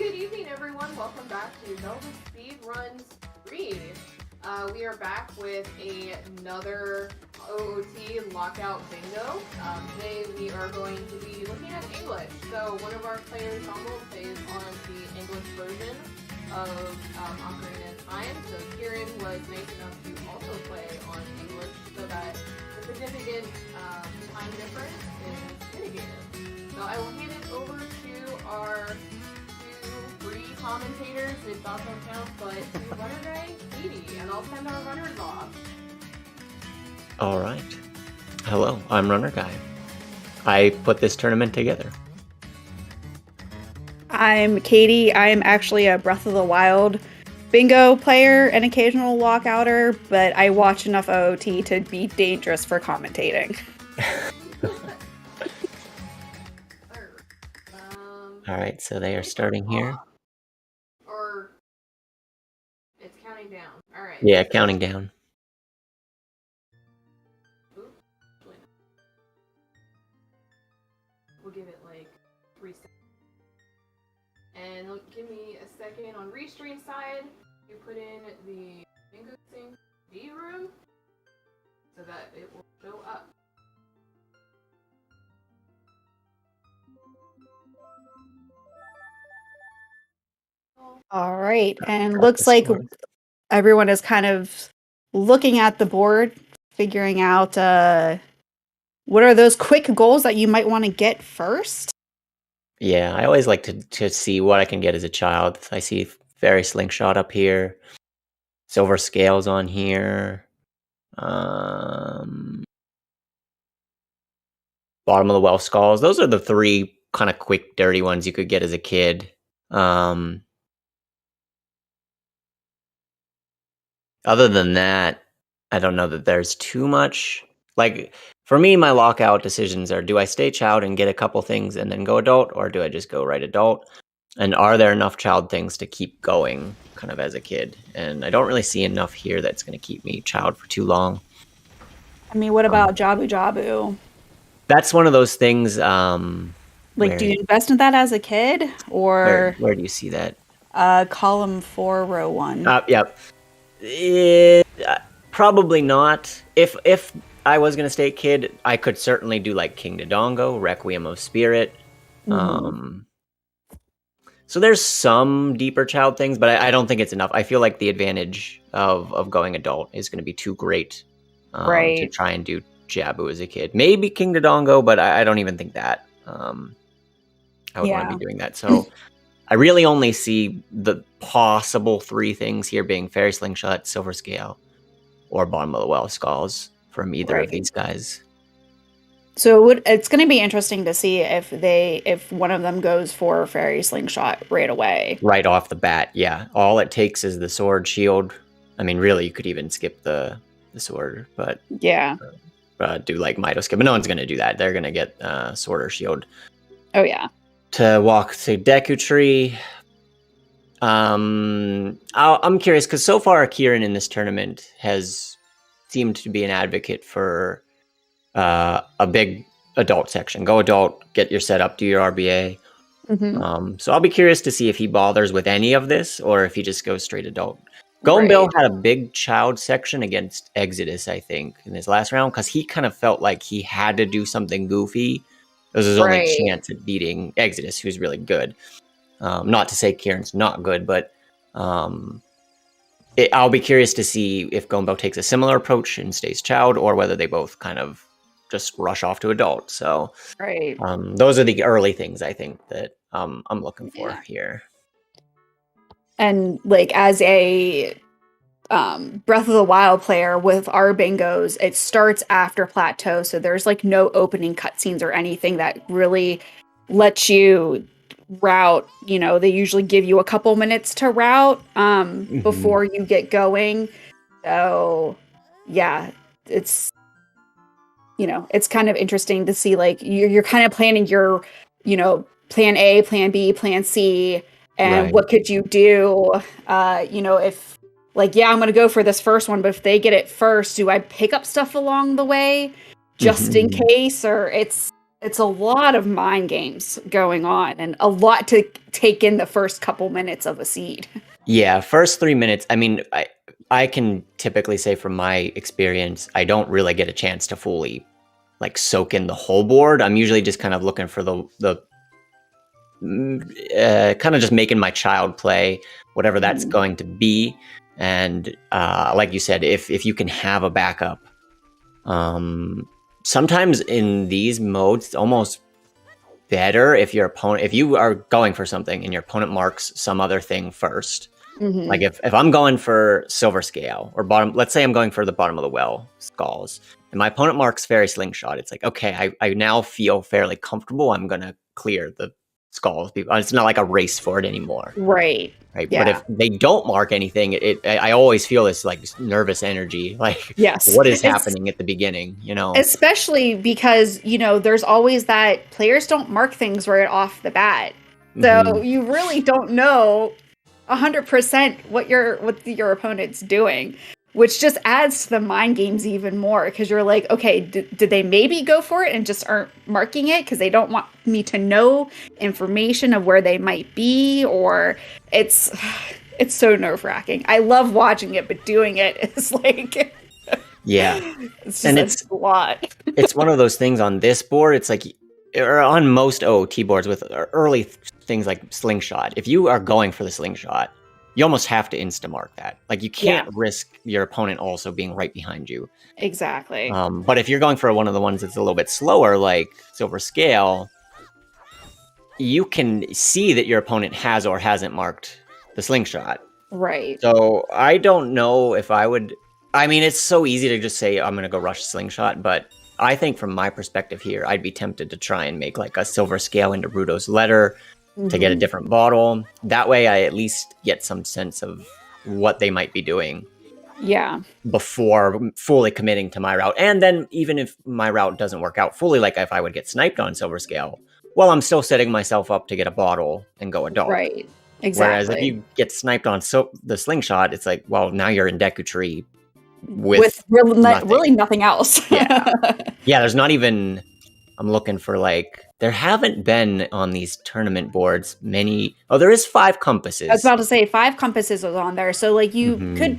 good evening, everyone. Welcome back to Zelda Speedruns 3. We are back with another OoT Lockout bingo. Today we are going to be looking at English. So one of our players, Gombill, plays on the English version of Ocarina of Time. So Kieran was nice enough to also play on English so that the significant time difference is mitigated. So I will hand it over to our three commentators, if that don't count, but to Runner Guy, Katie, and I'll send our runners off. Alright. Hello, I'm Runner Guy. I put this tournament together. I'm Katie. I'm actually a Breath of the Wild bingo player and occasional walkouter, but I watch enough OOT to be dangerous for commentating. Alright, so they are starting here. Or it's counting down. Alright. Yeah, counting down. We'll give it like 3 seconds. And give me a second on Restream side. You put in the bingo thing V room so that it will show up. All right, and looks like everyone is kind of looking at the board, figuring out what are those quick goals that you might want to get first. Yeah, I always like to see what I can get as a child. I see Fairy Slingshot up here. Silver Scales on here. Bottom of the Well Skulls. Those are the three kind of quick, dirty ones you could get as a kid. Other than that, I don't know that there's too much. Like, for me, my lockout decisions are, do I stay child and get a couple things and then go adult, or do I just go right adult? And are there enough child things to keep going kind of as a kid? And I don't really see enough here that's going to keep me child for too long. I mean, what about Jabu Jabu? That's one of those things. Like, do you invest in that as a kid, or where do you see that? Column 4, row 1. Yep. Probably not. If I was gonna stay kid, I could certainly do like King Dodongo, Requiem of Spirit. Mm-hmm. So there's some deeper child things, but I don't think it's enough. I feel like the advantage of going adult is going to be too great to try and do Jabu as a kid. Maybe King Dodongo, but I don't even think that. I would want to be doing that. So I really only see the possible 3 things here being Fairy Slingshot, Silver Scale, or Bottom of the Well Skulls from either of these guys. So it's going to be interesting to see if one of them goes for Fairy Slingshot right away. Right off the bat, yeah. All it takes is the sword, shield. I mean, really, you could even skip the sword, but yeah, do like Mido skip. But no one's going to do that. They're going to get sword or shield. Oh yeah. To walk to Deku Tree. I'm curious because so far Kieran in this tournament has seemed to be an advocate for a big adult section. Go adult, get your setup, do your RBA. Mm-hmm. So I'll be curious to see if he bothers with any of this or if he just goes straight adult. Gombill had a big child section against Exodus, I think, in his last round because he kind of felt like he had to do something goofy. It was his only chance at beating Exodus, who's really good. Not to say Kieran's not good, but I'll be curious to see if Gombill takes a similar approach and stays child, or whether they both kind of just rush off to adult. So those are the early things I think that I'm looking for here. And like as a Breath of the Wild player with our bingos, it starts after Plateau, so there's like no opening cutscenes or anything that really lets you route. You know, they usually give you a couple minutes to route before you get going. So yeah, it's it's kind of interesting to see like you're kind of planning your plan A, plan B, plan C, and what could you do if like, yeah, I'm going to go for this first one, but if they get it first, do I pick up stuff along the way just in case? Or it's It's a lot of mind games going on and a lot to take in the first couple minutes of a seed. Yeah, first 3 minutes. I mean, I can typically say from my experience, I don't really get a chance to fully like soak in the whole board. I'm usually just kind of looking for the kind of just making my child play whatever that's going to be. And like you said, if you can have a backup, sometimes in these modes, it's almost better if you are going for something and your opponent marks some other thing first. Like if I'm going for silver scale or bottom, let's say I'm going for the bottom of the well skulls, and my opponent marks fairy slingshot, it's like, okay, I now feel fairly comfortable. I'm gonna clear the skulls. It's not like a race for it anymore. Right. Yeah. But if they don't mark anything, I always feel this like nervous energy, like what is happening at the beginning, especially because there's always that players don't mark things right off the bat, so you really don't know 100% what your opponent's doing, which just adds to the mind games even more, because you're like, okay, did they maybe go for it and just aren't marking it because they don't want me to know information of where they might be? Or it's so nerve-wracking. I love watching it, but doing it is like it's a lot. It's one of those things on this board, it's like, or on most OOT boards with early things like slingshot, if you are going for the slingshot, you almost have to insta-mark that. Like, you can't risk your opponent also being right behind you. Exactly. But if you're going for one of the ones that's a little bit slower, like silver scale, you can see that your opponent has or hasn't marked the slingshot. Right. So I don't know if I would... I mean, it's so easy to just say, I'm going to go rush slingshot, but I think from my perspective here, I'd be tempted to try and make like a silver scale into Rudo's letter to get a different bottle. That way I at least get some sense of what they might be doing. Yeah. Before fully committing to my route. And then even if my route doesn't work out fully, like if I would get sniped on silver scale, well, I'm still setting myself up to get a bottle and go adult. Right. Exactly. Whereas if you get sniped on the slingshot, it's like, well, now you're in Deku Tree with really nothing else. Yeah, there's not even... I'm looking for like... There haven't been on these tournament boards many... Oh, there is 5 compasses. I was about to say 5 compasses was on there. So like you could...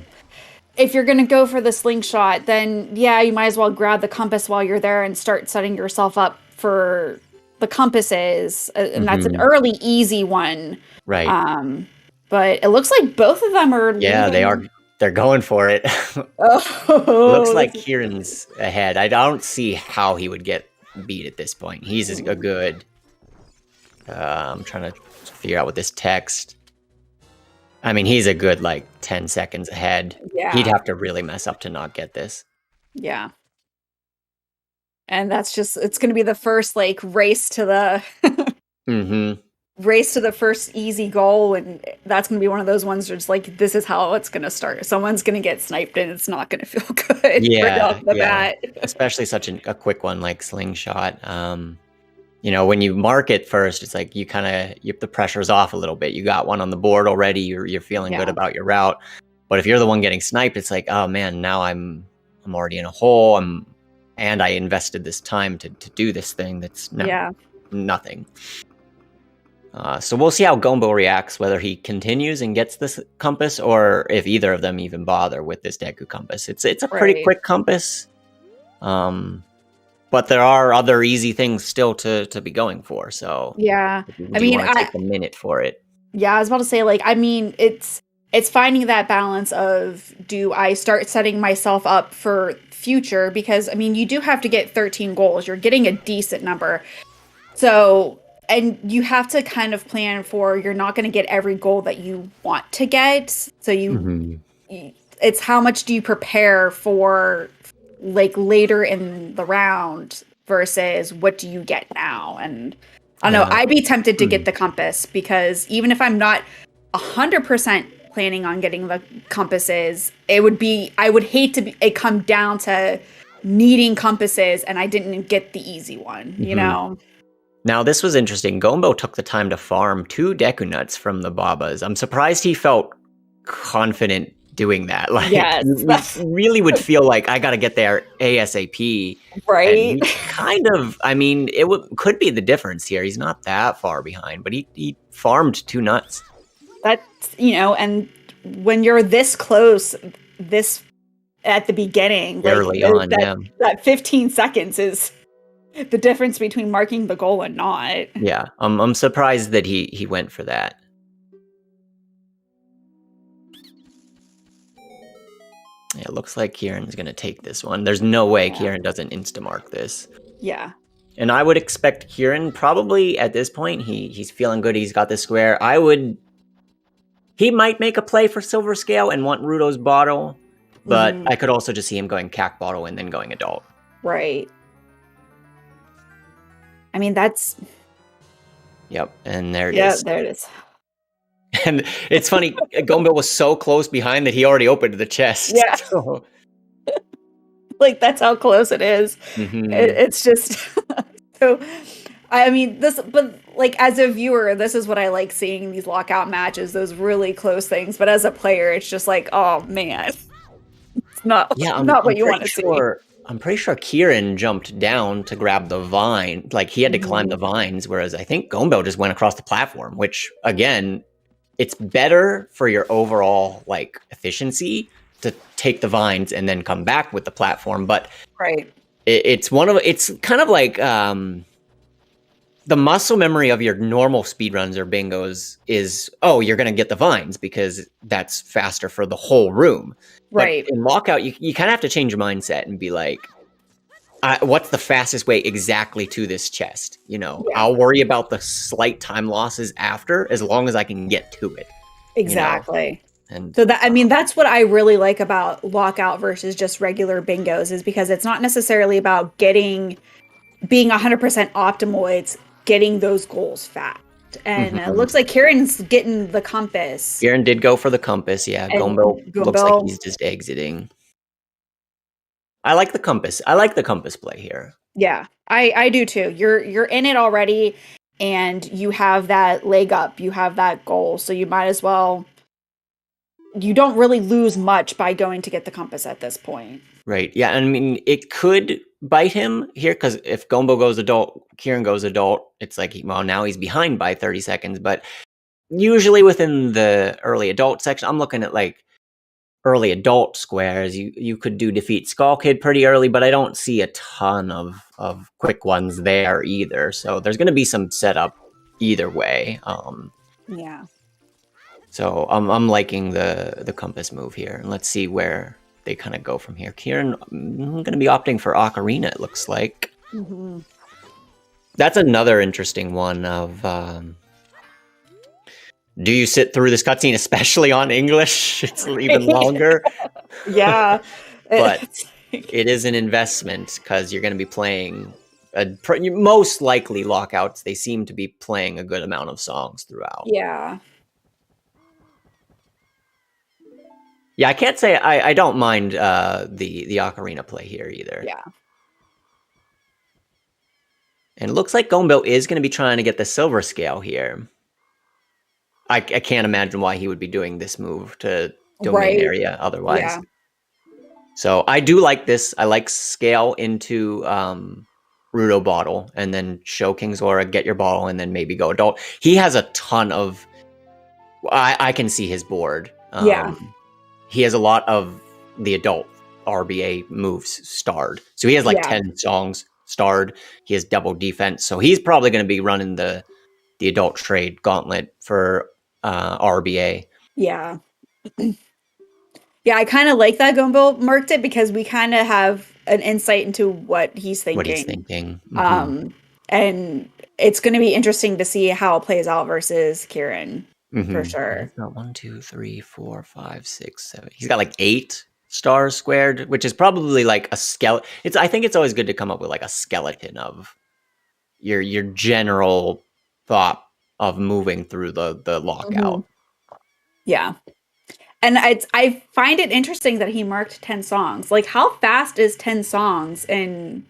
If you're going to go for the slingshot, then you might as well grab the compass while you're there and start setting yourself up for the compasses. And that's an early, easy one. Right. But it looks like both of them are... Yeah, they are. They're going for it. Looks like Kieran's ahead. I don't see how he would get beat at this point. He's a good... I'm trying to figure out what this text... I mean, he's a good, like, 10 seconds ahead. Yeah. He'd have to really mess up to not get this. Yeah. And that's just... It's going to be the first, like, race to the... race to the first easy goal, and that's going to be one of those ones where it's like, this is how it's going to start. Someone's going to get sniped and it's not going to feel good right off the bat. Especially such a quick one like slingshot. When you mark it first, it's like you kind of... the pressure's off a little bit. You got one on the board already. You're feeling good about your route. But if you're the one getting sniped, it's like, oh man, now I'm already in a hole. And I invested this time to do this thing that's nothing. So we'll see how Gombill reacts, whether he continues and gets this compass, or if either of them even bother with this Deku compass. It's a pretty quick compass, but there are other easy things still to be going for. So I mean, take a minute for it. Yeah, I was about to say, like, I mean, it's finding that balance of, do I start setting myself up for future? Because I mean, you do have to get 13 goals. You're getting a decent number, so. And you have to kind of plan for, you're not going to get every goal that you want to get. So it's how much do you prepare for, like, later in the round versus what do you get now? And I don't know, I'd be tempted to get the compass, because even if I'm not 100% planning on getting the compasses, I would hate to it come down to needing compasses and I didn't get the easy one, you know? Now, this was interesting. Gombill took the time to farm 2 Deku Nuts from the Babas. I'm surprised he felt confident doing that. Like, Yes. you really would feel like I got to get there ASAP. Right. And he kind of, I mean, could be the difference here. He's not that far behind, but he farmed 2 nuts. That's, and when you're this close, this at the beginning, Early like on, yeah. that 15 seconds is the difference between marking the goal and not. Yeah, I'm surprised that he went for that. Yeah, it looks like Kieran's gonna take this one. There's no way Kieran doesn't instamark this. Yeah. And I would expect Kieran probably at this point, he's feeling good. He's got the square. He might make a play for Silver Scale and want Rudo's bottle, but I could also just see him going Cack bottle and then going adult. Right. I mean, that's... Yep, and there it is. Yeah, there it is. And it's funny, Gombill was so close behind that he already opened the chest. Yeah. So. Like, that's how close it is. It's just... so... I mean, but like as a viewer, this is what I like seeing, these lockout matches, those really close things. But as a player, it's just like, oh man, it's not what you want to see. I'm pretty sure Kieran jumped down to grab the vine. Like he had to climb the vines, whereas I think Gombill just went across the platform, which again, it's better for your overall like efficiency to take the vines and then come back with the platform. But it's kind of like, the muscle memory of your normal speedruns or bingos is, you're going to get the vines because that's faster for the whole room. Right. But in Lockout, you kind of have to change your mindset and be like, what's the fastest way exactly to this chest? I'll worry about the slight time losses after as long as I can get to it. Exactly. And so that's what I really like about Lockout versus just regular bingos, is because it's not necessarily about being 100% optimal. It's getting those goals fast. And it looks like Kieran's getting the compass. Kieran did go for the compass, yeah. Gombill looks like he's just exiting. I like the compass. I like the compass play here. Yeah, I do too. You're in it already, and you have that leg up. You have that goal, so you might as well... You don't really lose much by going to get the compass at this point. Right, yeah, I mean, it could bite him here, because if Gombill goes adult, Kieran goes adult, it's like, well, now he's behind by 30 seconds, but usually within the early adult section, I'm looking at like early adult squares, you could do defeat Skull Kid pretty early, but I don't see a ton of quick ones there either, so there's going to be some setup either way. Yeah. So I'm liking the compass move here, and let's see where they kind of go from here. Kieran, I'm going to be opting for Ocarina, it looks like. That's another interesting one of, do you sit through this cutscene, especially on English? It's even longer. Yeah. But it is an investment, because you're going to be playing, most likely Lockouts, they seem to be playing a good amount of songs throughout. Yeah. Yeah, I can't say I don't mind the Ocarina play here either. Yeah. And it looks like Gombill is going to be trying to get the Silver Scale here. I can't imagine why he would be doing this move to domain area otherwise. Yeah. So I do like this. I like scale into Rudo bottle and then show King's Aura, get your bottle, and then maybe go adult. He has a ton of... I can see his board. Yeah. He has a lot of the adult RBA moves starred. So he has like 10 songs starred. He has double defense. So he's probably going to be running the adult trade gauntlet for RBA. Yeah. Yeah, I kind of like that Gombill marked it, because we kind of have an insight into what he's thinking. And it's going to be interesting to see how it plays out versus Kieran. For sure. He's got 1, 2, 3, 4, 5, 6, 7. He's got like 8 stars squared, which is probably like a skeleton. I think it's always good to come up with like a skeleton of your general thought of moving through the lockout. Yeah. And I find it interesting that he marked 10 songs. Like, how fast is 10 songs in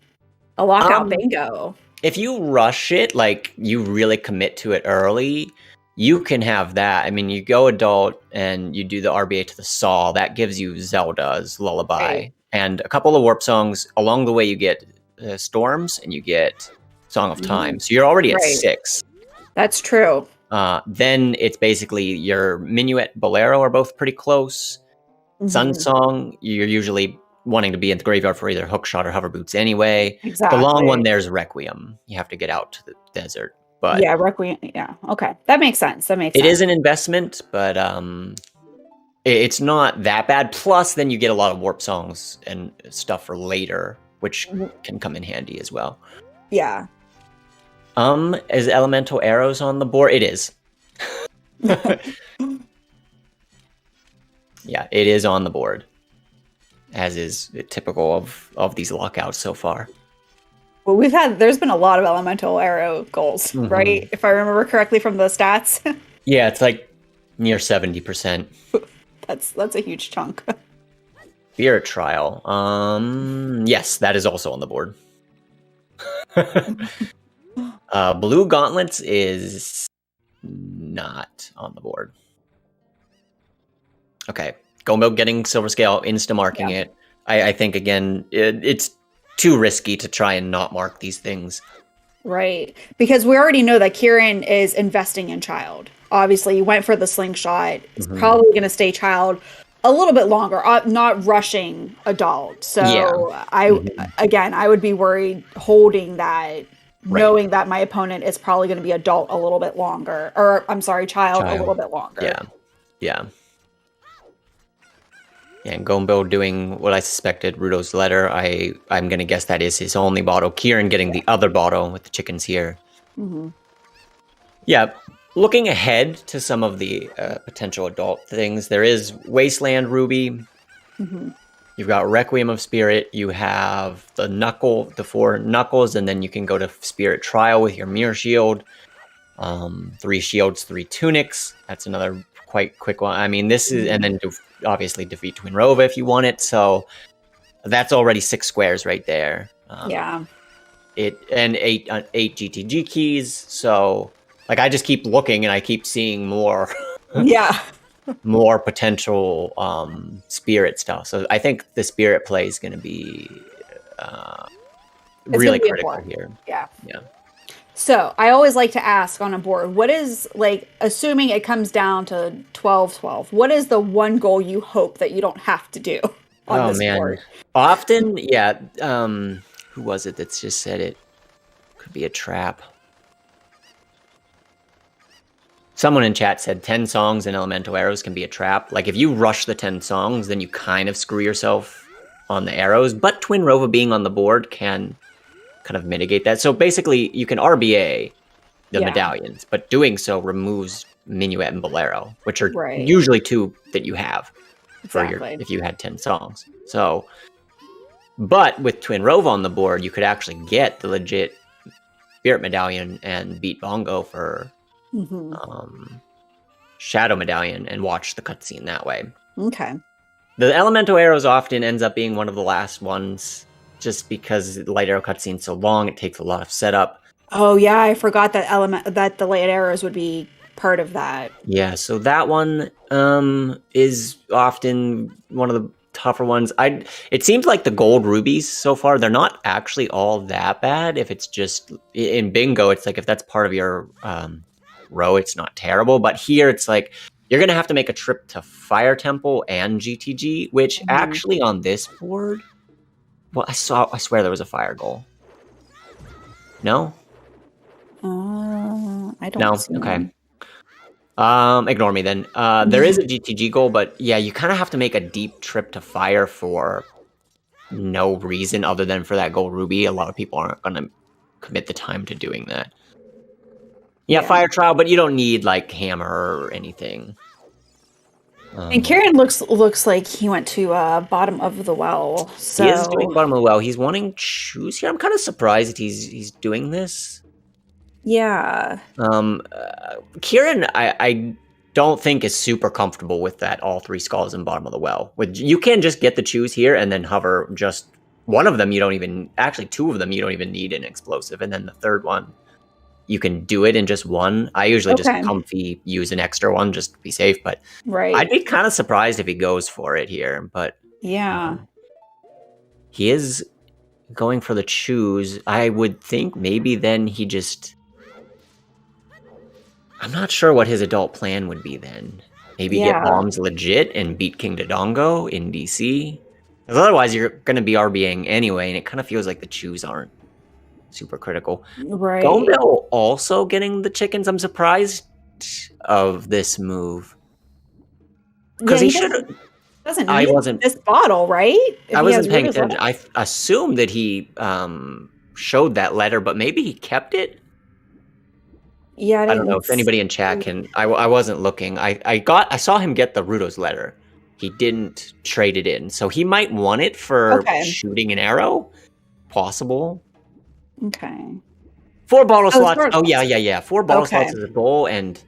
a lockout bingo? If you rush it, like you really commit to it early, you can have that. I mean, you go adult and you do the RBA to the Saw. That gives you Zelda's Lullaby. Right. And a couple of warp songs. Along the way, you get Storms and you get Song of Time. So you're already at Right. 6. That's true. Then it's basically your Minuet, Bolero are both pretty close. Sun Song, you're usually wanting to be in the graveyard for either Hookshot or Hover Boots anyway. Exactly. The long one there's Requiem. You have to get out to the desert. But yeah, Requiem. Yeah. Okay. That makes sense. It it is an investment, but it's not that bad. Plus, then you get a lot of warp songs and stuff for later, which can come in handy as well. Yeah. Is Elemental Arrows on the board? It is. Yeah, it is on the board, as is typical of these lockouts so far. Well, there's been a lot of Elemental Arrow goals, right? If I remember correctly from the stats. Yeah, it's like near 70%. That's a huge chunk. Spirit Trial. Yes, that is also on the board. Blue Gauntlets is not on the board. Okay, Gombill getting Silver Scale, insta-marking it. I think, again, it's too risky to try and not mark these things. Right. Because we already know that Kieran is investing in Child. Obviously, he went for the slingshot. It's probably going to stay Child a little bit longer, not rushing adult. So I would be worried holding that, knowing that my opponent is probably going to be adult a little bit longer. Or, I'm sorry, Child a little bit longer. Yeah. And Gombill doing what I suspected, Rudo's Letter. I'm going to guess that is his only bottle. Kieran getting the other bottle with the chickens here. Yeah, looking ahead to some of the potential adult things, there is Wasteland Ruby. You've got Requiem of Spirit. You have the 4 Knuckles, and then you can go to Spirit Trial with your Mirror Shield. 3 shields, 3 tunics. That's another quite quick one. I mean, this is, and then obviously defeat Twin Rova if you want it. So that's already 6 squares right there. It and 8 GTG keys. So like I just keep looking and I keep seeing more. More potential spirit stuff. So I think the spirit play is going to be really critical here. Yeah. So I always like to ask on a board, what is, like, assuming it comes down to 12-12, what is the one goal you hope that you don't have to do on this board? Often, who was it that's just said it? Could be a trap. Someone in chat said 10 songs and Elemental Arrows can be a trap. Like, if you rush the 10 songs, then you kind of screw yourself on the arrows. But Twin Rova being on the board can kind of mitigate that. So basically, you can RBA the medallions, but doing so removes Minuet and Bolero, which are usually 2 that you have for if you had 10 songs. So, but with Twin Rova on the board, you could actually get the legit Spirit Medallion and beat Bongo for Shadow Medallion and watch the cutscene that way. Okay. The Elemental Arrows often ends up being one of the last ones, just because the Light Arrow cutscene's so long, it takes a lot of setup. Oh yeah, I forgot that the Light Arrows would be part of that. Yeah, so that one is often one of the tougher ones. It seems like the gold rubies so far, they're not actually all that bad. If it's just in bingo, it's like if that's part of your row, it's not terrible. But here it's like you're gonna have to make a trip to Fire Temple and GTG, which actually on this board, well, I swear there was a fire goal. No? I don't No? see Okay. Ignore me then. There is a GTG goal, but yeah, you kind of have to make a deep trip to fire for no reason other than for that gold ruby. A lot of people aren't going to commit the time to doing that. Yeah, fire trial, but you don't need like hammer or anything. And Kieran looks like he went to bottom of the well. So he is doing bottom of the well. He's wanting choose here. I'm kind of surprised that he's doing this. Yeah. Kieran, I don't think is super comfortable with that. All 3 skulls in bottom of the well. You can just get the choose here and then hover just one of them. You don't even 2 of them. You don't even need an explosive, and then the third one. you can do it in just one. I usually just Okay. comfy use an extra one just to be safe, but Right. I'd be kind of surprised if he goes for it here. But Yeah. he is going for the choose. I would think maybe then he just... I'm not sure what his adult plan would be then. Maybe get Yeah. bombs legit and beat King Dodongo in DC. Because otherwise you're going to be RBing anyway, and it kind of feels like the choose aren't super critical. Right. Gombill also getting the chickens. I'm surprised of this move. Because he should... doesn't I need wasn't... this bottle, right? If I he wasn't has paying Ruta's attention. left. I assumed that he showed that letter, but maybe he kept it? Yeah, I don't know if anybody in chat can... I wasn't looking. I saw him get the Ruto's letter. He didn't trade it in. So he might want it for shooting an arrow. Possible. Okay. 4 bottle slots. Slots. Oh, yeah. 4 bottle slots is a goal. And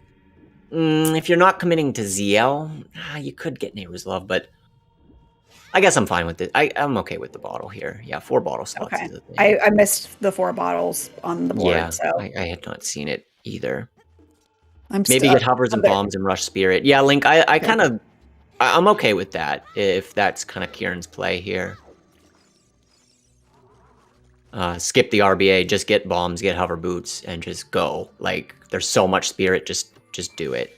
if you're not committing to ZL, you could get Neighbor's Love, but I guess I'm fine with it. I'm okay with the bottle here. Yeah, 4 bottle slots is a thing. I missed the 4 bottles on the board. Yeah, so I had not seen it either. I'm Maybe get hovers and bombs and rush spirit. Yeah, Link, I'm okay with that if that's kind of Kieran's play here. Skip the RBA, just get bombs, get hover boots, and just go. Like, there's so much spirit, just do it.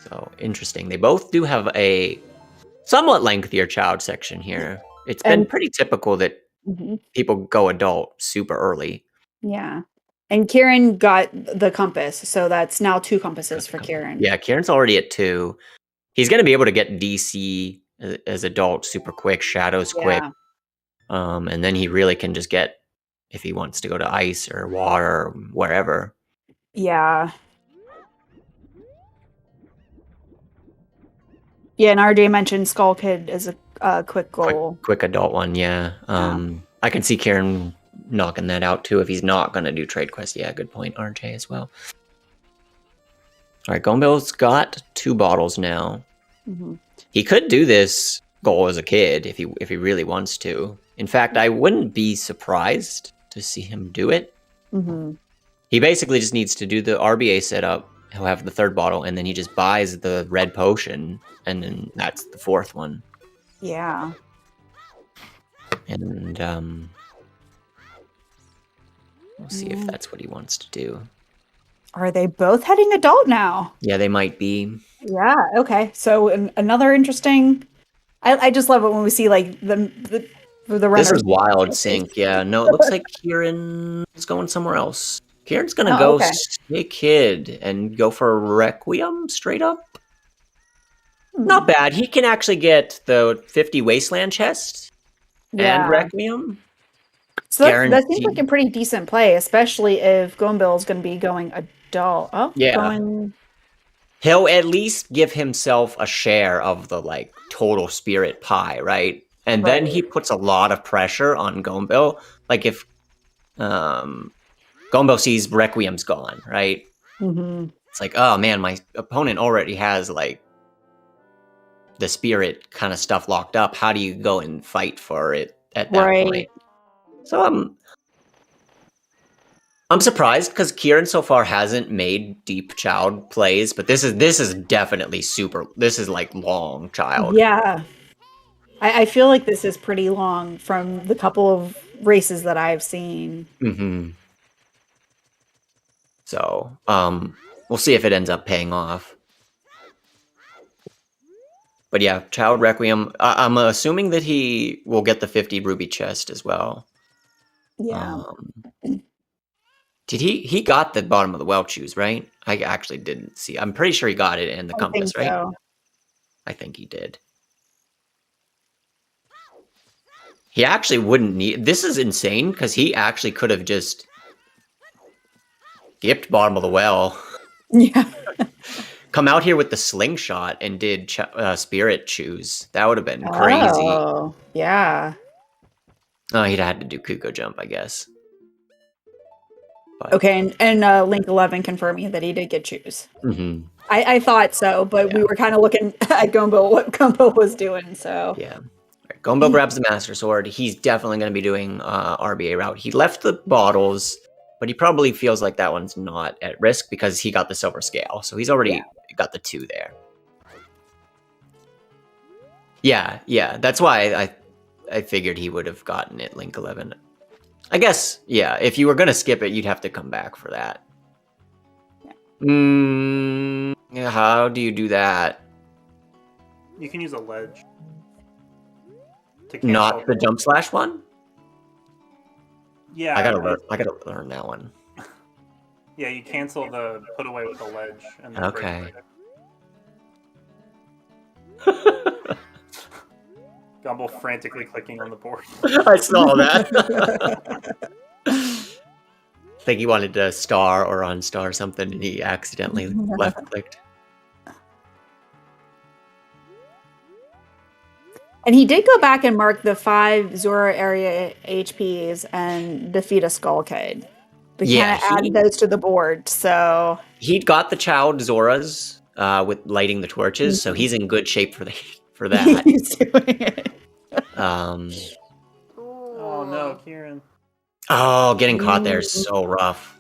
So, interesting. They both do have a somewhat lengthier child section here. It's been pretty typical that people go adult super early. Yeah. And Kieran got the compass, so that's now 2 compasses for Kieran. Yeah, Kieran's already at 2. He's going to be able to get DC as adult super quick, shadows quick. And then he really can just get, if he wants to go to ice or water or wherever. Yeah. Yeah, and RJ mentioned Skull Kid as a quick goal. Quick adult one, yeah. I can see Kieran knocking that out too if he's not going to do Trade Quest. Yeah, good point, RJ, as well. All right, Gombill's got 2 bottles now. He could do this goal as a kid if he really wants to. In fact, I wouldn't be surprised to see him do it. He basically just needs to do the RBA setup. He'll have the 3rd bottle, and then he just buys the red potion, and then that's the 4th one. Yeah. And we'll see if that's what he wants to do. Are they both heading adult now? Yeah, they might be. Yeah, okay. So another interesting... I just love it when we see like the runners. This is wild sync, yeah. No, it looks like Kieran's going somewhere else. Kieran's going to go stay kid and go for a Requiem straight up. Not bad. He can actually get the 50 Wasteland chest and Requiem. So that seems like a pretty decent play, especially if Gombill is going to be going adult. Oh, yeah. He'll at least give himself a share of the like total spirit pie, right? And then he puts a lot of pressure on Gombill. Like if Gombill sees Requiem's gone, right? It's like, oh man, my opponent already has like the spirit kind of stuff locked up. How do you go and fight for it at that point? So I'm surprised because Kieran so far hasn't made deep child plays, but this is definitely super. This is like long child. Yeah, I feel like this is pretty long from the couple of races that I've seen. So we'll see if it ends up paying off. But yeah, Child Requiem. I'm assuming that he will get the 50 ruby chest as well. Yeah. Did he got the bottom of the well choose, right? I actually didn't see. I'm pretty sure he got it in the compass, right? So. I think he did. He actually wouldn't need... This is insane, because he actually could have just skipped bottom of the well. Yeah. Come out here with the slingshot and did spirit choose. That would have been crazy. Oh, yeah. Oh, he'd had to do Kuko jump, I guess. But... Okay, and Link 11 confirming that he did get choose. I thought so, but we were kind of looking at Gombill, what Gombill was doing, so... Yeah. Right, Gombill grabs the Master Sword. He's definitely going to be doing RBA route. He left the bottles, but he probably feels like that one's not at risk because he got the silver scale. So he's already got the 2 there. Yeah, that's why I figured he would have gotten it Link 11. I guess, yeah, if you were going to skip it, you'd have to come back for that. Yeah, how do you do that? You can use a ledge. To Not the jump slash one? Yeah. I gotta learn that one. Yeah, you cancel the put away with the ledge. And the okay. Gombill frantically clicking on the board. I saw that. I think he wanted to star or unstar something and he accidentally left clicked. And he did go back and mark the 5 Zora area HPs and defeat a Skull Kid. But kind of add those to the board, so... He'd got the Chowed Zoras with lighting the torches, so he's in good shape for that. He's doing it. Oh no, Kieran. Oh, getting caught there is so rough.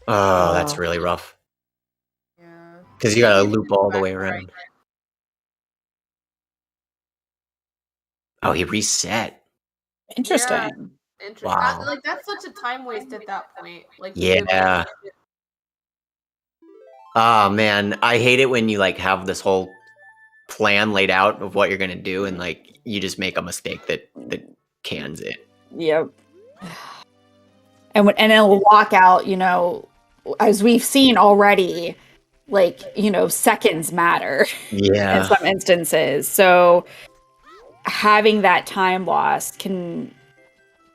Oh, that's really rough. Yeah. Because you gotta loop all the way around. Oh, he reset. Interesting. Yeah. Interesting. Wow. Like, that's such a time waste at that point. Like, yeah. Oh man, I hate it when you like have this whole plan laid out of what you're gonna do, and like you just make a mistake that cans it. Yep. And it'll walk out, you know, as we've seen already, like, you know, seconds matter. Yeah. In some instances. So having that time loss can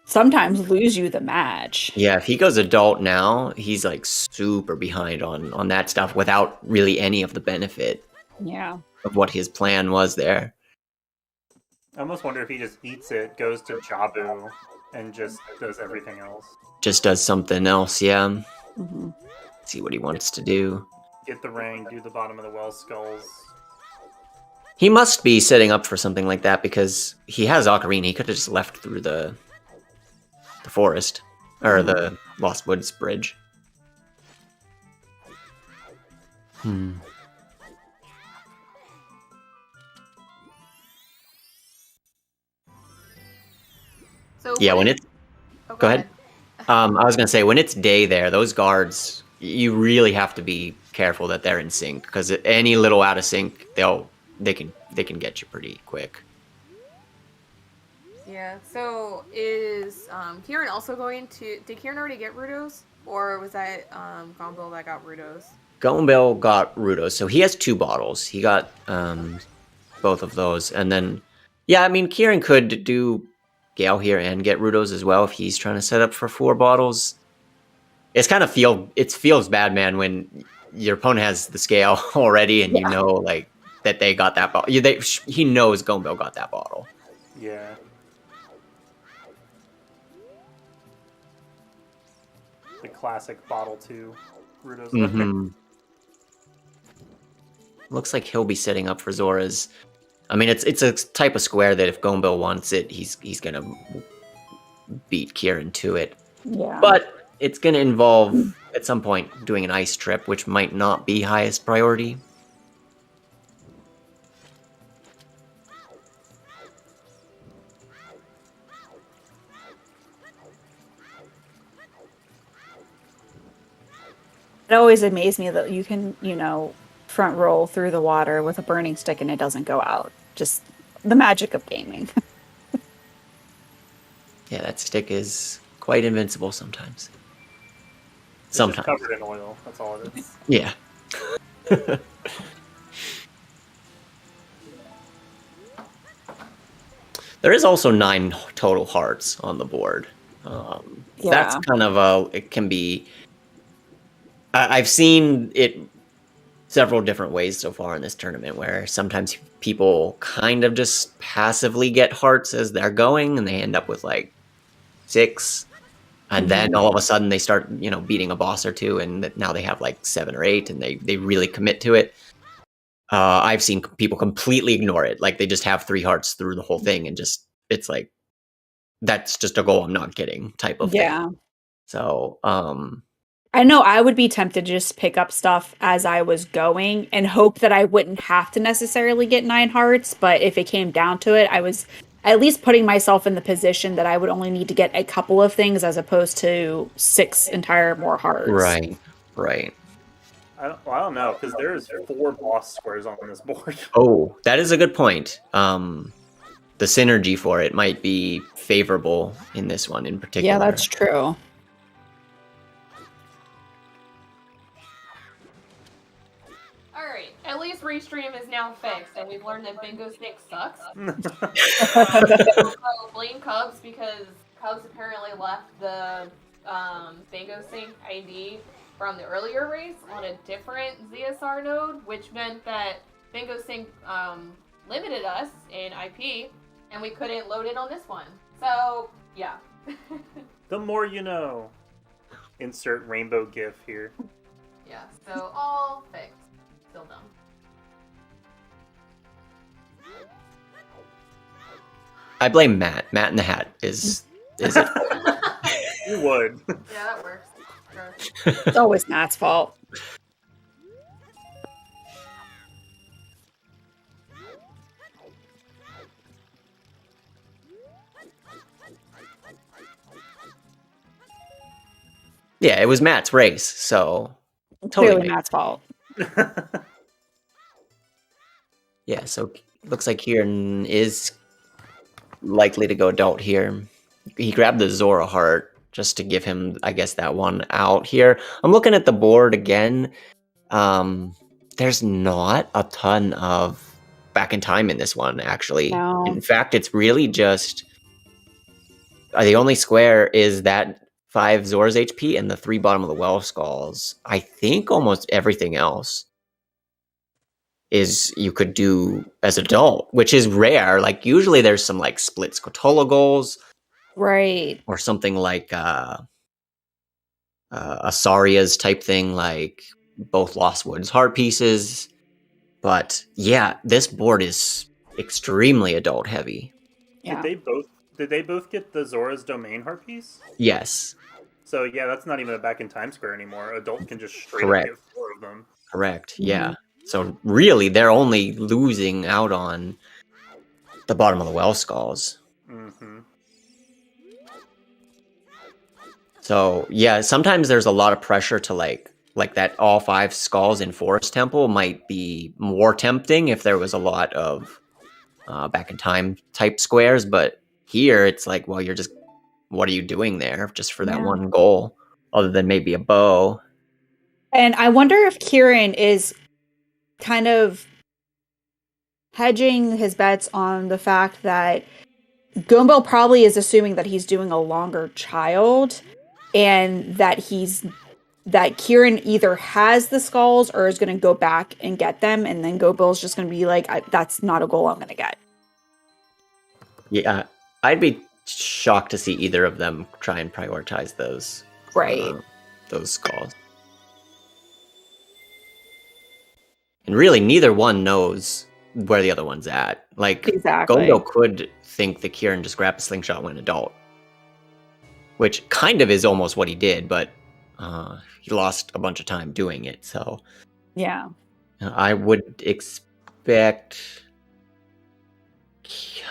sometimes lose you the match. Yeah, if he goes adult now, he's like super behind on that stuff without really any of the benefit. Yeah. Of what his plan was there. I almost wonder if he just eats it, goes to Jabu, and just does everything else. Just does something else, yeah. Mm-hmm. See what he wants to do. Get the ring, do the bottom of the well skulls. He must be setting up for something like that because he has Ocarina. He could have just left through the forest or the Lost Woods bridge. So yeah, when it's... Oh, go ahead. I was going to say, when it's day there, those guards, you really have to be careful that they're in sync because any little out of sync, they can get you pretty quick. Yeah, so is Kieran also going to... Did Kieran already get Rudos? Or was that Gombill that got Rudos? Gombill got Rudos, so he has 2 bottles. He got both of those. And then, yeah, I mean, Kieran could do Gale here and get Rudos as well if he's trying to set up for 4 bottles. It's kind of feels bad, man, when your opponent has the scale already and you know, like, that they got that bottle. He knows Gombill got that bottle. Yeah. The classic bottle 2 Rudos. Looks like he'll be setting up for Zora's. I mean, it's a type of square that if Gombill wants it, he's gonna beat Kieran to it. Yeah. But it's gonna involve at some point doing an ice trip, which might not be highest priority. It always amazed me that you can, you know, front roll through the water with a burning stick and it doesn't go out. Just the magic of gaming. Yeah, that stick is quite invincible sometimes. It's just covered in oil. That's all it is. Yeah. There is also 9 total hearts on the board. That's kind of it can be... I've seen it several different ways so far in this tournament where sometimes people kind of just passively get hearts as they're going and they end up with like 6. And then all of a sudden they start, you know, beating a boss or 2 and now they have like 7 or 8 and they really commit to it. I've seen people completely ignore it. Like they just have 3 hearts through the whole thing and just it's like that's just a goal I'm not getting type of thing. Yeah. So, I know I would be tempted to just pick up stuff as I was going and hope that I wouldn't have to necessarily get 9 hearts, but if it came down to it, I was at least putting myself in the position that I would only need to get a couple of things as opposed to 6 entire more hearts. right. I don't know, because there's 4 boss squares on this board. Oh, that is a good point. The synergy for it might be favorable in this one in particular. Yeah, that's true. Alright, at least Restream is now fixed, and we've learned that Bingo Stick sucks. So blame Cubs, because Cubs apparently left the Bingo Sync ID from the earlier race on a different ZSR node, which meant that Bingo Sync limited us in IP, and we couldn't load it on this one. So, yeah. The more you know. Insert rainbow gif here. Yeah, so all fixed. Still dumb. I blame Matt. Matt in the Hat is it? You would. Yeah, that works. Sure. It's always Matt's fault. Yeah, it was Matt's race, so Clearly totally. Matt's fault. Yeah, so looks like Kieran is likely to go adult here. He grabbed the Zora heart just to give him, I guess, that one out here. I'm looking at the board again. There's not a ton of back in time in this one, actually. No. In fact, it's really just the only square is that 5 Zora's HP and the 3 bottom of the well skulls. I think almost everything else is you could do as adult, which is rare. Like usually there's some like split Scotola goals, Right. or something like Asaria's type thing, like both Lost Woods heart pieces. But yeah, this board is extremely adult heavy. Yeah. Did they both get the Zora's Domain heart piece? Yes, So yeah, that's not even a back in time square anymore. Adult can just straight Correct. up get 4 of them. correct. Yeah. So really, they're only losing out on the bottom of the well skulls. Mm-hmm. So yeah, sometimes there's a lot of pressure to like that all 5 skulls in Forest Temple might be more tempting if there was a lot of back in time type squares, but here it's like, well, you're just, what are you doing there just for that Yeah. one goal, other than maybe a bow? And I wonder if Kieran is kind of hedging his bets on the fact that Gombill probably is assuming that he's doing a longer child, and that Kieran either has the skulls or is going to go back and get them, and then Gombill's just going to be like, that's not a goal I'm going to get. Yeah, I'd be shocked to see either of them try and prioritize those those skulls. And really, neither one knows where the other one's at. Like, Exactly. Gombill could think that Kieran just grabbed a slingshot when adult, which kind of is almost what he did, but he lost a bunch of time doing it. So Yeah. I would expect.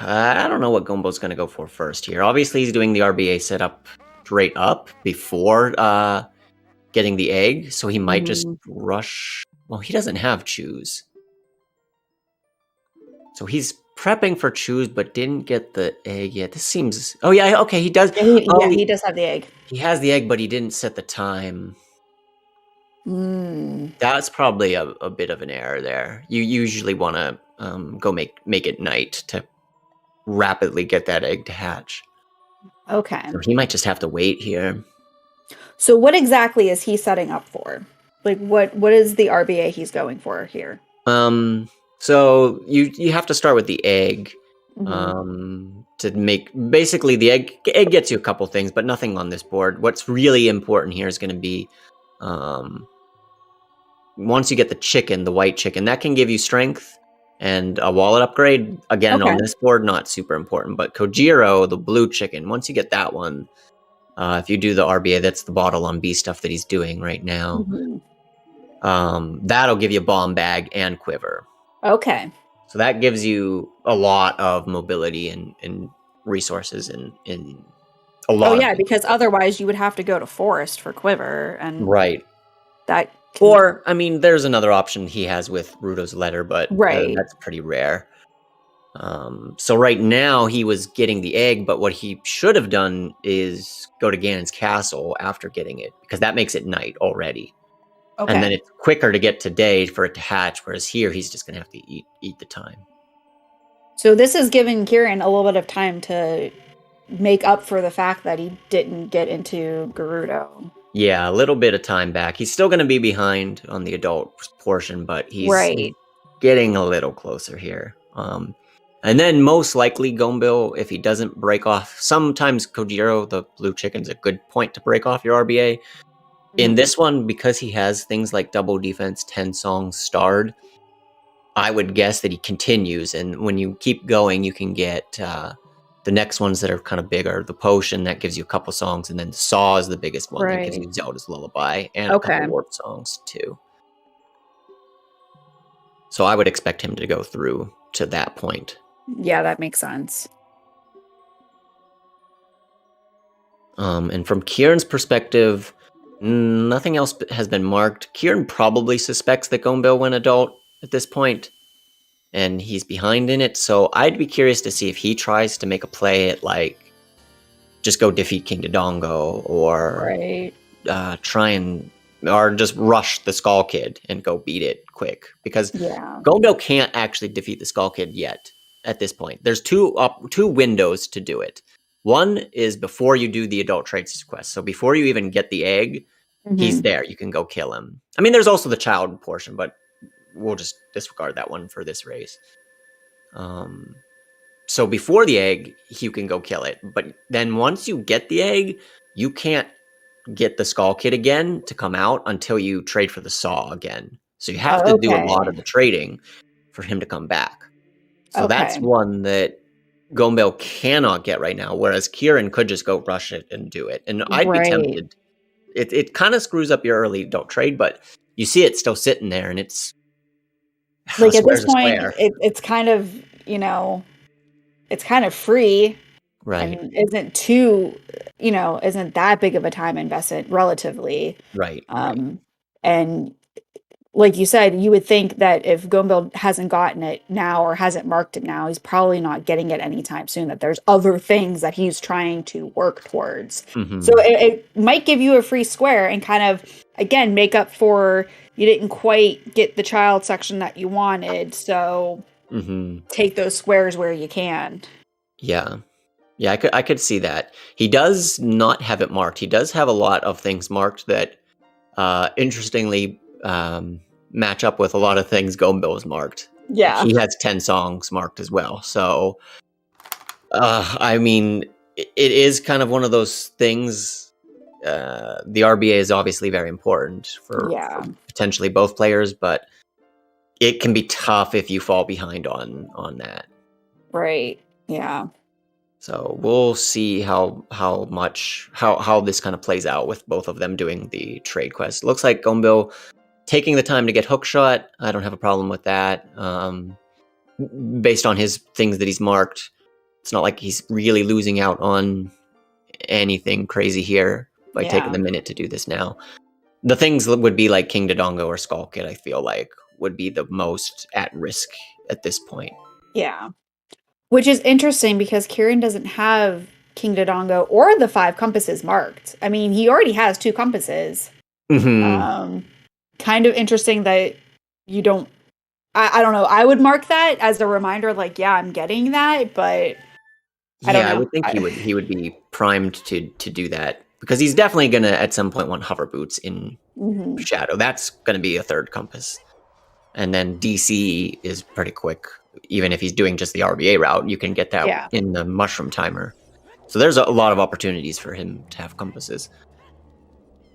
I don't know what Gombill's going to go for first here. Obviously, he's doing the RBA setup straight up before getting the egg, so he might just rush. Well, he doesn't have choose. So he's prepping for choose, but didn't get the egg yet. This seems... Oh, yeah, okay, he does. He does have the egg. He has the egg, but he didn't set the time. Mm. That's probably a bit of an error there. You usually want to go make it night to rapidly get that egg to hatch. Okay. So he might just have to wait here. So what exactly is he setting up for? Like, what is the RBA he's going for here? So you have to start with the egg. Mhm. To make basically the egg gets you a couple things, but nothing on this board. What's really important here is going to be once you get the chicken, the white chicken, that can give you strength and a wallet upgrade. Again, on Okay. this board, not super important. But Kojiro, the blue chicken, once you get that one, if you do the RBA, that's the bottle on B stuff that he's doing right now. That'll give you a bomb bag and quiver. Okay. So that gives you a lot of mobility and resources in a lot. Oh of yeah, things. because otherwise you would have to go to forest for quiver, and Right. that. Or, I mean, there's another option he has with Ruto's letter, but Right. that's pretty rare. So right now he was getting the egg, but what he should have done is go to Ganon's castle after getting it, because that makes it night already. Okay. And then it's quicker to get to day for it to hatch, whereas here he's just going to have to eat the time. So this is giving Kieran a little bit of time to make up for the fact that he didn't get into Gerudo. Yeah, a little bit of time back. He's still going to be behind on the adult portion, but he's Right. getting a little closer here. And then most likely Gombill, if he doesn't break off, sometimes Kojiro, the blue chicken's a good point to break off your RBA. In this one, because he has things like double defense, 10 songs starred, I would guess that he continues. And when you keep going, you can get the next ones that are kind of bigger. The potion, that gives you a couple songs, and then the saw is the biggest one that gives Right. you Zelda's Lullaby and a couple warp songs too. So I would expect him to go through to that point. Yeah, that makes sense. And from Kieran's perspective, nothing else has been marked. Kieran probably suspects that Gombill went adult at this point, and he's behind in it. So I'd be curious to see if he tries to make a play at, like, just go defeat King Dodongo, or Right. or just rush the Skull Kid and go beat it quick. Because Yeah. Gombill can't actually defeat the Skull Kid yet at this point. There's two windows to do it. One is before you do the adult traits quest. So before you even get the egg, he's there. You can go kill him. I mean, there's also the child portion, but we'll just disregard that one for this race. So before the egg, you can go kill it. But then once you get the egg, you can't get the Skull Kid again to come out until you trade for the saw again. So you have to do a lot of the trading for him to come back. So that's one that Gombill cannot get right now, whereas Kieran could just go rush it and do it. And I'd be tempted. It kind of screws up your early don't trade, but you see it still sitting there, and it's like at this point, it's kind of, it's kind of free, right? And isn't too, isn't that big of a time investment relatively, right? And like you said, you would think that if Gombill hasn't gotten it now or hasn't marked it now, he's probably not getting it anytime soon, that there's other things that he's trying to work towards. So it might give you a free square and kind of, again, make up for you didn't quite get the child section that you wanted. So take those squares where you can. Yeah. Yeah, I could see that. He does not have it marked. He does have a lot of things marked that, interestingly, match up with a lot of things Gombill is marked. Yeah. He has 10 songs marked as well. So, I mean, it is kind of one of those things. The RBA is obviously very important for potentially both players, but it can be tough if you fall behind on that. Right. Yeah. So we'll see how this kind of plays out with both of them doing the trade quest. Looks like Gombill taking the time to get hookshot. I don't have a problem with that. Based on his things that he's marked, it's not like he's really losing out on anything crazy here by taking the minute to do this now. The things would be like King Dodongo or Skull Kid, I feel like, would be the most at risk at this point. Yeah. Which is interesting because Kieran doesn't have King Dodongo or the 5 compasses marked. I mean, he already has 2 compasses. Kind of interesting that you don't. I don't know. I would mark that as a reminder, like, yeah, I'm getting that, but I don't know. I would think he would be primed to do that, because he's definitely gonna at some point want hover boots in Shadow. That's gonna be a 3rd compass, and then DC is pretty quick. Even if he's doing just the RBA route, you can get that in the mushroom timer. So there's a lot of opportunities for him to have compasses.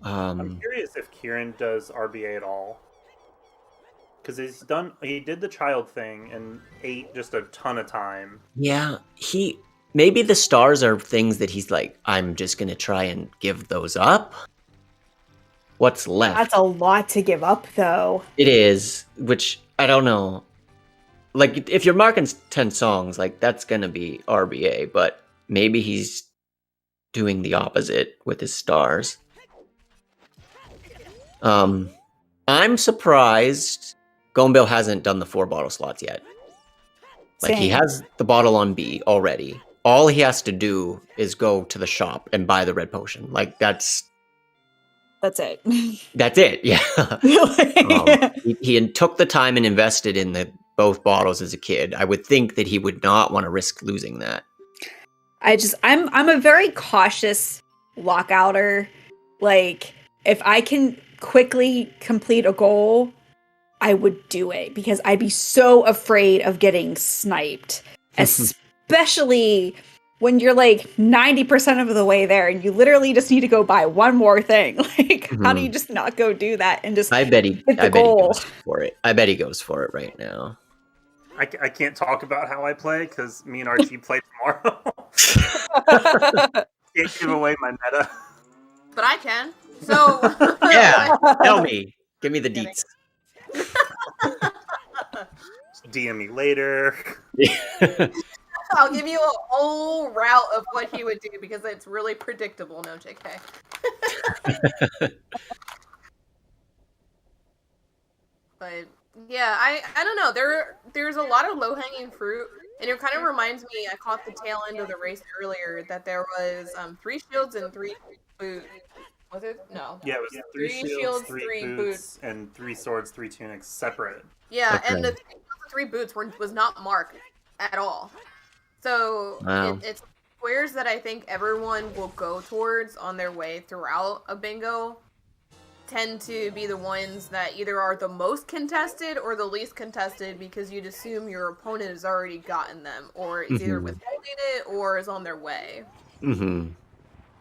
I'm curious if Kieran does RBA at all. because he did the child thing and ate just a ton of time. Yeah, maybe the stars are things that he's like, I'm just gonna try and give those up. What's left? That's a lot to give up, though. It is, which I don't know. Like, if you're marking 10 songs, like, that's gonna be RBA, but maybe he's doing the opposite with his stars. I'm surprised Gombill hasn't done the 4 bottle slots yet. Like, he Same. has the bottle on B already. All he has to do is go to the shop and buy the red potion. Like, that's it. That's it, yeah. He took the time and invested in both bottles as a kid. I would think that he would not want to risk losing that. I'm a very cautious lockouter. Like, if I can quickly complete a goal, I would do it because I'd be so afraid of getting sniped. Especially when you're like 90% of the way there and you literally just need to go buy one more thing. Like, how do you just not go do that and just I bet he goal? goes for it. I bet he goes for it right now. I can't talk about how I play because me and Archie play tomorrow. Can't give away my meta. But I can. So yeah, tell me. Give me the deets. DM me later. I'll give you a whole route of what he would do because it's really predictable. No, JK. But yeah, I don't know. There's a lot of low hanging fruit, and it kind of reminds me. I caught the tail end of the race earlier that there was 3 shields and 3 boots. Was it? No. Yeah, it was 3 shields, 3 boots, and 3 swords, 3 tunics, separate. Yeah, and the 3 boots was not marked at all. So it's squares that I think everyone will go towards on their way throughout a bingo tend to be the ones that either are the most contested or the least contested because you'd assume your opponent has already gotten them or is either withholding it or is on their way.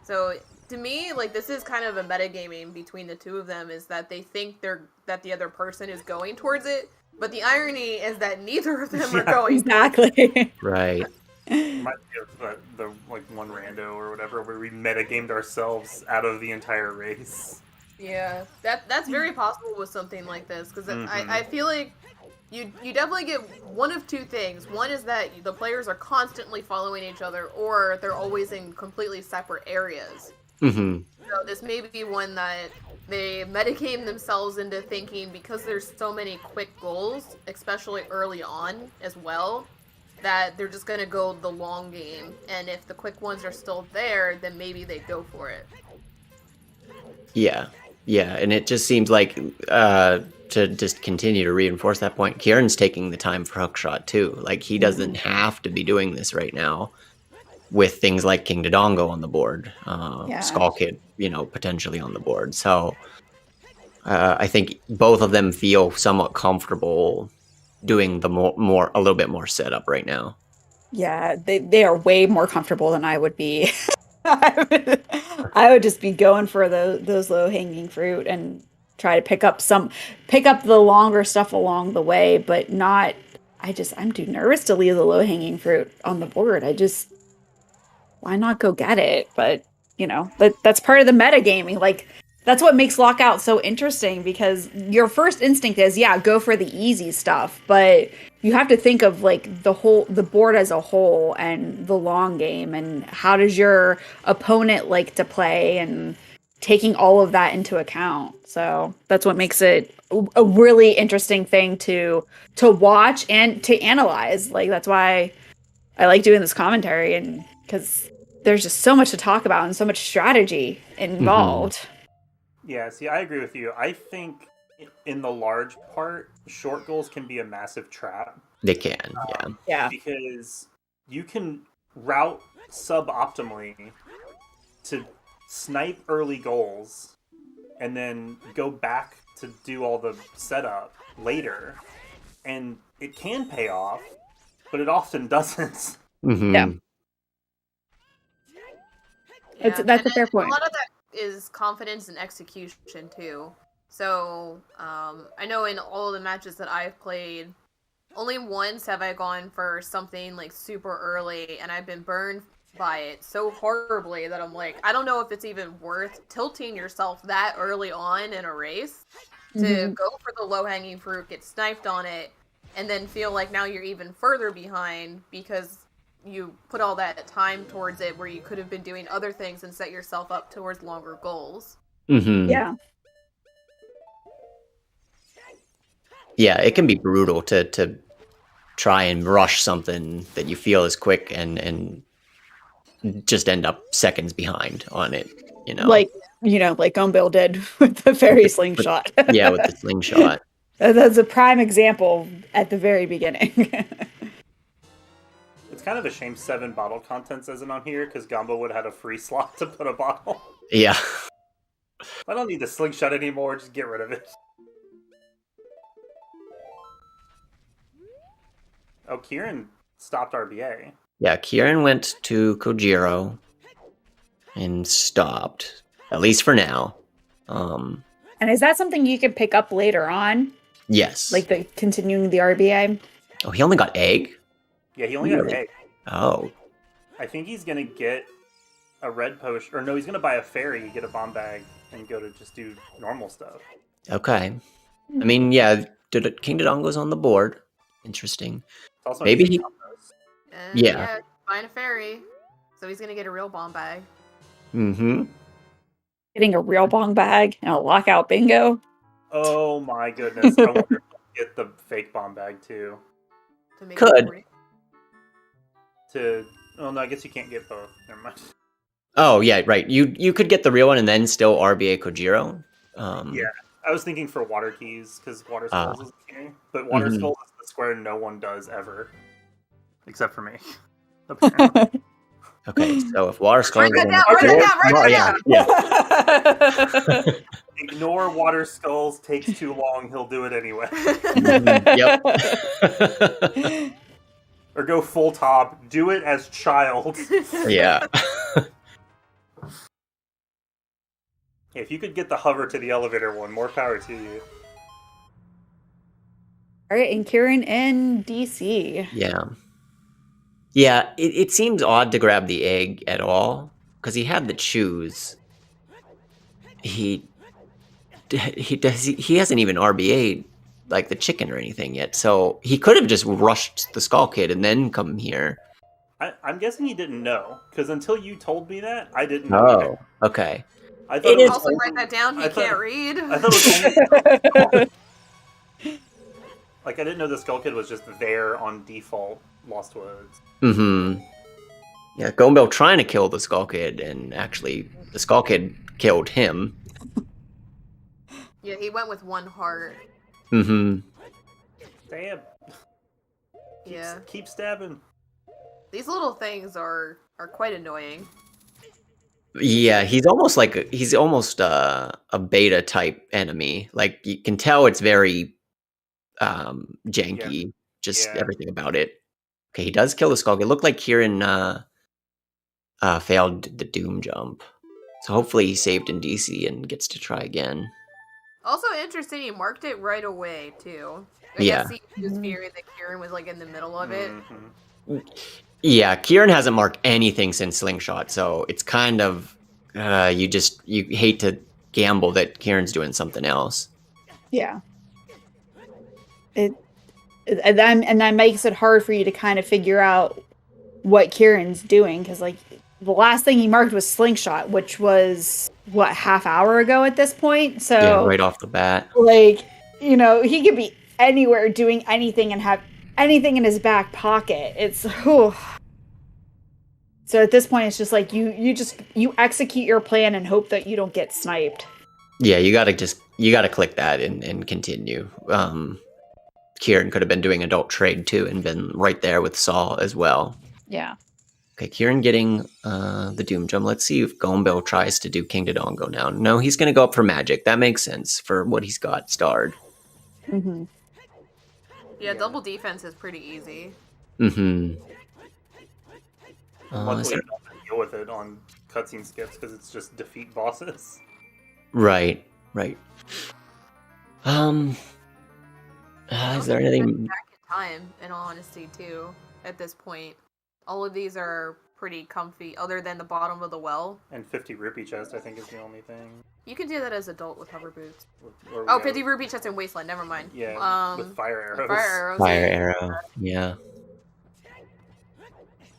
So to me, like, this is kind of a metagaming between the two of them is that they think that the other person is going towards it, but the irony is that neither of them are going. Exactly. Right. Might be the like one rando or whatever where we metagamed ourselves out of the entire race. Yeah, that's very possible with something like this because I feel like you definitely get one of two things. One is that the players are constantly following each other, or they're always in completely separate areas. So this may be one that they metagame themselves into thinking because there's so many quick goals, especially early on as well, that they're just going to go the long game. And if the quick ones are still there, then maybe they go for it. Yeah, and it just seems like, to just continue to reinforce that point, Kieran's taking the time for hookshot too. Like, he doesn't have to be doing this right now with things like King Dodongo on the board, Skull Kid, potentially on the board. So I think both of them feel somewhat comfortable doing the a little bit more setup right now. Yeah, they are way more comfortable than I would be. I would just be going for those low hanging fruit and try to pick up the longer stuff along the way, but not. I'm too nervous to leave the low hanging fruit on the board. Why not go get it? But that's part of the metagaming. Like, that's what makes Lockout so interesting because your first instinct is, go for the easy stuff, but you have to think of like the board as a whole and the long game and how does your opponent like to play and taking all of that into account. So that's what makes it a really interesting thing to watch and to analyze. Like, that's why I like doing this commentary, and because there's just so much to talk about and so much strategy involved. Yeah, see, I agree with you. I think in the large part, short goals can be a massive trap. They can, yeah. Because you can route suboptimally to snipe early goals and then go back to do all the setup later. And it can pay off, but it often doesn't. Yeah. That's a fair point. A lot of that is confidence and execution too. So, I know in all the matches that I've played, only once have I gone for something like super early, and I've been burned by it so horribly that I'm like, I don't know if it's even worth tilting yourself that early on in a race to go for the low-hanging fruit, get sniped on it, and then feel like now you're even further behind because you put all that time towards it where you could have been doing other things and set yourself up towards longer goals. Yeah. Yeah, it can be brutal to try and rush something that you feel is quick and just end up seconds behind on it, you know? Like Gombill did with the fairy slingshot. Yeah, with the slingshot. That's a prime example at the very beginning. It's kind of a shame 7 bottle contents isn't on here, because Gombill would have had a free slot to put a bottle. Yeah. I don't need the slingshot anymore, just get rid of it. Oh, Kieran stopped RBA. Yeah, Kieran went to Kojiro and stopped, at least for now. And is that something you can pick up later on? Yes. Like the continuing the RBA? Oh, he only got egg? Yeah, he only got an Really? egg. Oh. I think he's gonna get a red potion, or no, he's gonna buy a fairy, get a bomb bag, and go to just do normal stuff. Okay. I mean, yeah, King Dodongo's on the board. Interesting. It's also Maybe easy he- combos. And Yeah. find a fairy. So he's gonna get a real bomb bag. Mm-hmm. Getting a real bong bag and a lockout bingo? Oh my goodness! I wonder if he'll get the fake bomb bag too. To make Could. it Oh no, I guess you can't get both. Never mind. Oh, yeah, right. You could get the real one and then still RBA Kojiro. Yeah. I was thinking for water keys, because water Ah. skulls is a king. But water Mhm. skulls is the square no one does ever. Except for me. Apparently. Okay, so if Water Skull... Write that down, write that down, write that Yeah. Ignore water skulls, takes too long, he'll do it anyway. Mhm, yep. Or go full top, do it as child. Yeah. If you could get the hover to the elevator one, more power to you. All right, and Kieran in DC. Yeah. Yeah, it seems odd to grab the egg at all, because he had the choose. He hasn't even RBA'd like the chicken or anything yet, so he could have just rushed the Skull Kid and then come here. I'm guessing he didn't know, because until you told me that, I didn't know either. Okay. I thought It it is- was Also, only, write that down. He I thought- can't read. I thought it was only like I didn't know the Skull Kid was just there on default Lost Woods. Mm-hmm. Yeah, Gombill trying to kill the Skull Kid, and actually the Skull Kid killed him. Yeah, he went with one heart. Mm-hmm. Damn. Yeah. Keep stabbing. These little things are quite annoying. Yeah, he's almost a beta type enemy. Like you can tell it's very janky, just Yeah. everything about it. Okay, he does kill the Skull Kid. It looked like Kieran failed the Doom jump. So hopefully he saved in DC and gets to try again. Also interesting, he marked it right away too. I Yeah. guess he was fearing that Kieran was like in the middle of it. Mhm. Yeah, Kieran hasn't marked anything since Slingshot, so it's kind of you hate to gamble that Kieran's doing something else. Yeah. And that makes it hard for you to kind of figure out what Kieran's doing, because like the last thing he marked was Slingshot, which was what, half hour ago at this point. So Yeah, right off the bat. like, he could be anywhere doing anything and have anything in his back pocket. It's whew. So at this point it's just like you execute your plan and hope that you don't get sniped. Yeah, you gotta click that and continue. Kieran could have been doing adult trade too and been right there with Saul as well. Yeah. Okay, Kieran getting the Doom Jump. Let's see if Gombill tries to do King Dodongo now. No, he's gonna go up for magic. That makes sense for what he's got starred. Mm-hmm. Yeah, double defense is pretty easy. Mm-hmm. Luckily, you don't have to deal with it on cutscene skips because it's just defeat bosses. Right. Is there anything? Back in time, in all honesty, too. At this point, all of these are pretty comfy, other than the bottom of the well. And 50 rupee chest, I think, is the only thing. You can do that as adult with hover boots. Or Oh, 50 rupee chest in Wasteland. Never mind. Yeah, with fire arrows. Fire arrows. Fire arrow, yeah.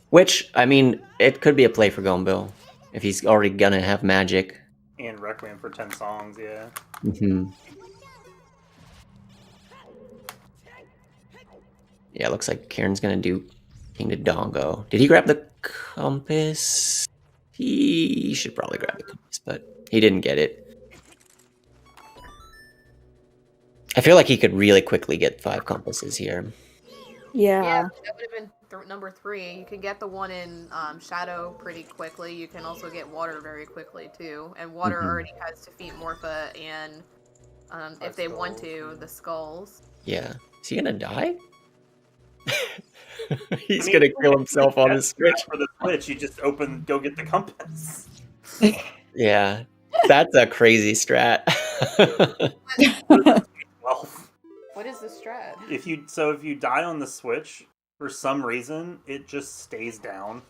Which, I mean, it could be a play for Gombill. If he's already gonna have magic. And Requiem for 10 songs, yeah. Mm-hmm. Yeah, looks like Kieran's gonna do King to Dongo. Did he grab the compass? He should probably grab the compass, but he didn't get it. I feel like he could really quickly get 5 compasses here. Yeah. Yeah, that would have been number 3. You can get the one in Shadow pretty quickly. You can also get Water very quickly, too. And Water already has defeat Morpha and, if they want to, the Skulls. Yeah. Is he gonna die? He's gonna kill himself on his Switch. For the Switch, you just go get the compass. Yeah. That's a crazy strat. Well, What is the strat? if you die on the Switch, for some reason, it just stays down.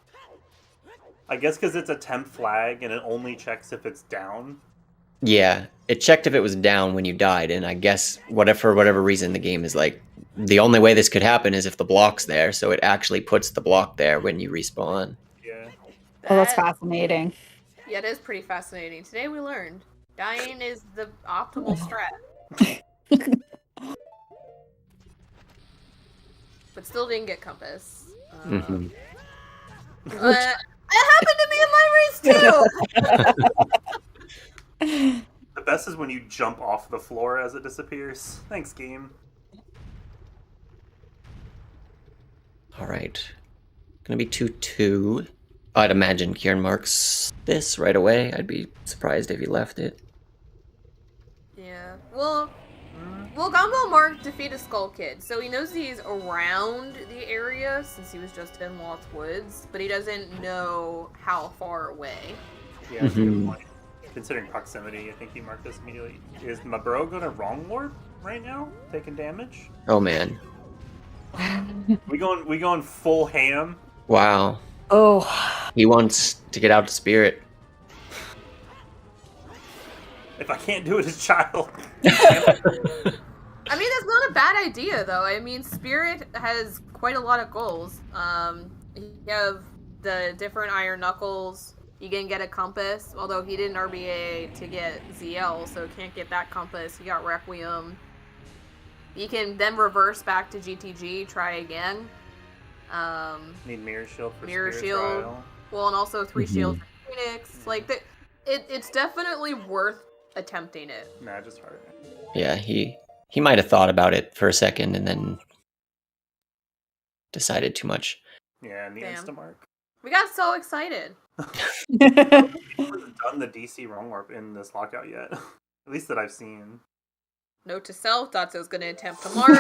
I guess because it's a temp flag and it only checks if it's down. Yeah, it checked if it was down when you died, and I guess for whatever reason the game is like, the only way this could happen is if the block's there, so it actually puts the block there when you respawn. Yeah. Oh, that's fascinating. Yeah, it is pretty fascinating. Today we learned dying is the optimal strat. But still didn't get compass. Mhm. It happened to be in my race too! The best is when you jump off the floor as it disappears. Thanks, game. All right, gonna be 2-2. I'd imagine Kieran marks this right away. I'd be surprised if he left it. Yeah. Well, Gombill Mark defeated Skull Kid, so he knows he's around the area since he was just in Lost Woods, but he doesn't know how far away. Yeah, that's a good point. Considering proximity, I think he marked this immediately. Is my bro gonna wrong warp right now? Taking damage? Oh man. We going full ham? Wow. Oh. He wants to get out to Spirit. If I can't do it as child. I mean, that's not a bad idea, though. I mean, Spirit has quite a lot of goals. You have the different Iron Knuckles. You can get a compass, although he didn't RBA to get ZL, so can't get that compass. He got Requiem. You can then reverse back to GTG, try again. Need Mirror Shield for Mirror Spirit Shield. Trial. Well, and also 3 shields for Phoenix. Like, it's definitely worth attempting it. Nah, just hard. Yeah, he might have thought about it for a second and then decided too much. Yeah, and the Damn. Instamark. We got so excited. I haven't done the DC wrong warp in this lockout yet. At least that I've seen. Note to self, Dotso's gonna attempt tomorrow.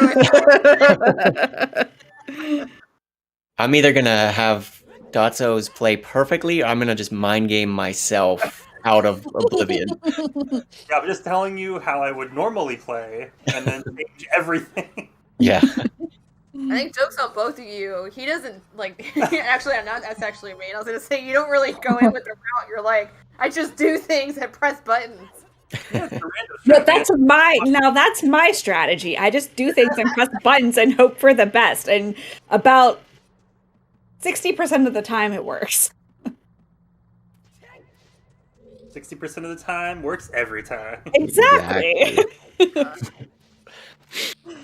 I'm either gonna have Dotso's play perfectly, or I'm gonna just mind game myself out of oblivion. Yeah, I'm just telling you how I would normally play, and then change everything. Yeah. I think joke's on both of you. He doesn't, like, actually, I'm not, that's actually mean. I was gonna say, you don't really go in with the route. You're like, I just do things and press buttons. But that's my strategy. I just do things and press buttons and hope for the best. And about 60% of the time it works. 60% of the time works every time. Exactly.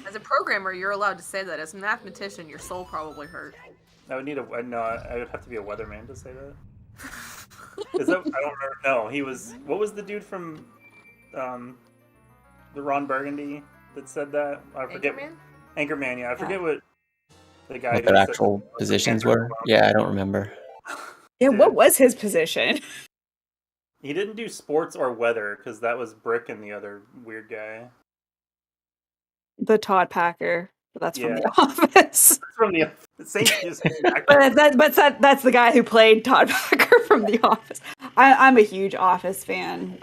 As a programmer, you're allowed to say that. As a mathematician, your soul probably hurt. I would need I would have to be a weatherman to say that. Is that I don't remember. No, he was. What was the dude from, the Ron Burgundy that said that? I forget. Anchorman. Yeah, I forget what the guy. What their actual positions were? Yeah, I don't remember. Yeah, what was his position? He didn't do sports or weather because that was Brick and the other weird guy. The Todd Packer. But that's from Yeah. The Office. From the same. But that's the guy who played Todd Packer from The Office. I'm a huge Office fan.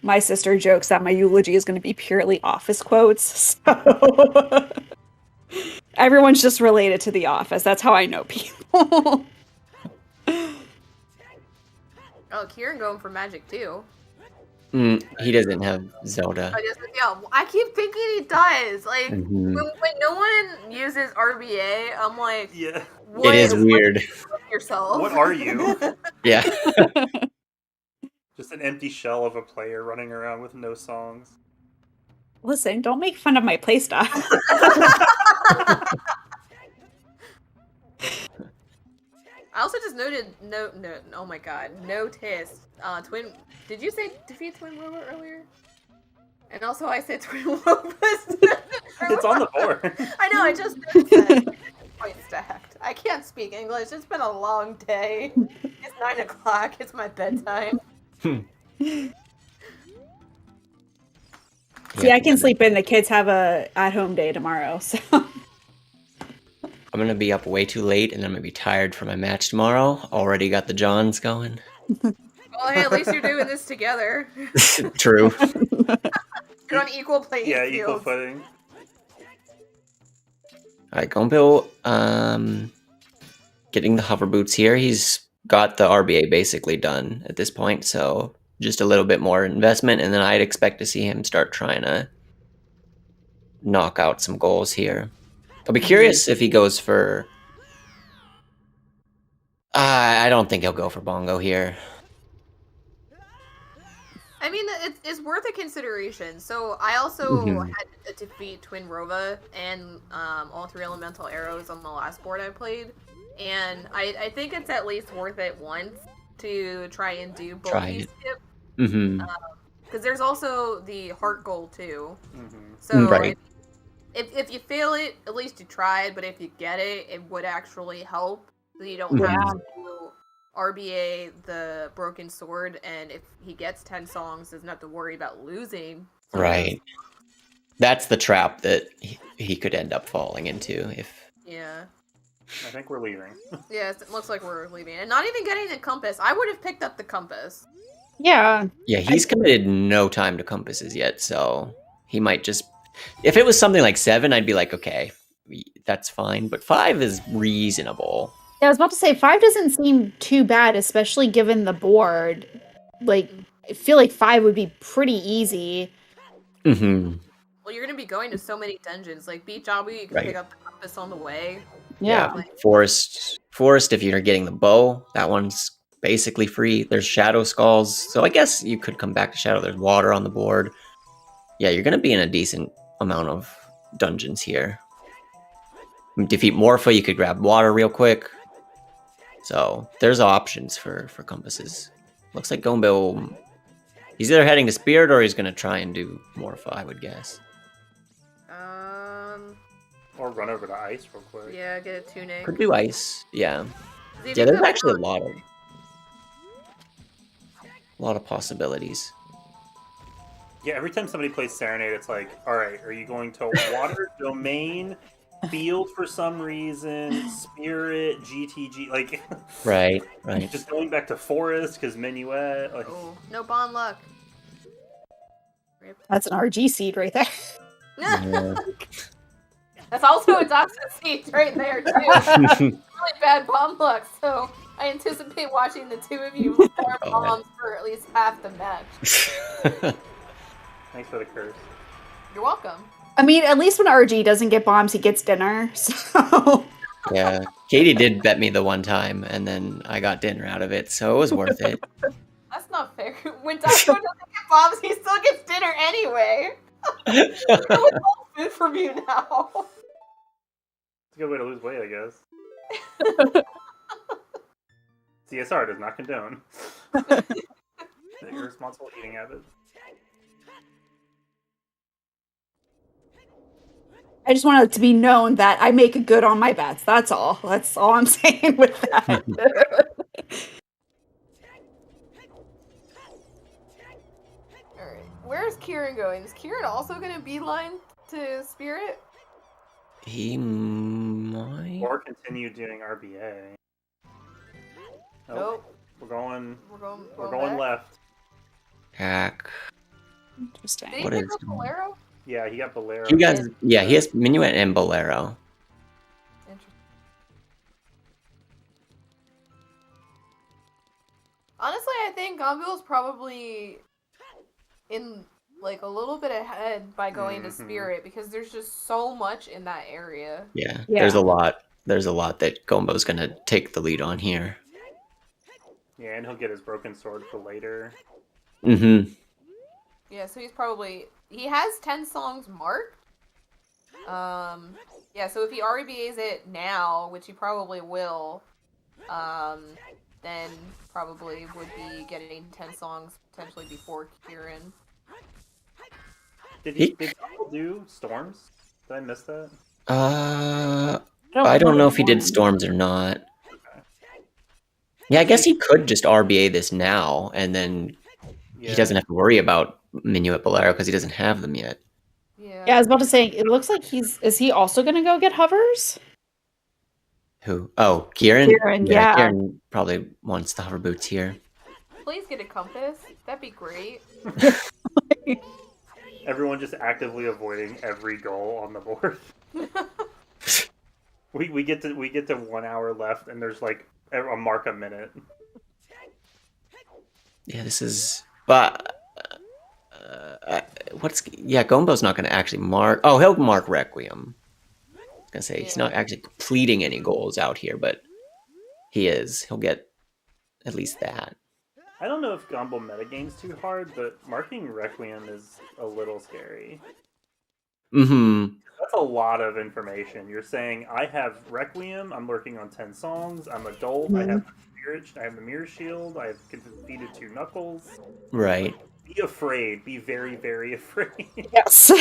My sister jokes that my eulogy is going to be purely Office quotes. So everyone's just related to The Office. That's how I know people. Oh, Kieran going for magic too. He doesn't have Zelda. I keep thinking he does. Like Mhm. when no one uses RBA, I'm like, Yeah. what, It is weird. yourself. What are you? Yeah. Just an empty shell of a player running around with no songs. Listen, don't make fun of my playstyle. I also just noted oh my god, noticed twin. Did you say defeat Twin Rover earlier? And also I said Twin Rover. It's on the board. I know. I just noticed that. Quite stacked. I can't speak English. It's been a long day. It's 9 o'clock. It's my bedtime. See, I can sleep in. The kids have a at-home day tomorrow, so I'm gonna be up way too late, and I'm gonna be tired for my match tomorrow. Already got the Johns going. Well, hey, at least you're doing this together. True. You're on equal playing Yeah, field. equal footing. All right, Gombill, getting the hover boots here. He's got the RBA basically done at this point, so just a little bit more investment, and then I'd expect to see him start trying to knock out some goals here. I'll be curious if he goes for... I don't think he'll go for Bongo here. I mean, it's worth a consideration. So I also Mhm. had to defeat Twin Rova and all 3 elemental arrows on the last board I played. And I think it's at least worth it once to try and do both Try these it. skips. Mm-hmm. Because there's also the heart goal too. Mm-hmm. So Right. if you fail it, at least you tried. But if you get it, it would actually help. So you don't have Yeah. to RBA the broken sword, and if he gets 10 songs, doesn't have to worry about losing. some of those. Right. That's the trap that he could end up falling into if... Yeah. I think we're leaving. Yes, it looks like we're leaving. And not even getting the compass. I would have picked up the compass. yeah. Yeah, he's committed no time to compasses yet, so he might just... If it was something like 7, I'd be like, okay, that's fine. But 5 is reasonable. Yeah, I was about to say 5 doesn't seem too bad, especially given the board. Like, I feel like 5 would be pretty easy. Mm-hmm. Well, you're going to be going to so many dungeons. Like, Beach Abu, you can Right. pick up the compass on the way. Yeah. Forest, if you're getting the bow, that one's basically free. There's Shadow Skulls, so I guess you could come back to Shadow. There's water on the board. Yeah, you're gonna be in a decent amount of dungeons here. Defeat Morpha, you could grab water real quick. So there's options for compasses. Looks like Gombill, he's either heading to Spirit or he's gonna try and do Morpha, I would guess. Or run over to ice real quick. Yeah, get a tunic. Could do Ice, yeah. See if Yeah, you there's can- actually a lot of possibilities. Yeah, every time somebody plays Serenade, it's like, alright, are you going to water, domain, field for some reason, spirit, GTG, like... Right. Just going back to forest, because Minuet, like... Oh, no bond luck. That's an RG seed right there. Yeah. That's also a Doxin seed right there, too. Really bad bomb luck, so I anticipate watching the 2 of you fire Oh, bombs for at least half the match. Thanks for the curse. You're welcome. I mean, at least when RG doesn't get bombs, he gets dinner. So Yeah, Katie did bet me the one time, and then I got dinner out of it, so it was worth it. That's not fair. When Doxin doesn't get bombs, he still gets dinner anyway. What's all food from you now? It's a good way to lose weight, I guess. CSR does not condone irresponsible eating habits. I just want it to be known that I make good on my bets. That's all. That's all I'm saying with that. Alright. Where's Kieran going? Is Kieran also going to beeline to Spirit? He might. Or continue doing RBA. Nope. We're going We're going left. Hack. Interesting. Did he What pick is up Bolero? Yeah, he got Bolero. He has Minuet and Bolero. Interesting. Honestly, I think Gombill's probably in like a little bit ahead by going to Mhm. Spirit because there's just so much in that area. Yeah, Yeah. there's a lot. There's a lot that Gombo's gonna take the lead on here. Yeah, and he'll get his broken sword for later. Mm-hmm. Yeah, so he has 10 songs marked. Yeah, so if he RBAs it now, which he probably will, then probably would be getting 10 songs potentially before Kieran. Did Gombill do Storms? Did I miss that? I don't know if he did Storms or not. Yeah, I guess he could just RBA this now, and then he doesn't have to worry about Minuet Bolero because he doesn't have them yet. Yeah. Yeah, I was about to say, it looks like is he also gonna go get hovers? Who? Oh, Kieran? Kieran, yeah. Kieran probably wants the hover boots here. Please get a compass. That'd be great. Everyone just actively avoiding every goal on the board. we get to 1 hour left, and there's like a mark a minute. Yeah, this is. But Gombo's not going to actually mark. Oh, he'll mark Requiem. I was gonna say he's not actually completing any goals out here, but he is. He'll get at least that. I don't know if Gombill metagame's too hard, but marking Requiem is a little scary. Mm-hmm. That's a lot of information. You're saying, I have Requiem, I'm working on 10 songs, I'm adult, I have the Spirit, I have the Mirror Shield, I have defeated 2 Knuckles. Right. Be afraid. Be very, very afraid. Yes.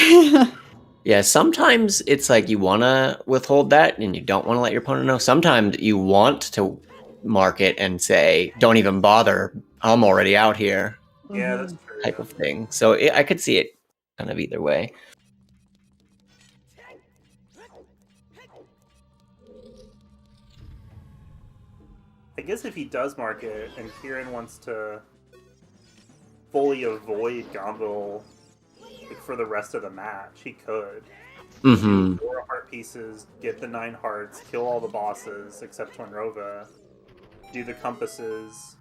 Yeah, sometimes it's like you want to withhold that and you don't want to let your opponent know. Sometimes you want to mark it and say, don't even bother, I'm already out here, Yeah, that's true. type of thing. So I could see it kind of either way. I guess if he does mark it and Kieran wants to fully avoid Gombill for the rest of the match, he could. Mm-hmm. 4 heart pieces, get the 9 hearts, kill all the bosses except Twinrova, do the compasses,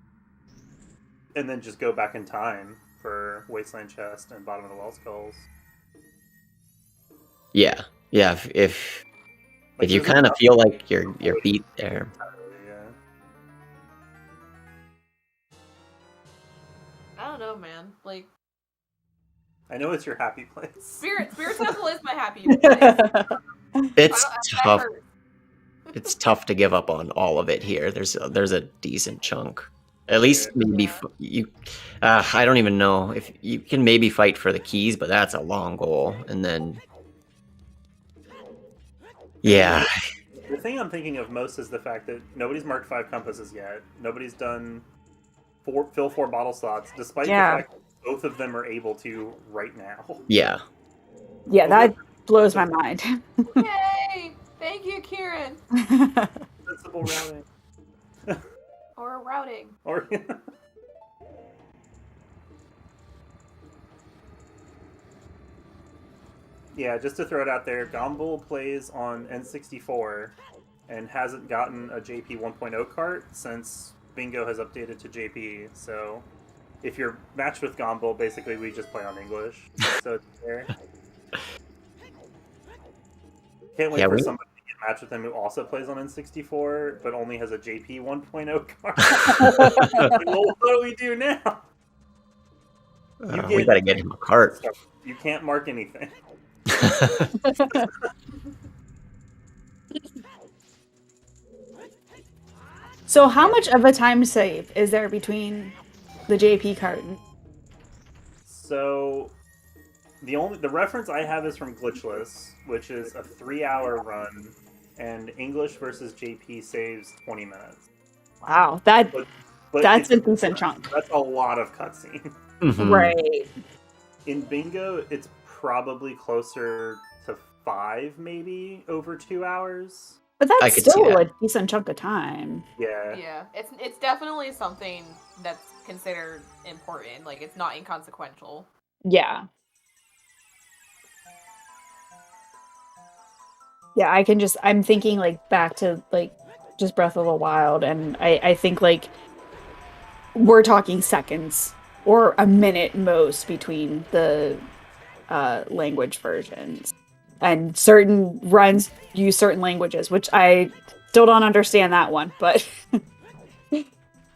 and then just go back in time for Wasteland Chest and Bottom of the Well Skulls. Yeah. If you kind of feel like you're beat there. Yeah. I don't know, man. Like, I know it's your happy place. Spirit Temple is my happy place. It's That tough. hurts. It's tough to give up on all of it here. There's a decent chunk. At least maybe you. I don't even know if you can maybe fight for the keys, but that's a long goal. And then, yeah, The thing I'm thinking of most is the fact that nobody's marked 5 compasses yet. Nobody's done fill 4 bottle slots, despite the fact that both of them are able to right now. yeah. Yeah, that blows my mind. Yay! Thank you, Kieran. Sensible routing. Or routing. Or yeah, just to throw it out there, Gombill plays on N64 and hasn't gotten a JP 1.0 cart since Bingo has updated to JP. So if you're matched with Gombill, basically we just play on English. So it's fair. Can't wait for somebody to get matched with him who also plays on N64 but only has a JP 1.0 cart. Well, what do we do now? We gotta get him a cart. You can't mark anything. So how much of a time save is there between the JP carton? So the reference I have is from Glitchless, which is a 3-hour run, and English versus JP saves 20 minutes. Wow, But that's a decent chunk. That's a lot of cutscene. Mhm. Right. In Bingo, it's probably closer to 5, maybe, over 2 hours. But I that's could see still that. a decent chunk of time. Yeah. Yeah, it's definitely something that's considered important. Like, it's not inconsequential. Yeah. Yeah, I'm thinking like back to like just Breath of the Wild, and I think like we're talking seconds or a minute most between the language versions. And certain runs use certain languages, which I still don't understand that one, but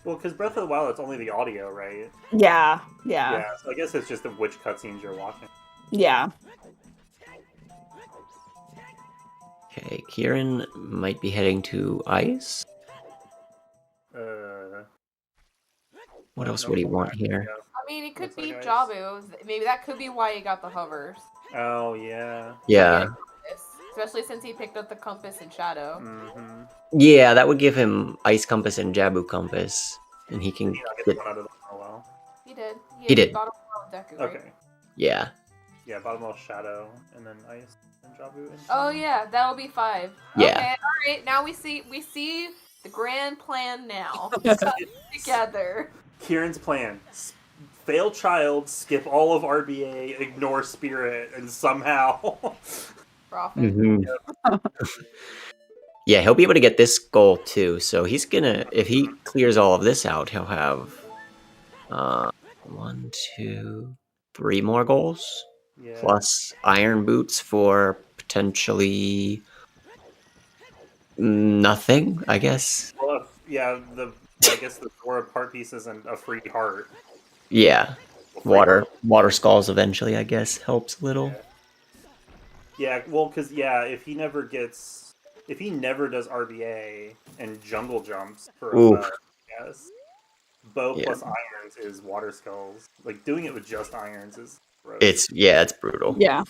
Well, because Breath of the Wild, it's only the audio, right? yeah, Yeah, so I guess it's just which cutscenes you're watching. yeah. Okay, Kieran might be heading to ice. What else would he want here? I mean, it could Looks be like ice. Jabu. Maybe that could be why he got the hovers. Oh, yeah. Yeah. Especially since he picked up the compass in Shadow. Mm-hmm. Yeah, that would give him Ice Compass and Jabu Compass. And he can Did he not get get... one out of the well? He did. He did. Bottom of Deku, right? Okay. Yeah. Yeah, bottom Shadow, and then Ice and Jabu. And Oh yeah, that'll be 5. Yeah. Okay, alright, now we see the grand plan now. Together. Kieran's plan. Fail child, skip all of RBA, ignore spirit, and somehow... Profit. Mm-hmm. Yeah, he'll be able to get this goal too. So he's gonna, if he clears all of this out, he'll have 1, 2, 3 more goals. Yeah. Plus iron boots for potentially nothing, I guess. Well, I guess the 4 part pieces and a free heart. Yeah. Water skulls eventually, I guess, helps a little. Yeah, well, because, if he never does RBA and jungle jumps for a bow, yes, bow plus irons is water skulls. Like, doing it with just irons is gross. It's brutal. Yeah.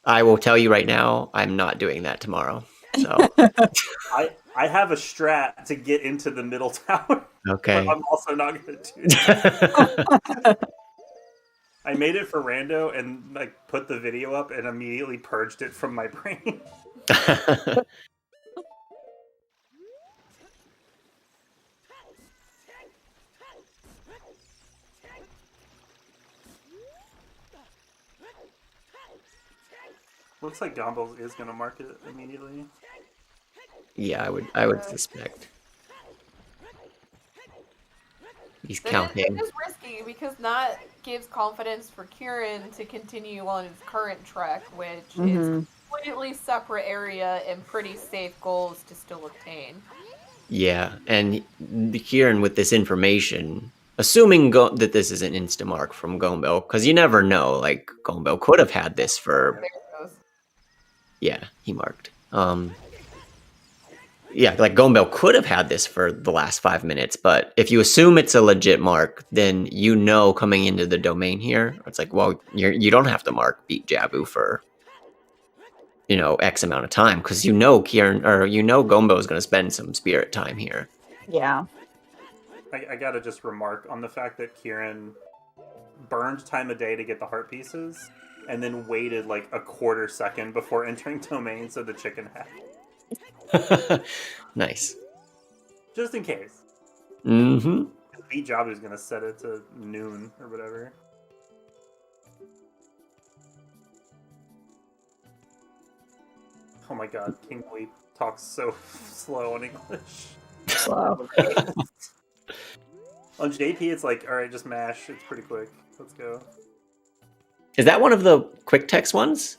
I will tell you right now, I'm not doing that tomorrow. So I have a strat to get into the middle tower. Okay. But I'm also not going to do that. I made it for Rando and like put the video up and immediately purged it from my brain. Looks like Gombill is going to mark it immediately. Yeah, I would suspect. He's counting. It is risky because that gives confidence for Kieran to continue on his current trek, which is a completely separate area and pretty safe goals to still obtain. Yeah, and Kieran with this information, assuming that this is an Instamark from Gombill, because you never know, like, Gombill could have had this for... There it goes. Yeah, he marked. Yeah, like Gombill could have had this for the last 5 minutes, but if you assume it's a legit mark, then you know coming into the domain here, it's like, well, you don't have to mark beat Jabu for, X amount of time, because Kieran, or Gombill is going to spend some spirit time here. Yeah. I gotta just remark on the fact that Kieran burned time of day to get the heart pieces, and then waited like a quarter second before entering domain so the chicken had. Nice. Just in case. Mm-hmm. Beat Jabu's gonna set it to noon or whatever. Oh my god, King Lee talks so slow in English. Slow. On JP, it's like, alright, just mash. It's pretty quick. Let's go. Is that one of the quick text ones?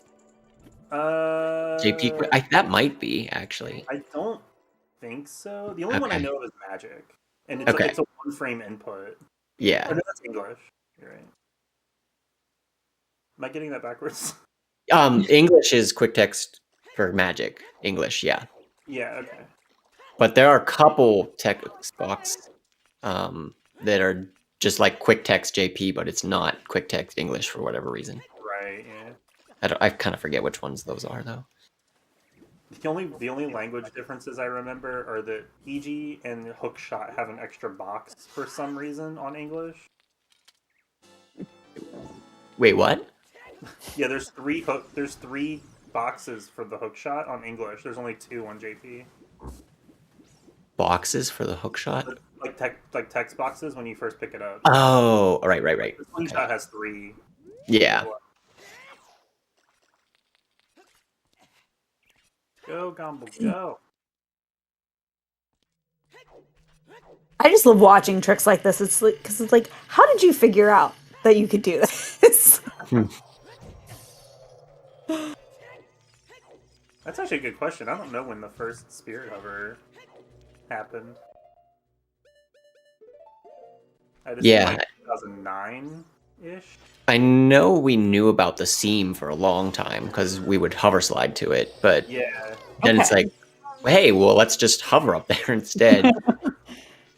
JP, that might be, actually. I don't think so. The only one I know of is Magic. And it's, it's a one-frame input. Yeah. Oh, no, that's English. You're right. Am I getting that backwards? English is quick text for Magic. English, yeah. Yeah, okay. But there are a couple text box that are just like quick text JP, but it's not quick text English for whatever reason. Right, yeah. I kind of forget which ones those are, though. The only language differences I remember are that EG and Hookshot have an extra box for some reason on English. Wait, what? Yeah, there's three boxes for the Hookshot on English. There's only 2 on JP. boxes for the hook shot? Like text boxes when you first pick it up. Oh, right. The slingshot Okay. has 3. Yeah. Go, Gombill, go. I just love watching tricks like this. It's like, because it's like, how did you figure out that you could do this? That's actually a good question. I don't know when the first Spirit Hover happened. I'd assume Yeah. like 2009-ish. I know we knew about the seam for a long time because we would hover slide to it, but Yeah. then it's Okay. like, hey, well, let's just hover up there instead.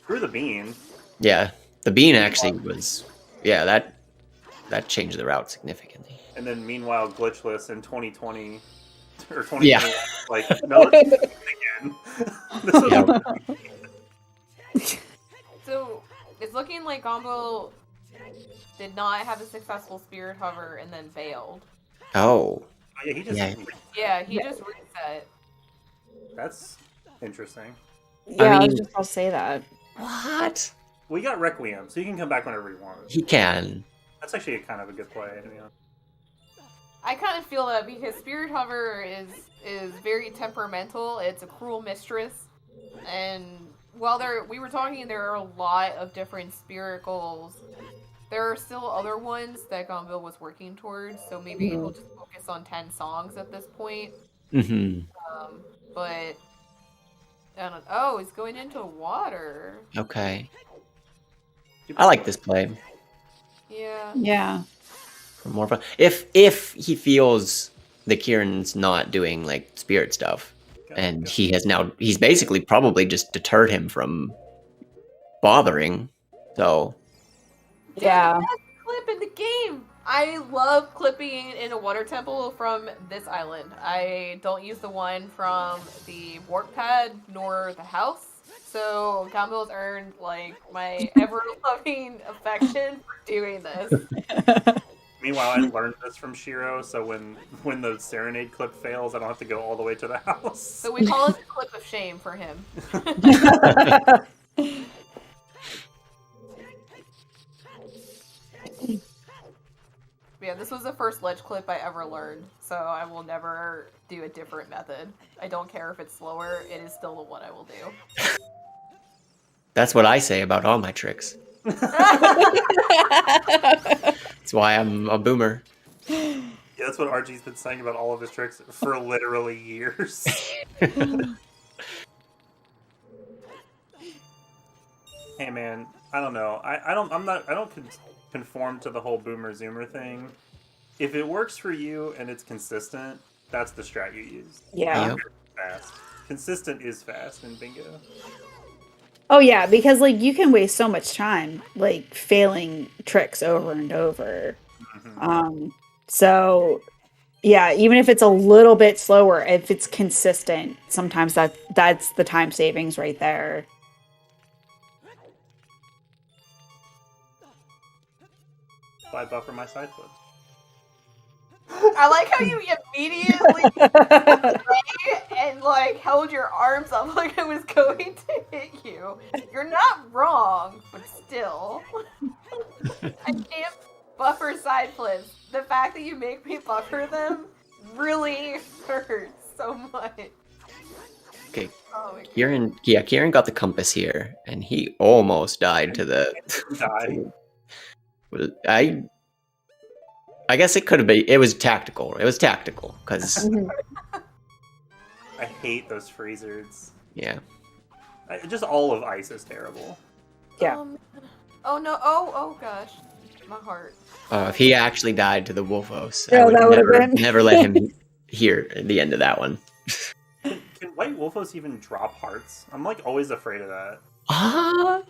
Screw the bean. Yeah, the bean actually was, yeah, that changed the route significantly. And then meanwhile, glitchless in 2020 or 2021. Yeah. Like, no, let's do it again. This is Yeah. So it's looking like Gombill did not have a successful Spirit Hover and then failed. Oh, yeah, he just. Yeah. Yeah, he just reset. That's interesting. Yeah, I was mean- just about to say that. what? We got Requiem, so you can come back whenever you want. He can. That's actually kind of a good play. To be honest. I kind of feel that because Spirit Hover is very temperamental. It's a cruel mistress, and while we were talking, there are a lot of different spirit goals. There are still other ones that Gombill was working towards, so maybe he'll just focus on 10 songs at this point. Mm-hmm. But I don't. Oh, he's going into water. Okay. I like this play. Yeah. Yeah. For more fun. If he feels that Kieran's not doing like spirit stuff, and he's basically probably just deterred him from bothering. So Yeah. Best clip in the game. I love clipping in a water temple from this island. I don't use the one from the warp pad nor the house. So Gombill's earned like my ever-loving affection for doing this. Meanwhile, I learned this from Shiro, so when the Serenade clip fails, I don't have to go all the way to the house. So we call it the clip of shame for him. Yeah, this was the first ledge clip I ever learned, so I will never do a different method. I don't care if it's slower, it is still the one I will do. that's what I say about all my tricks. That's why I'm a boomer. Yeah, that's what RG's been saying about all of his tricks for literally years. Hey man, I don't know. I don't conform to the whole boomer zoomer thing. If it works for you and it's consistent, that's the strat you use. Yeah. Yep. Fast. Consistent is fast in bingo. Oh yeah, because like you can waste so much time like failing tricks over and over. So yeah, even if it's a little bit slower, if it's consistent, sometimes that's the time savings right there. So I buffer my side flip. I like how you immediately and like held your arms up like I was going to hit you. You're not wrong, but still. I can't buffer side flips. The fact that you make me buffer them really hurts so much. Okay, Oh my God. Kieran got the compass here, and he almost died to the. Die. I guess it could have been. It was tactical. It was tactical because I hate those freezers. yeah. Just all of ice is terrible. Yeah. Oh no! Oh gosh, my heart. If he actually died to the Wolfos, Yeah, I would that would've been- never let him hear the end of that one. Can White Wolfos even drop hearts? I'm like always afraid of that. I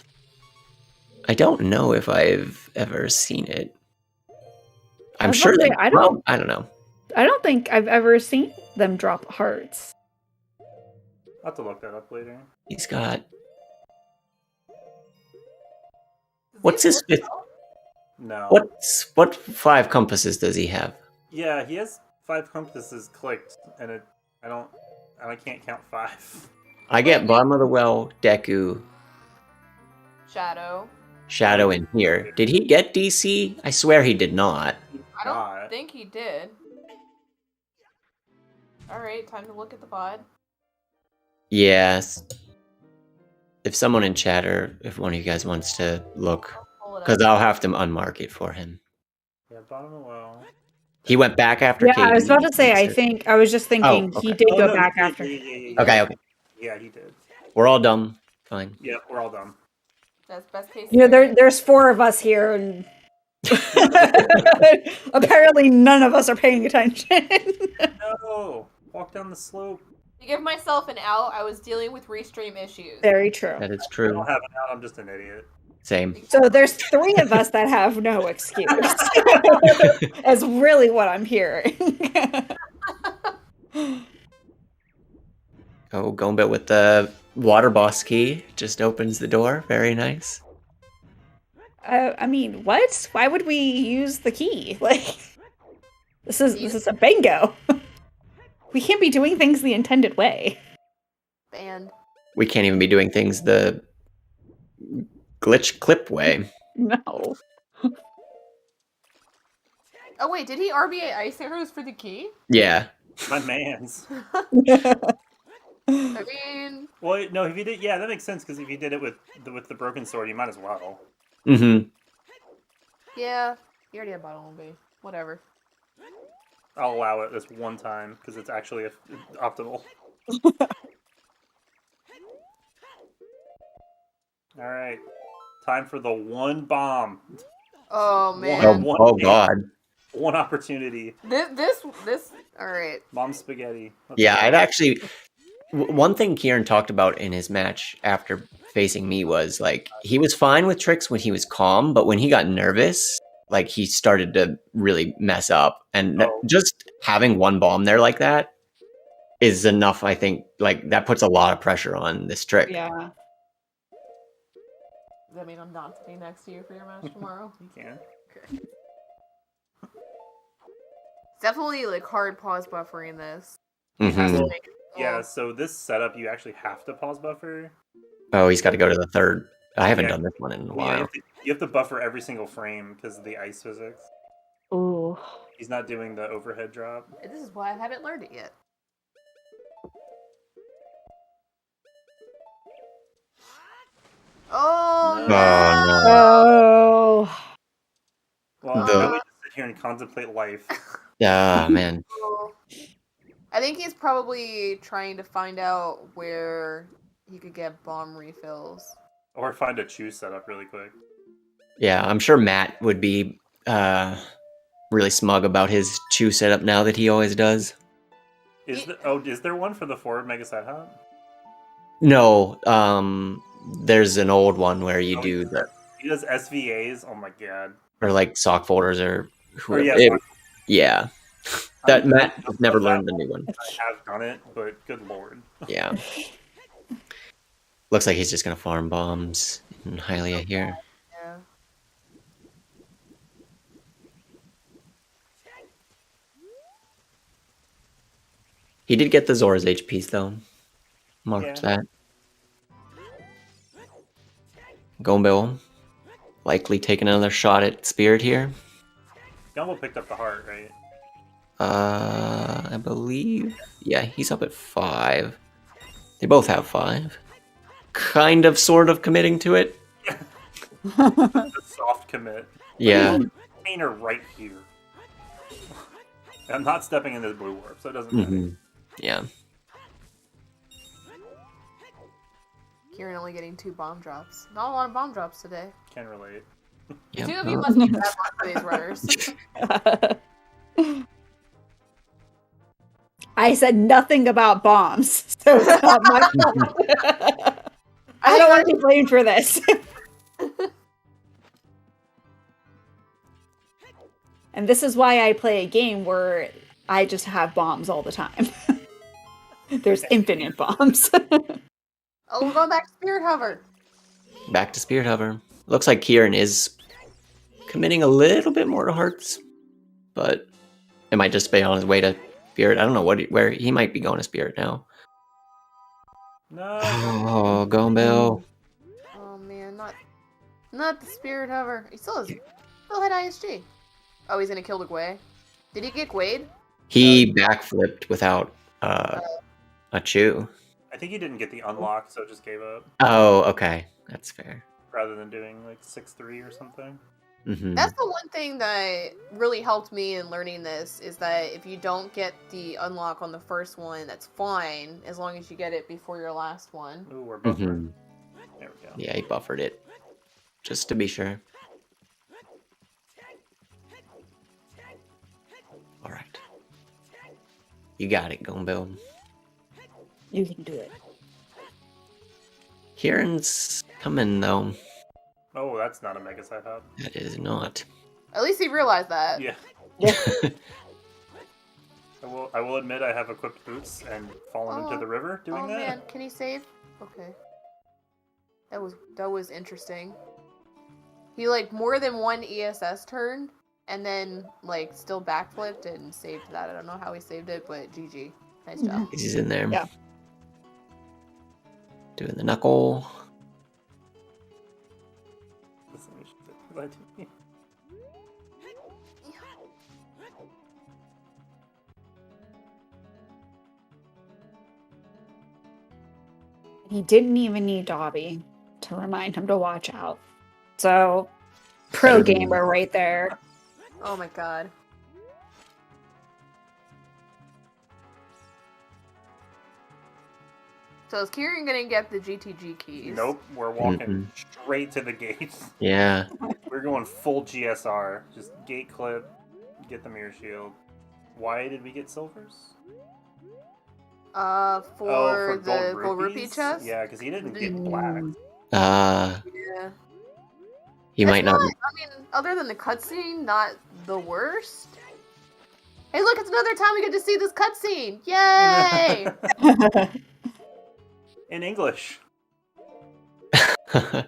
don't know if I've ever seen it. I'm was sure about to they. say, I don't- I don't know. I don't think I've ever seen them drop hearts. I'll have to look that up later. He's got. Does What's he his flip fifth? out? No. What 5 compasses does he have? Yeah, he has 5 compasses clicked, and I can't count 5. I get bottom of the well, Deku, Shadow. Shadow in here. Did he get DC? I swear he did not. I don't God. think he did. Alright, time to look at the pod. Yes. If someone in chat or if one of you guys wants to look, Pull it up. because I'll have to unmark it for him. Yeah, bottom of the well. He went back after Yeah, I was KD. about to say. I was just thinking Oh, he okay. did Oh, go no, back he did. after. Yeah. Okay. Yeah, he did. We're all dumb. Fine. Yeah, we're all dumb. That's best case You know, scenario. there's 4 of us here, and apparently none of us are paying attention. No! Walk down the slope. To give myself an out, I was dealing with restream issues. Very true. That is I true. don't have an out, I'm just an idiot. Same. So there's 3 of us that have no excuse. That's really what I'm hearing. Oh, Gombill with the water boss key just opens the door. Very nice. I mean, what? Why would we use the key? Like, this is a bingo. We can't be doing things the intended way. Banned. We can't even be doing things the glitch clip way. No. Oh wait, did he RBA Ice Arrows for the key? Yeah. My man's. I mean, Well, no, if you did, yeah, that makes sense because if you did it with the broken sword, you might as well. Mm-hmm. yeah, he already had bottle B. Whatever. I'll allow it this one time because it's actually optimal. All right, time for the one bomb, Oh man. Oh God. one opportunity. This. All right. Mom spaghetti. Let's Yeah, go. I'd actually. One thing Kieran talked about in his match after facing me was like he was fine with tricks when he was calm, but when he got nervous, like he started to really mess up. And Oh. just having one bomb there like that is enough. I think like that puts a lot of pressure on this trick. Yeah. Does that mean I'm not sitting next to you for your match tomorrow? You can. Okay. Definitely like hard pause buffering this. Mhm. Has to make it Yeah, cool. so this setup you actually have to pause buffer. Oh, he's got to go to the third. I haven't Yeah. done this one in a Yeah, while. you have to buffer every single frame because of the ice physics. Ooh. He's not doing the overhead drop. This is why I haven't learned it yet. Oh No. Oh, Oh. Well, The- now we just sit here and contemplate life. Ah, man. no! I think he's probably trying to find out where he could get bomb refills. Or find a choose setup really quick. Yeah, I'm sure Matt would be really smug about his chew setup now that he always does. Is there one for the forward Mega Side Hop? No, there's an old one where you Oh, do the He does SVAs. Oh my god. or like sock folders or Or yeah, yeah. That Matt has never learned the new one. I have done it, but good lord. Yeah. Looks like he's just gonna farm bombs in Hylia here. Yeah. He did get the Zora's HPs though. Marked Yeah. that. Gombill likely taking another shot at Spirit here. Gumbo picked up the heart, right? I believe. Yeah, he's up at 5. They both have 5. Kind of, sort of committing to it. The soft commit. Yeah. Painter right here. I'm not stepping in this blue warp, so it doesn't matter. Mhm. Yeah. Kieran only getting 2 bomb drops. Not a lot of bomb drops today. Can relate. Yeah. 2 of you must be bad luck for these runners. I said nothing about bombs, so it's not my fault. I don't want to be blamed for this. And this is why I play a game where I just have bombs all the time. There's infinite bombs. Oh, we're going back to Spirit Hover. Back to Spirit Hover. Looks like Kieran is committing a little bit more to Hearts, but it might just be on his way to Spirit. I don't know where he might be going to Spirit now. No. Oh, Gombill. Oh man, not the spirit hover. He still had ISG. Oh, he's gonna kill the Gwei. Did he get Gwei'd? He backflipped without a chew. I think he didn't get the unlock, so just gave up Oh, okay. That's fair. rather than doing like 6-3 or something. Mm-hmm. That's the one thing that really helped me in learning this, is that if you don't get the unlock on the first one, that's fine, as long as you get it before your last one. Ooh, we're buffering. Mm-hmm. There we go. Yeah, he buffered it. Just to be sure. Alright. You got it, Gombill. You can do it. Kieran's coming, though. Oh, that's not a Mega Side Hop. That is not. At least he realized that. Yeah. Yeah. I will admit I have equipped boots and fallen into the river doing Oh that. man, can he save? Okay. That was interesting. He like more than one ESS turn and then like still backflipped and saved that. I don't know how he saved it, but GG. Nice job. He's in there. Yeah. Doing the knuckle. Listen, you should lie to me. He didn't even need Dobby to remind him to watch out. So, pro gamer right there. Oh my god. So is Kieran gonna get the GTG keys? Nope, we're walking straight to the gate. Yeah. We're going full GSR. Just gate clip, get the mirror shield. Why did we get silvers? For the gold gold rupee rupees? chest? Yeah, because he didn't get black. Yeah. He might not. I mean, other than the cutscene, not the worst. Hey, look, it's another time we get to see this cutscene! Yay! In English. I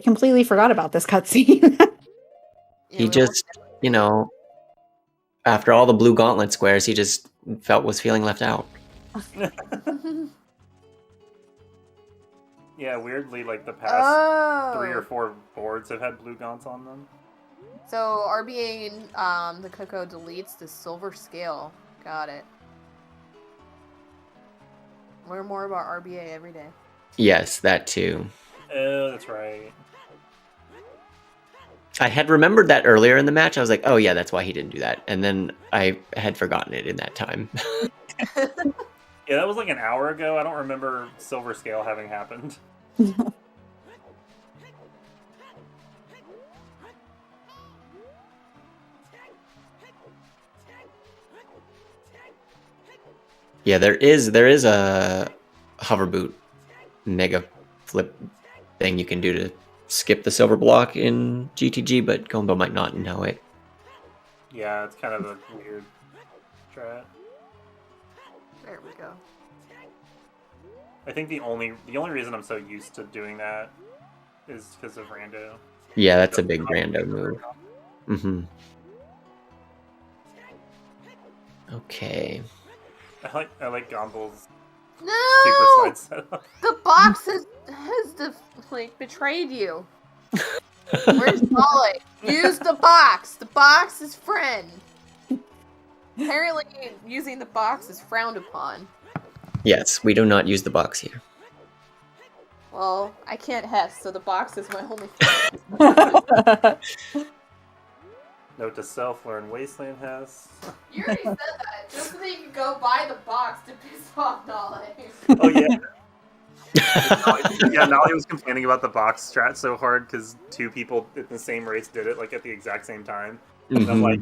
completely forgot about this cutscene. He just, you know, after all the blue gauntlet squares, he just was feeling left out. Yeah, weirdly, like the past 3 or 4 boards have had blue gaunts on them. So RBA the Coco deletes the silver scale. Got it. Learn more about RBA every day. Yes, that too. Oh, that's right. I had remembered that earlier in the match. I was like, oh yeah, that's why he didn't do that. And then I had forgotten it in that time. Yeah, that was like an hour ago. I don't remember silver scale having happened. Yeah, there is a hover boot mega flip thing you can do to skip the silver block in GTG, but Gombill might not know it. Yeah, it's kind of a weird strat. There we go. I think the only reason I'm so used to doing that is because of Rando. Yeah, that's a big Rando move. Mm-hmm. Okay. I like Gombill's No! super slide setup. The box has betrayed you. Where's Molly? Use the box. The box is friend. Apparently, using the box is frowned upon. Yes, we do not use the box here. Well, I can't Hess, so the box is my only friend. Note to self: learn Wasteland has. You already said that, just so that you could go buy the box to piss off Nolly. Oh yeah. Yeah, Nolly was complaining about the box strat so hard because 2 people in the same race did it like at the exact same time. And I'm like,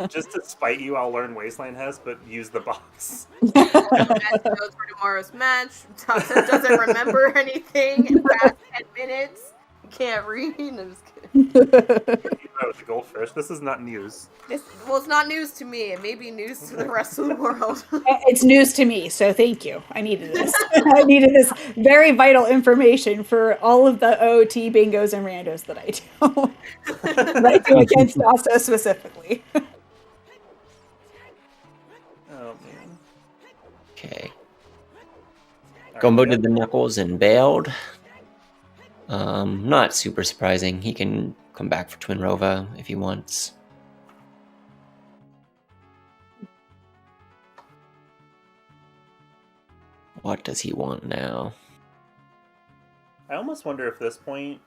just to spite you, I'll learn Wasteland has, but use the box. Match goes for tomorrow's match. Doesn't remember anything in the past 10 minutes. Can't read. I'm just kidding. That was a goldfish. This is not news. It's not news to me. It may be news to the rest of the world. It's news to me, so thank you. I needed this. I needed this very vital information for all of the OoT bingos and randos that I do. That I do against Nasa specifically. Oh man. Okay. Gombo did the knuckles and bailed. Not super surprising. He can come back for Twin Rova if he wants. What does he want now? I almost wonder if this point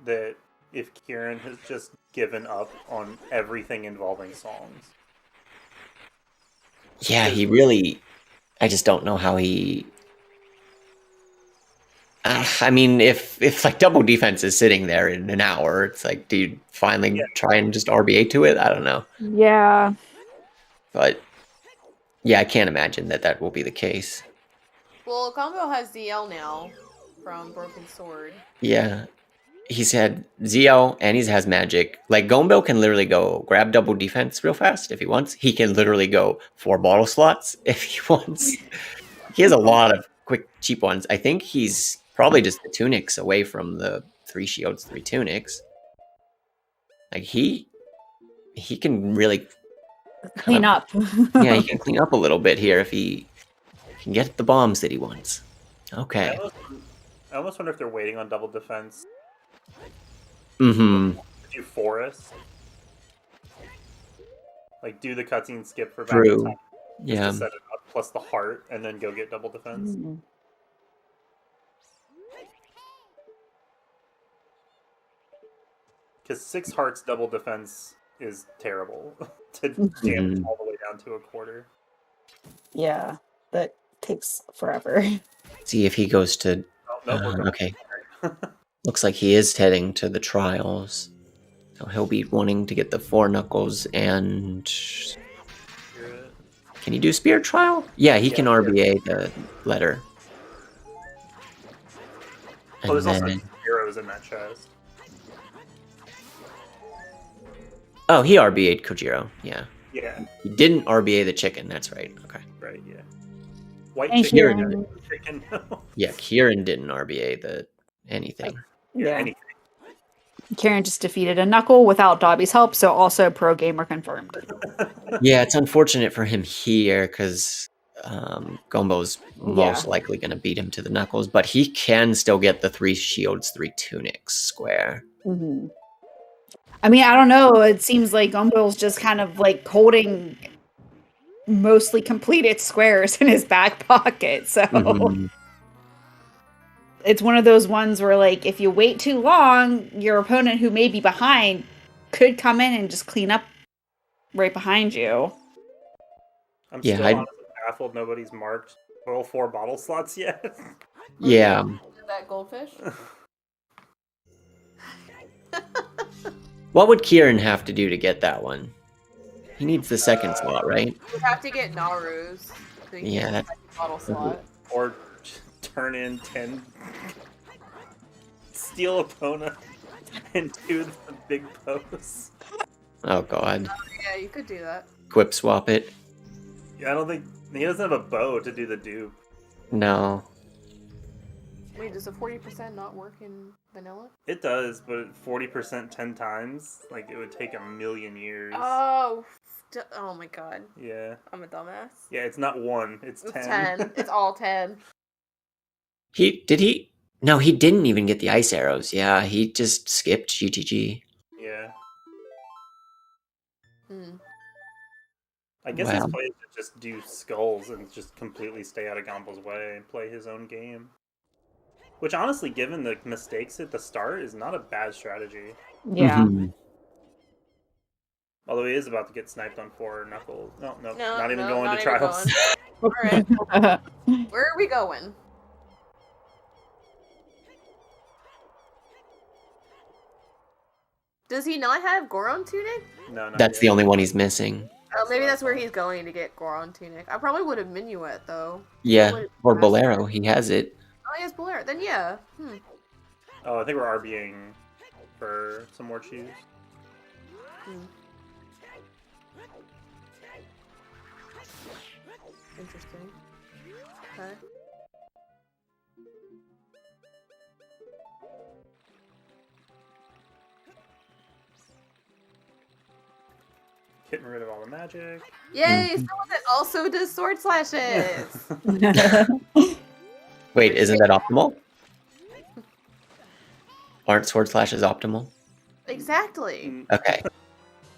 that if Kieran has just given up on everything involving songs. Yeah, he really... I just don't know how he... I mean, if like double defense is sitting there in an hour, it's like, do you finally try and just RBA to it? I don't know. Yeah. But yeah, I can't imagine that will be the case. Well, Gombill has ZL now from Broken Sword. Yeah. He's had ZL and he has magic. Like, Gombill can literally go grab double defense real fast if he wants. He can literally go 4 bottle slots if he wants. He has a lot of quick, cheap ones. I think he's probably just the tunics away from the 3 shields, 3 tunics. Like, he can really Clean up. yeah, he can clean up a little bit here if he can get the bombs that he wants. Okay. I almost wonder if they're waiting on double defense. Mm-hmm. Do forest. Like, do the cutscene skip for True. time. Yeah. To set it up, plus the heart, and then go get double defense. Because 6 hearts double defense is terrible to damage all the way down to a quarter. Yeah, that takes forever. See if he goes to... okay. Looks like he is heading to the trials. So he'll be wanting to get the 4 knuckles and... Can he do Spear Trial? Yeah, he can RBA the letter. And there's also arrows in that chest. Oh, he RBA'd Kojiro, yeah. Yeah. He didn't RBA the chicken, that's right. Okay. Right, yeah. White And chicken. Yeah, Kieran didn't RBA the anything. Yeah. Anything. Kieran just defeated a knuckle without Dobby's help, so also pro gamer confirmed. Yeah, it's unfortunate for him here because Gombo's most likely going to beat him to the knuckles, but he can still get the 3 shields, 3 tunics square. Mm-hmm. I mean, I don't know. It seems like Gumbill's just kind of like holding mostly completed squares in his back pocket. So it's one of those ones where, like, if you wait too long, your opponent who may be behind could come in and just clean up right behind you. I'm still honestly baffled nobody's marked all 4 bottle slots yet. Yeah. That goldfish? What would Kieran have to do to get that one? He needs the second slot, right? You have to get Naru's. So yeah, that's a bottle slot. Or turn in 10 steal Epona and do the big pose. Oh god. Yeah, you could do that. Quip swap it. Yeah, I don't think he doesn't have a bow to do the dupe. No. Wait, does a 40% not work in vanilla? It does, but 40% 10 times, like, it would take a million years. Oh, oh my god. Yeah. I'm a dumbass. Yeah, it's not 1, it's 10. It's 10. It's all 10. No, he didn't even get the ice arrows. Yeah, he just skipped GTG. Yeah. Hmm. I guess his play is to just do skulls and just completely stay out of Gombo's way and play his own game. Which, honestly, given the mistakes at the start, is not a bad strategy. Yeah. Although he is about to get sniped on 4 knuckles. No, not even not going to even trials. Alright. Where are we going? Does he not have Goron Tunic? No, that's the only one he's missing. Oh, maybe that's where he's going to get Goron Tunic. I probably would have Minuet, though. Yeah, or Bolero. He has it. Oh, he has Bolero. Then yeah. Oh, I think we're RBing for some more cheese. Interesting. Okay. Getting rid of all the magic. Yay! Someone that also does sword slashes! Wait, isn't that optimal? Aren't sword slashes optimal? Exactly. Okay.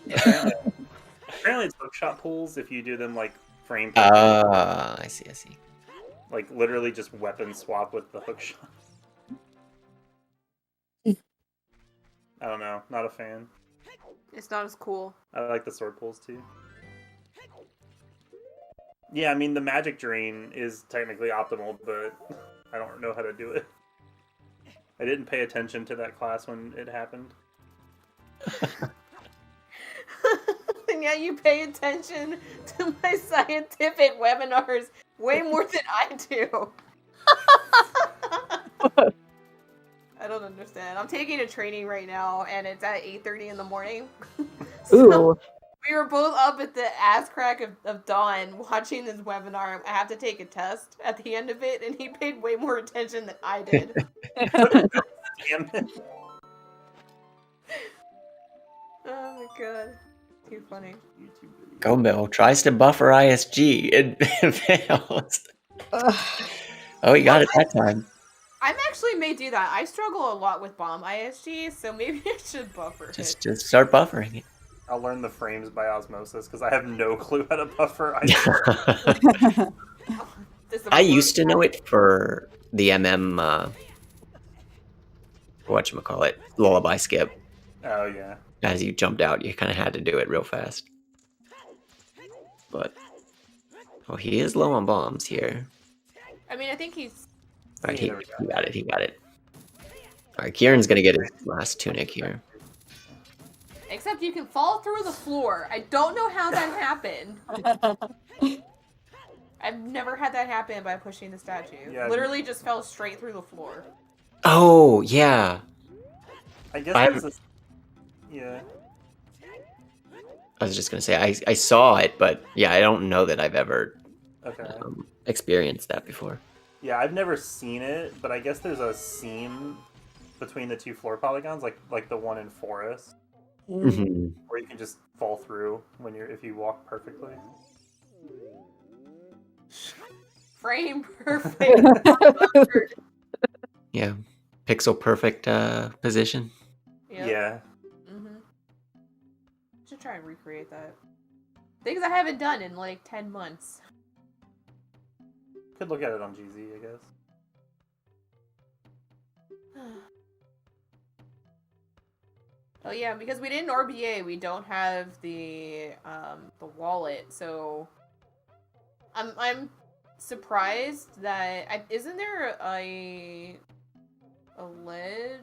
Apparently, apparently it's hookshot pulls if you do them like frame per frame. I see, I see. Like literally just weapon swap with the hookshot. I don't know, not a fan. It's not as cool. I like the sword pulls too. Yeah, I mean the magic drain is technically optimal, but I don't know how to do it. I didn't pay attention to that class when it happened. And yet you pay attention to my scientific webinars way more than I do. I don't understand. I'm taking a training right now, and it's at 8:30 in the morning. So Ooh. we were both up at the ass crack of dawn watching this webinar. I have to take a test at the end of it, and he paid way more attention than I did. Damn it. Oh my god. Too funny. YouTube video. Gombill tries to buffer ISG. It fails. Oh, he got it that time. I actually may do that. I struggle a lot with bomb ISG, so maybe I should buffer it. Just start buffering it. I'll learn the frames by osmosis because I have no clue how to buffer. I used to know it for the whatchamacallit, lullaby skip. Oh yeah. As you jumped out, you kind of had to do it real fast. But oh, he is low on bombs here. I mean, I think he's... All right, Yeah, he there we go. got it. He got it. All right, Kieran's gonna get his last tunic here. Except you can fall through the floor. I don't know how that happened. I've never had that happen by pushing the statue. Yeah. Literally just fell straight through the floor. Oh yeah, I guess I- there's this. Yeah. I was just gonna say I saw it, but yeah, I don't know that I've ever Okay. experienced that before. Yeah, I've never seen it, but I guess there's a seam between the two floor polygons, like the one in Forest, Mhm. where you can just fall through if you walk perfectly. Frame perfect. Yeah, pixel perfect position. Yeah. Mm-hmm. Should try and recreate that. Things I haven't done in like 10 months. Could look at it on GZ, I guess. Oh yeah, because we didn't RBA, we don't have the wallet, so I'm surprised that isn't there a lead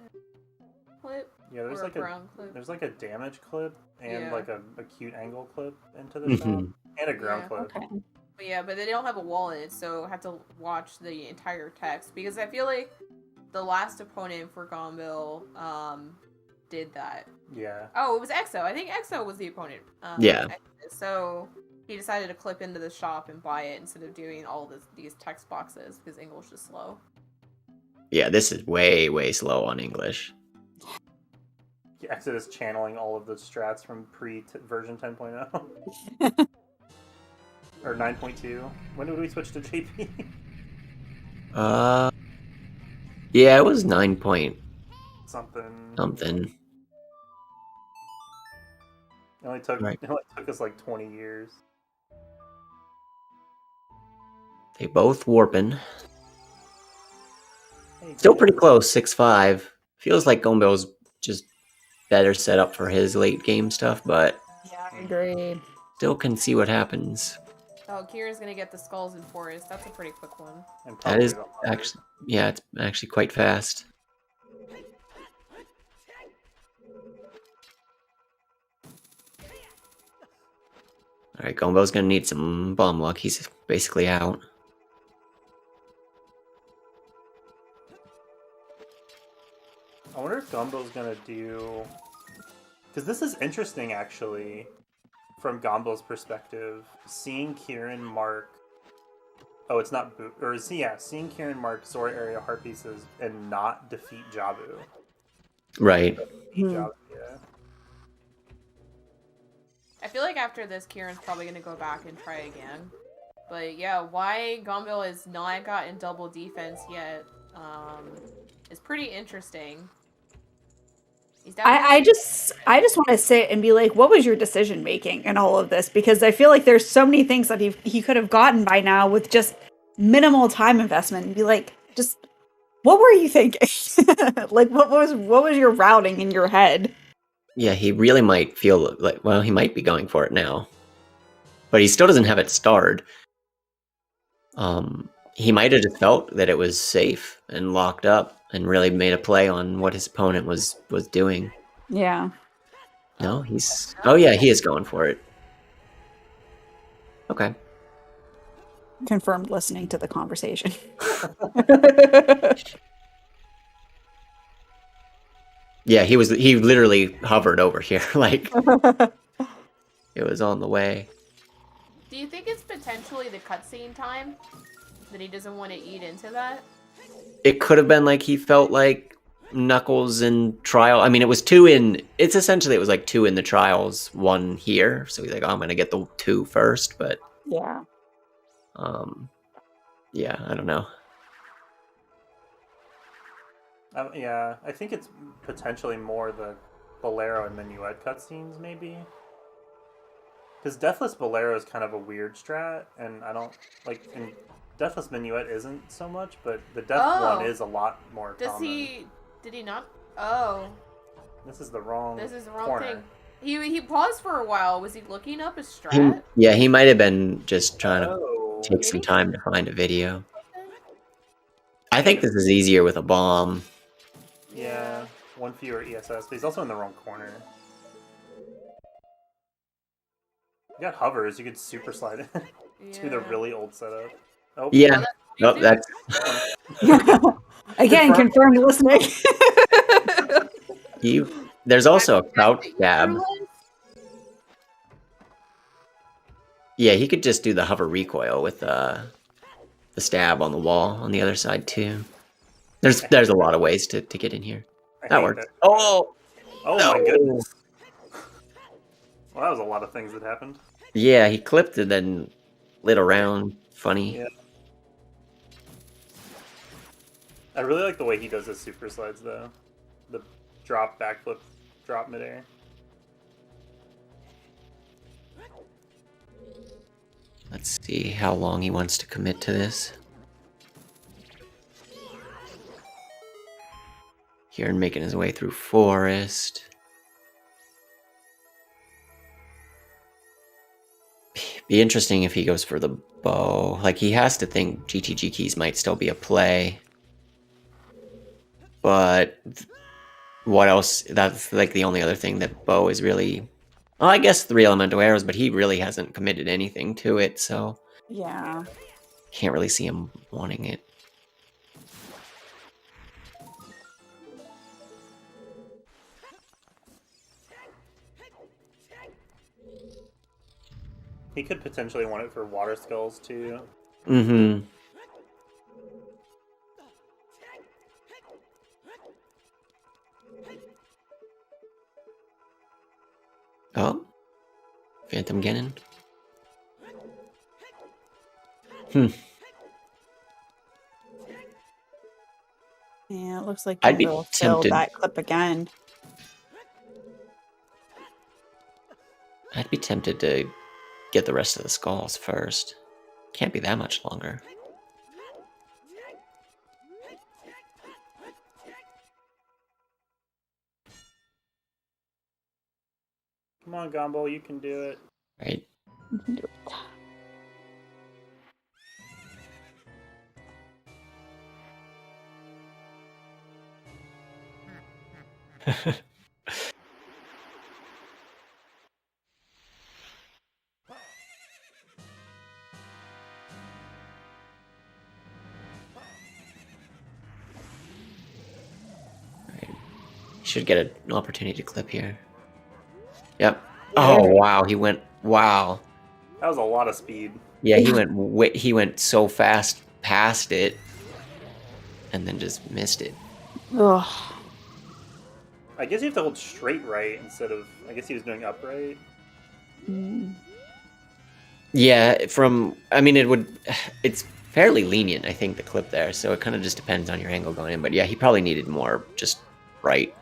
clip Yeah, there's or like a ground clip? there's like a damage clip and Yeah. like a acute angle clip into the shot Mhm. and a ground Yeah. clip. Okay. But yeah, but they don't have a wallet, so I have to watch the entire text because I feel like the last opponent for Gombill did that. Yeah. Oh, it was EXO. I think EXO was the opponent. Yeah. So he decided to clip into the shop and buy it instead of doing all these text boxes because English is slow. Yeah, this is way slow on English. Exodus channeling all of the strats from version 10.0 or 9.2. When did we switch to JP? Yeah, it was 9 point Something. something. It only took Right. it only took us like 20 years. They both warping. Hey, Still Grant. pretty close, 6-5. Feels like Gombill's just better set up for his late game stuff, but Yeah, I agree. still can see what happens. Oh, Kira's gonna get the skulls in forest. That's a pretty quick one. And That probably is the- actually, yeah, it's actually quite fast. All right, Gombill's gonna need some bomb luck. He's basically out. I wonder if Gumbill's gonna do, because this is interesting actually, from Gumbill's perspective. Seeing Kieran mark, oh, it's not boot, or is he? Yeah, seeing Kieran mark Zora area heart pieces and not defeat Jabu. Right. Defeat Jabu, yeah. I feel like after this, Kieran's probably gonna go back and try again. But yeah, why Gombill has not gotten double defense yet is pretty interesting. He's I definitely just want to sit and be like, what was your decision making in all of this? Because I feel like there's so many things that he could have gotten by now with just minimal time investment, and be like, just what were you thinking? Like, what was your routing in your head? Yeah, he really might feel like, well, he might be going for it now. But he still doesn't have it starred. He might have just felt that it was safe and locked up and really made a play on what his opponent was doing. Yeah. No, he's... Oh yeah, he is going for it. Okay. Confirmed listening to the conversation. Yeah, he literally hovered over here, like it was on the way. Do you think it's potentially the cutscene time? That he doesn't want to eat into that? It could have been like he felt like Knuckles in trial. I mean, it was two in... It's essentially, it was like two in the trials, one here. So he's like, oh, I'm going to get the two first, but... Yeah. Yeah, I don't know. Yeah, I think it's potentially more the Bolero and Minuet cutscenes, maybe. Because Deathless Bolero is kind of a weird strat, and I don't... Like, in Deathless Minuet isn't so much, but the Death one is a lot more common. Did he not? Oh. This is the wrong thing. He paused for a while. Was he looking up his strat? He might have been just trying to take some Maybe? time to find a video. I think this is easier with a bomb. Yeah, one fewer ESS, but he's also in the wrong corner. You got hovers, you could super slide it to the really old setup. Oh. Yeah. Oh, that's... Again, confirmed listening. There's also a crouch stab. Yeah, he could just do the hover recoil with the stab on the wall on the other side too. There's a lot of ways to get in here. That works. Oh my goodness. Well, that was a lot of things that happened. Yeah, he clipped it then lit around. Funny. Yeah. I really like the way he does his super slides though. The drop, backflip, drop midair. Let's see how long he wants to commit to this. Kieran making his way through forest. Be interesting if he goes for the bow. Like, he has to think GTG keys might still be a play. But what else? That's like the only other thing that bow is really... Well, I guess 3 elemental arrows, but he really hasn't committed anything to it, so... Yeah. Can't really see him wanting it. He could potentially want it for water skulls too. Mm-hmm. Oh. Phantom Ganon. Yeah, it looks like I'd be we'll fill tempted. that clip again. I'd be tempted to get the rest of the skulls first. Can't be that much longer. Come on, Gombill, you can do it. Right. You can do it. Should get an opportunity to clip here. Yep. Oh wow, he went. Wow. That was a lot of speed. Yeah, he went so fast past it, and then just missed it. Ugh. I guess you have to hold straight right instead of. I guess he was doing upright. Mm. Yeah, I mean, it's fairly lenient, I think, the clip there, so it kind of just depends on your angle going in. But yeah, he probably needed more just right.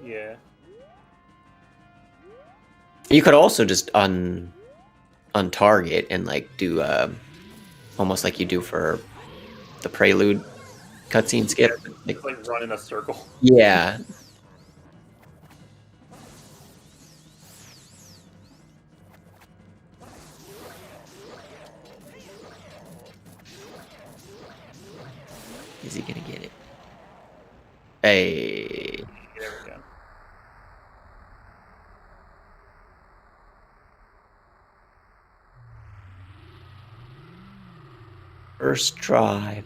Yeah. You could also just untarget and like do almost like you do for the prelude cutscene skip. Like run in a circle. Yeah. Is he gonna get it? Hey. There we go. First try.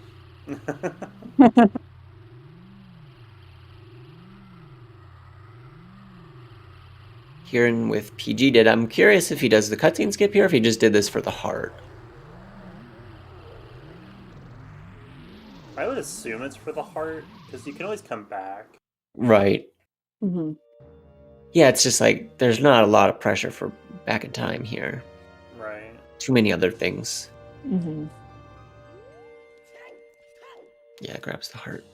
Kieran with PG did. I'm curious if he does the cutscene skip here, or if he just did this for the heart. I would assume it's for the heart, because you can always come back. Right. Mm-hmm. Yeah, it's just like there's not a lot of pressure for back in time here. Right. Too many other things. Mm-hmm. Yeah, grabs the heart.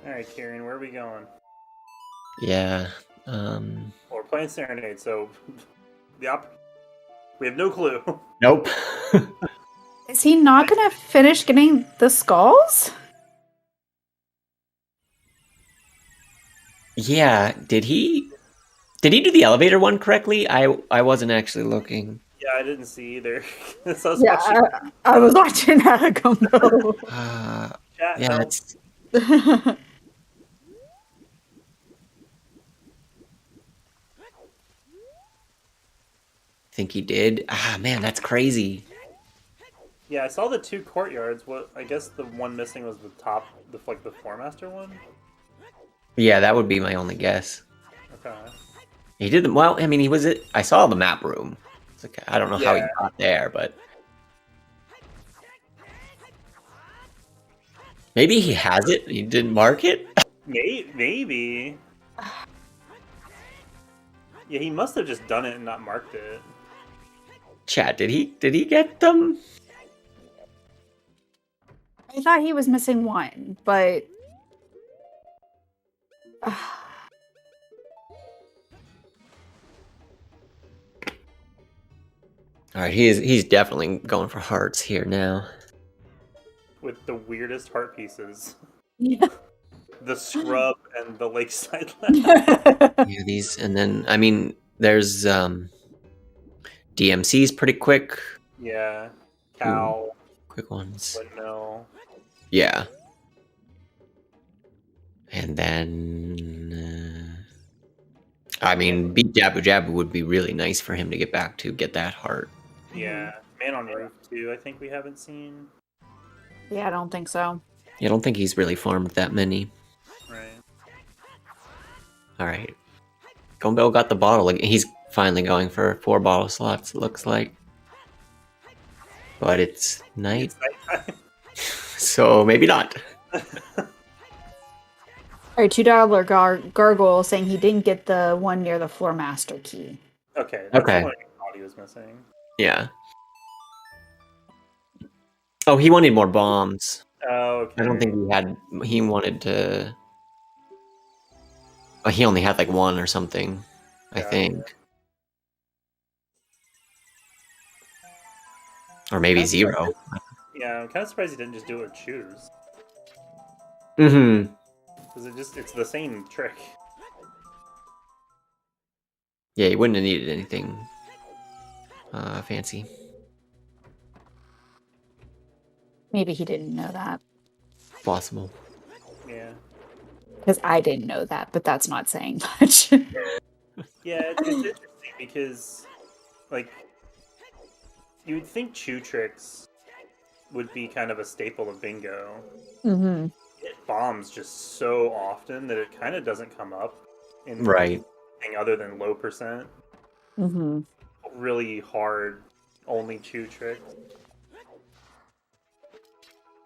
Alright, Kieran, where are we going? Yeah. Well, we're playing Serenade, so we have no clue. Nope. Is he not gonna finish getting the skulls? Yeah. Did he do the elevator one correctly? I wasn't actually looking. Yeah, I didn't see either. So I was Yeah, watching I was watching that Gombill. chat. Yeah, No. it's think he did. Ah, man, that's crazy. Yeah, I saw the 2 courtyards. What I guess the one missing was the top, the Floor Master one. Yeah, that would be my only guess. Okay. He did the well. I mean, I saw the map room. It's like, I don't know how he Yeah. got there, but maybe he has it. He didn't mark it. Maybe. Yeah, he must have just done it and not marked it. Chat, did he get them? I thought he was missing one, but All right, he's definitely going for hearts here now. With the weirdest heart pieces. yeah. The scrub and the lakeside lab. Yeah, these, and then I mean, there's DMC's pretty quick. Yeah. Cow. Quick ones. Windmill. Yeah. And then, I mean, beat Jabu Jabu would be really nice for him to get back to get that heart. Yeah. Man on Roof too, I think we haven't seen. Yeah, I don't think so. Yeah, I don't think he's really farmed that many. Right. All right. Gombill got the bottle. He's finally going for 4 bottle slots, it looks like. But it's night, It's nighttime. so maybe not. All right, $2 gargoyle saying he didn't get the one near the floor master key. Okay. That's Okay. the one I thought he was missing. Yeah. Oh, he wanted more bombs. Oh, okay. I don't think he wanted to. Oh, he only had like 1 or something, I Gotcha. think. Or maybe 0. Yeah, I'm kind of surprised he didn't just do it with shoes. Mm-hmm. Because it's the same trick. Yeah, he wouldn't have needed anything fancy. Maybe he didn't know that. Possible. Yeah. Because I didn't know that, but that's not saying much. Yeah, it's interesting because, like, you would think chew tricks would be kind of a staple of bingo. Mm-hmm. It bombs just so often that it kind of doesn't come up in Right. anything other than low percent. Mm-hmm. Really hard, only chew tricks.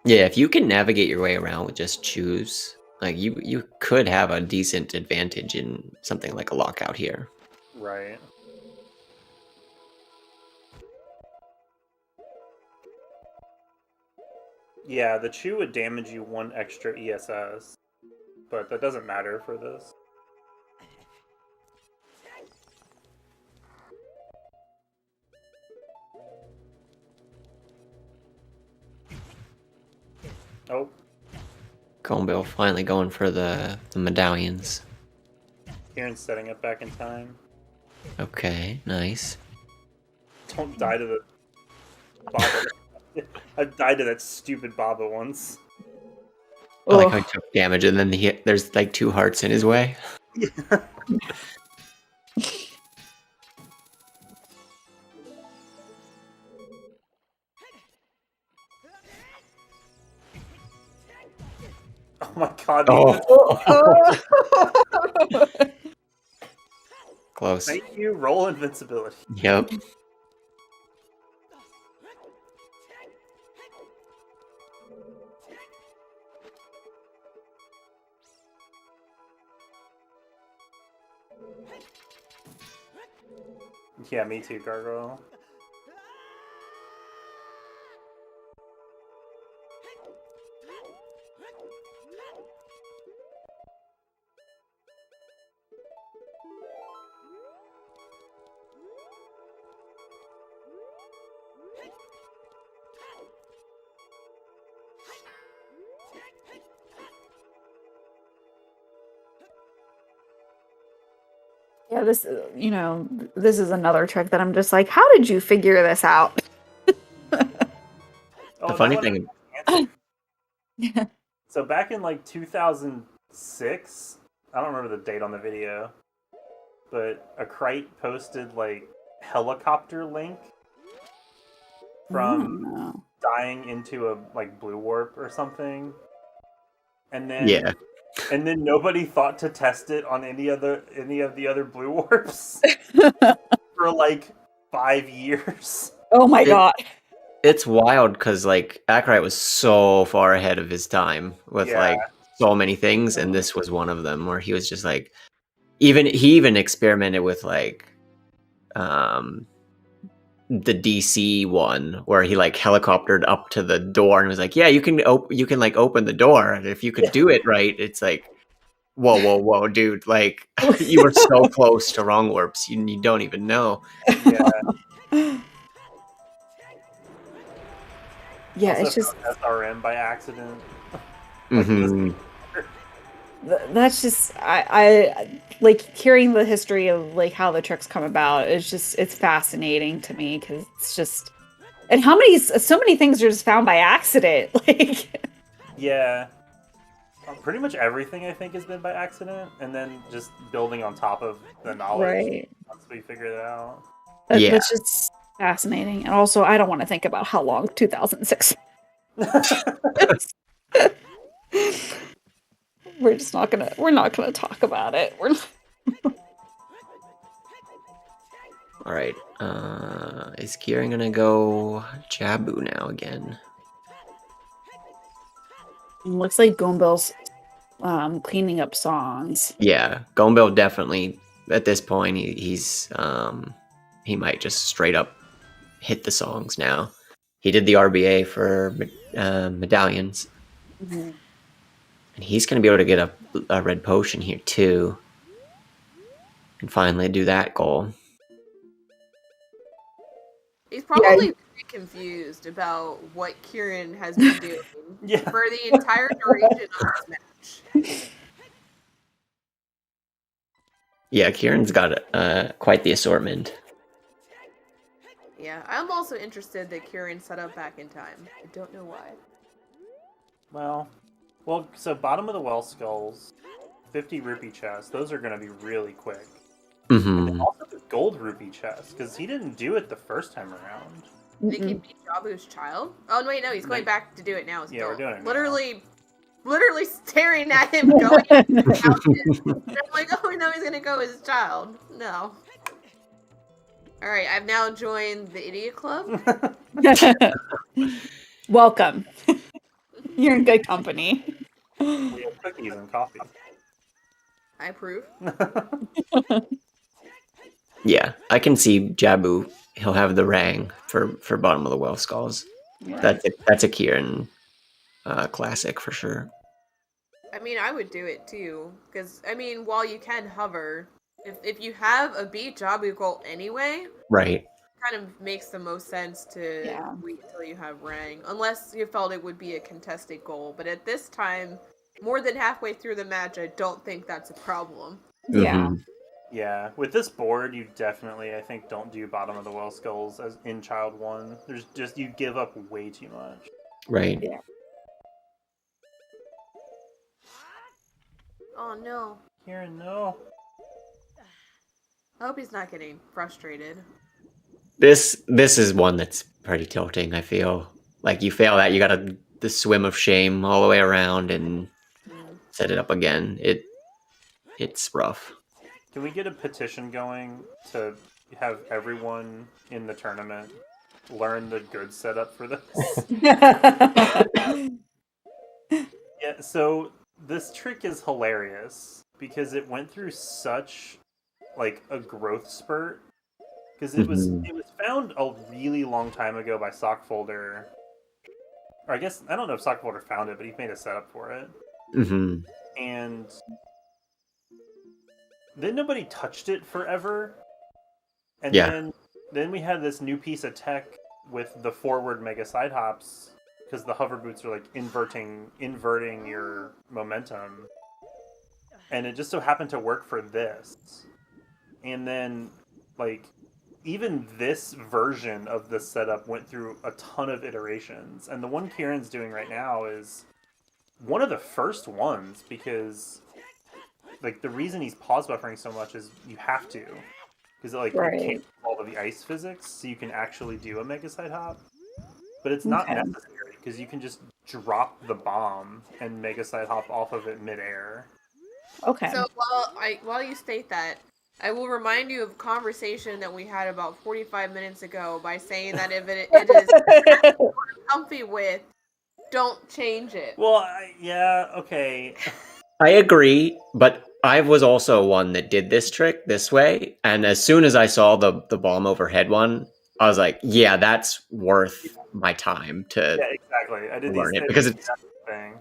Yeah, if you can navigate your way around with just choose, like you could have a decent advantage in something like a lockout here. Right. Yeah, the chew would damage you 1 extra ESS, but that doesn't matter for this. Oh, Gombill finally going for the medallions. Kieran's setting it back in time. Okay, nice. Don't die to the Baba. I've died to that stupid Baba once. I like Ugh. how he took damage and then there's like 2 hearts in his way. Oh my god. Oh, close. Thank you, roll invincibility. Yep. Yeah, me too, Gargoyle. Yeah, this this is another trick that I'm just like, how did you figure this out? Oh, The funny that one thing- has an answer. So back in like 2006, I don't remember the date on the video, but a Krite posted like helicopter link from Oh. dying into a like blue warp or something, and then Yeah. and then nobody thought to test it on any of the other blue warps for like 5 years. Oh my god. It's wild because like Ackright was so far ahead of his time with Yeah. like so many things, and this was one of them where he was just like, he even experimented with like the DC one where he like helicoptered up to the door and was like, yeah, you can like open the door, and if you could do it right, it's like, whoa, dude, like you were so close to wrong warps, you don't even know. Yeah. Yeah, Also it's just found SRM by accident. Mhm. that's just I like hearing the history of like how the tricks come about. It's fascinating to me because it's just, and how many so many things are just found by accident. Like Yeah. Pretty much everything I think has been by accident, and then just building on top of the knowledge right. once we figure it out. Yeah. That's just fascinating. And also, I don't want to think about how long 2006. We're not gonna talk about it. We're not. All right. Is Kieran gonna go Jabu now again? Looks like Gombill's cleaning up songs. Yeah, Gombill definitely at this point he's he might just straight up hit the songs now. He did the RBA for medallions, Mhm. and he's gonna be able to get a red potion here too, and finally do that goal. He's probably very confused about what Kieran has been doing Yeah. for the entire duration of this match. Yeah, Kieran's got quite the assortment. Yeah, I'm also interested that Kieran set up back in time. I don't know why. Well, so bottom of the well skulls, 50 rupee chests. Those are going to be really quick. Mm-hmm. Also the gold rupee chest, because he didn't do it the first time around. They can be Jabu's child? Oh, wait, no, he's going back to do it now. As Yeah, we're doing it now. Literally staring at him going into the houses. And I'm like, oh, no, he's going to go as his child. No. Alright, I've now joined the Idiot Club. Welcome. You're in good company. We have cookies and coffee. I approve. Yeah, I can see Jabu. He'll have the rang for bottom of the well skulls. Yeah. That's a Kieran classic for sure. I mean, I would do it too, because I mean, while you can hover, if you have a beat Jabu goal anyway, Right. kind of makes the most sense to wait until you have Rang, unless you felt it would be a contested goal. But at this time, more than halfway through the match, I don't think that's a problem. Yeah. Mhm. Yeah, with this board, you definitely, I think, don't do bottom of the well skulls as in Child 1. There's just, you give up way too much. Right. Yeah. Oh no. Kieran, no. I hope he's not getting frustrated. This is one that's pretty tilting, I feel. Like you fail that, you gotta the swim of shame all the way around and set it up again. It's rough. Can we get a petition going to have everyone in the tournament learn the good setup for this? Yeah, so this trick is hilarious because it went through such like a growth spurt because it was found a really long time ago by Sockfolder. Or I guess I don't know if Sockfolder found it, but he made a setup for it. Mm-hmm. And then nobody touched it forever. And then we had this new piece of tech with the forward mega side hops because the hover boots are like inverting your momentum. And it just so happened to work for this. And then like even this version of the setup went through a ton of iterations. And the one Kieran's doing right now is one of the first ones because like the reason he's pause buffering so much is you have to because it cancels all of the ice physics so you can actually do a mega side hop, but it's not necessary because you can just drop the bomb and mega side hop off of it midair. Okay. So while you state that, I will remind you of a conversation that we had about 45 minutes ago by saying that if it is comfy with, don't change it. Well, yeah, okay. I agree, but I was also one that did this trick this way, and as soon as I saw the bomb overhead one, I was like, yeah, that's worth my time to exactly. I did learn it because it's thing.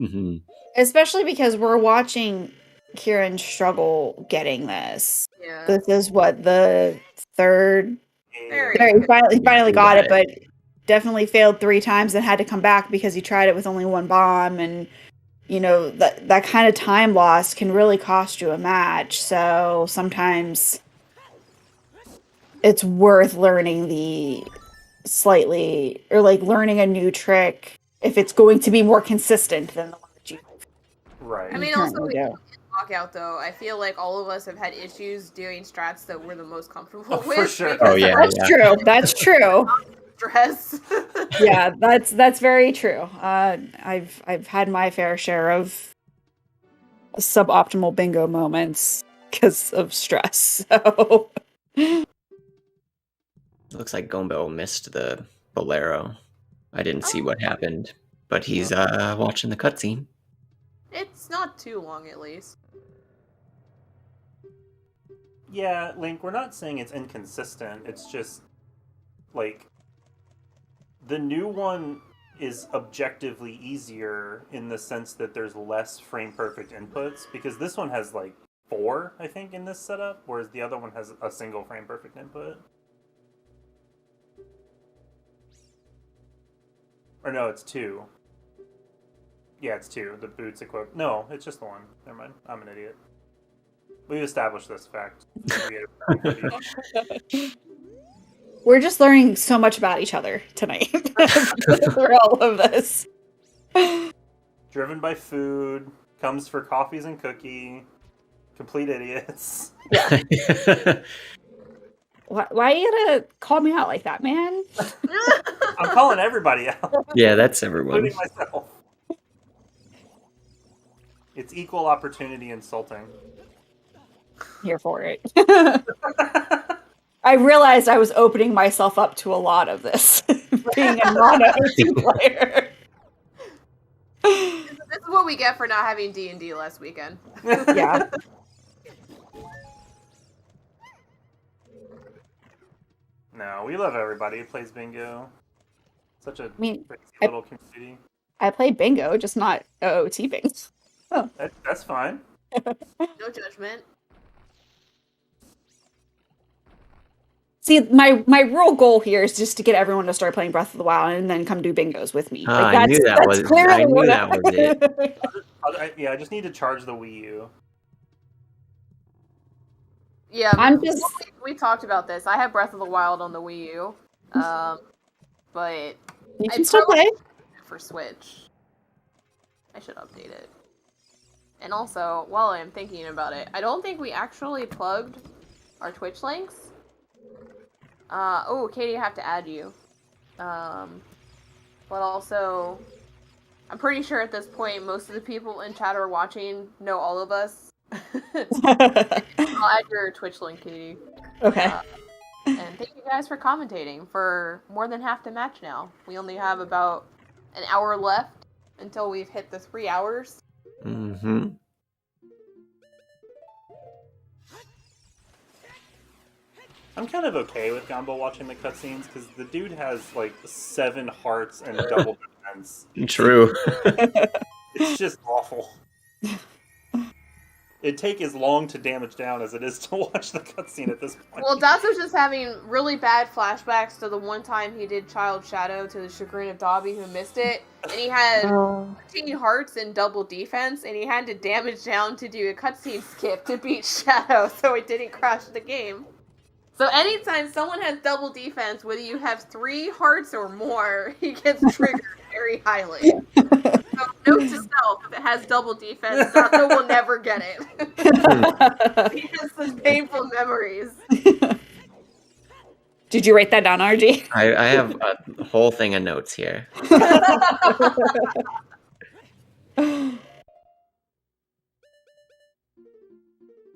Mm-hmm. Especially because we're watching Kieran struggle getting this. Yeah. This is what the third. There He finally got it, but definitely failed 3 times and had to come back because he tried it with only 1 bomb, and you know that kind of time loss can really cost you a match. So sometimes it's worth learning the slightly or like learning a new trick if it's going to be more consistent than the one that you. Right. I mean, also in Lockout though, I feel like all of us have had issues doing strats that we're the most comfortable with. For sure. Oh yeah, That's true. Stress. Yeah, that's very true. I've had my fair share of suboptimal bingo moments because of stress. So looks like Gombill missed the Bolero. I didn't see what happened, but he's watching the cutscene. It's not too long, at least. Yeah, Link, we're not saying it's inconsistent. It's just like the new one is objectively easier in the sense that there's less frame perfect inputs because this one has like 4, I think, in this setup, whereas the other one has a single frame perfect input. Or no, it's 2. Yeah, it's 2. The boots equipped. No, it's just the 1. Never mind. I'm an idiot. We've established this fact. we're just learning so much about each other tonight through all of this. Driven by food, comes for coffees and cookie, complete idiots. Yeah. Why you gotta call me out like that, man? I'm calling everybody out. Yeah, that's everyone. Including myself. It's equal opportunity insulting. Here for it. I realized I was opening myself up to a lot of this, being a non-OoT player. what we get for not having D&D last weekend. Yeah. No, we love everybody who plays bingo. Such a mean, crazy I- little community. I play bingo, just not OOT bingo. That's fine. No judgment. See, my real goal here is just to get everyone to start playing Breath of the Wild and then come do bingos with me. Ah, I knew that was- I knew that was it. I just need to charge the Wii U. Yeah, I'm just we talked about this. I have Breath of the Wild on the Wii U, but you I can still probably play. for Switch. I should update it. And also, while I'm thinking about it, I don't think we actually plugged our Twitch links. Oh, Katie, I have to add you. But also, I'm pretty sure at this point most of the people in chat or watching know all of us. I'll add your Twitch link, Katie. Okay. And thank you guys for commentating for more than half the match now. We only have about an hour left until we've hit the 3 hours. Mm-hmm. I'm kind of okay with Gombill watching the cutscenes because the dude has like 7 hearts and double defense. True. It's just awful. It'd take as long to damage down as it is to watch the cutscene at this point. Well, Datsu's just having really bad flashbacks to the one time he did Child Shadow to the chagrin of Dobby, who missed it. And he had 13 hearts and double defense, and he had to damage down to do a cutscene skip to beat Shadow so it didn't crash the game. So anytime someone has double defense, whether you have 3 hearts or more, he gets triggered very highly. So note to self, if it has double defense, Datsu will never get it. He has some painful memories. Did you write that down, RG? I have a whole thing of notes here.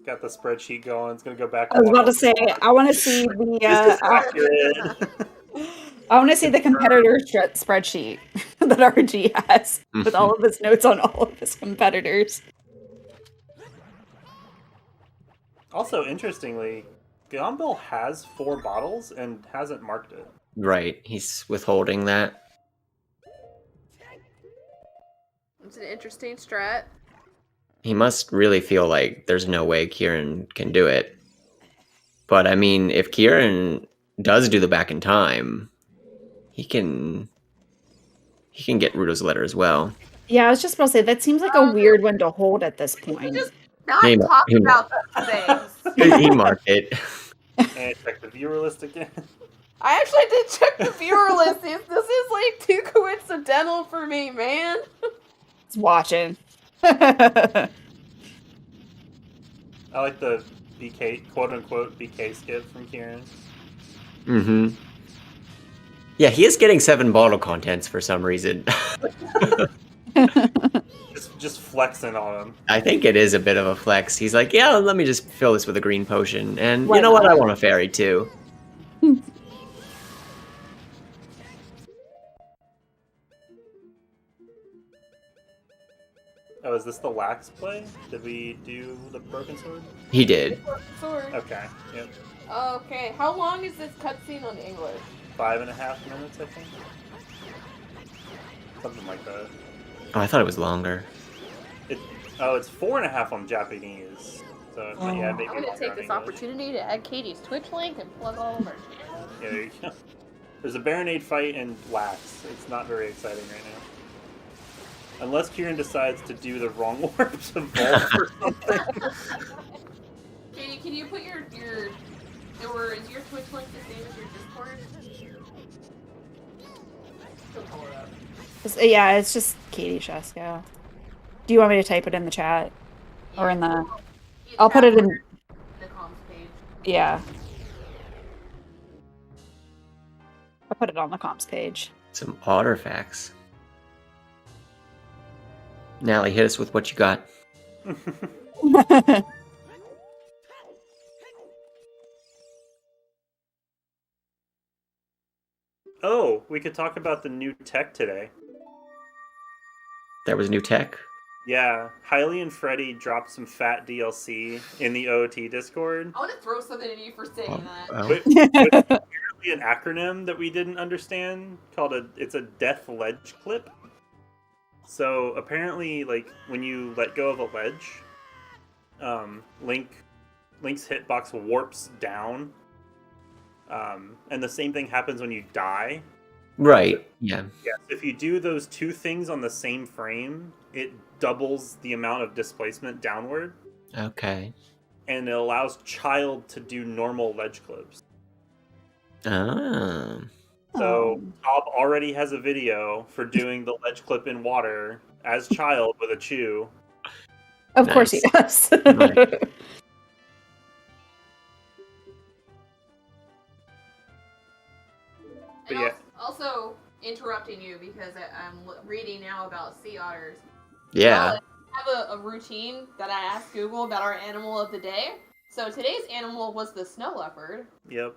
Got the spreadsheet going. It's gonna go back. I was about to say, I want to see the This is accurate. I want to see the competitor spreadsheet that RG has with all of his notes on all of his competitors. Also, interestingly, Gombill has 4 bottles and hasn't marked it. Right, he's withholding that. It's an interesting strat. He must really feel like there's no way Kieran can do it. But I mean, if Kieran does do the back in time, he can get Ruto's letter as well. Yeah, I was just about to say, that seems like a weird one to hold at this point. Just not He- talk he- about things. He marked it. And check the viewer list again. I actually did check the viewer list. This is like too coincidental for me, man. It's watching. I like the BK, quote-unquote, BK skip from Kieran. Mm-hmm. Yeah, he is getting 7 bottle contents for some reason. Just flexing on him. I think it is a bit of a flex. He's like, yeah, let me just fill this with a green potion. And Why you know what? not? I want a fairy too. Oh, is this the wax play? Did we do the broken sword? He did. Sword. Okay, yep. Okay, how long is this cutscene on English? 5.5 minutes, I think. Something like that. Oh, I thought it was longer. It's 4.5 on Japanese. So yeah, maybe I'm gonna longer take on this English. opportunity to add Katie's Twitch link and plug all of our channels. Yeah, there you go. There's a Baronade fight and wax. It's not very exciting right now. Unless Kieran decides to do the wrong warps of vault or something. Katie, can you put your or is your Twitch link the same as your Discord? She'll pull it up. Yeah, it's just Katie Shesko. Do you want me to type it in the chat? Or in the... I'll put it in... the comms page. Yeah. I'll put it on the comps page. Some artifacts. Nally, hit us with what you got. Oh, we could talk about the new tech today. There was new tech. Yeah, Hailey and Freddie dropped some fat DLC in the OOT Discord. I want to throw something at you for saying that. Oh. With apparently an acronym that we didn't understand called it's a death ledge clip. So apparently, like when you let go of a ledge, Link's hitbox warps down, and the same thing happens when you die. Right. Yeah. Yes, if you do those two things on the same frame, it doubles the amount of displacement downward, Okay. and it allows Child to do normal ledge clips. Ah. So Bob already has a video for doing the ledge clip in water as Child with a chew. Of course he does. Nice. But And yeah. also interrupting you because I'm reading now about sea otters. Yeah. I have a routine that I ask Google about our animal of the day. So today's animal was the snow leopard. Yep.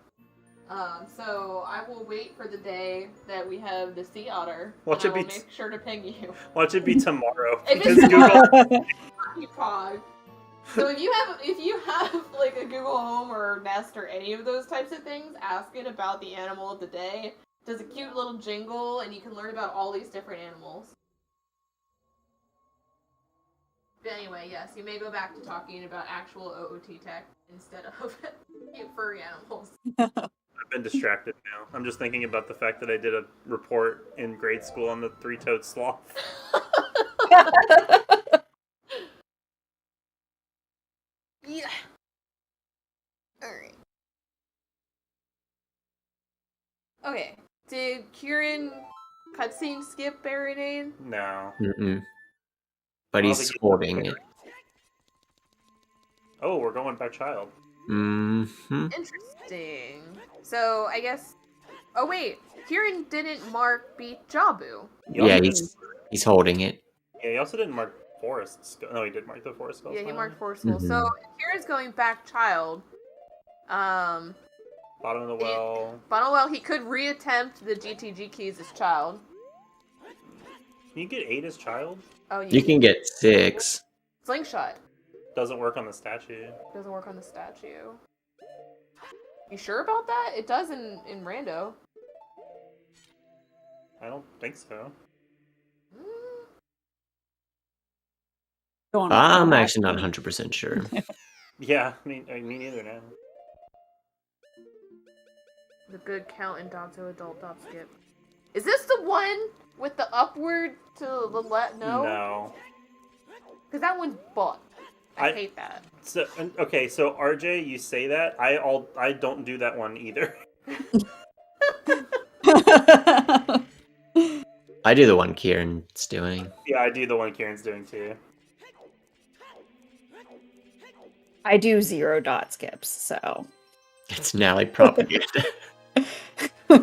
So I will wait for the day that we have the sea otter. Watch and it I will be make sure to ping you. Watch it be tomorrow. If Because it's Google. Pog. So if you have like a Google Home or Nest or any of those types of things, ask it about the animal of the day. It does a cute little jingle, and you can learn about all these different animals. But anyway, yes, you may go back to talking about actual OOT tech instead of cute furry animals. I've been distracted now. I'm just thinking about the fact that I did a report in grade school on the three-toed sloth. Yeah. Alright. Okay. Did Kieran cutscene skip Baronade? No. Mm-mm. But I don't he's think holding it. Oh, we're going by Child. Mm-hmm. Interesting. So, I guess... Oh, wait. Kieran didn't mark beat Jabu. He also Yeah, didn't- he's holding it. Yeah, he also didn't mark Forest Skull. No, he did mark the Forest Skull. Yeah, he finally. marked Force School. So, Mhm. Kieran's going back Child. Bottom of the well. But well, he could reattempt the GTG keys as Child. Can you get 8 as Child? Oh, You can get 6. Slingshot. Doesn't work on the statue. Doesn't work on the statue. You sure about that? It does in Rando. I don't think so. Going I'm back. actually not 100% sure. Yeah, me neither now. The good count in Danto adult dot skip. Is this the one with the upward to the left? No? No. Because that one's butt. I I- hate that. So okay, so RJ, you say that I don't do that one either. I do the one Kieran's doing. Yeah, I do the one Kieran's doing too. I do 0 dot skips, so. It's now like propaganda. All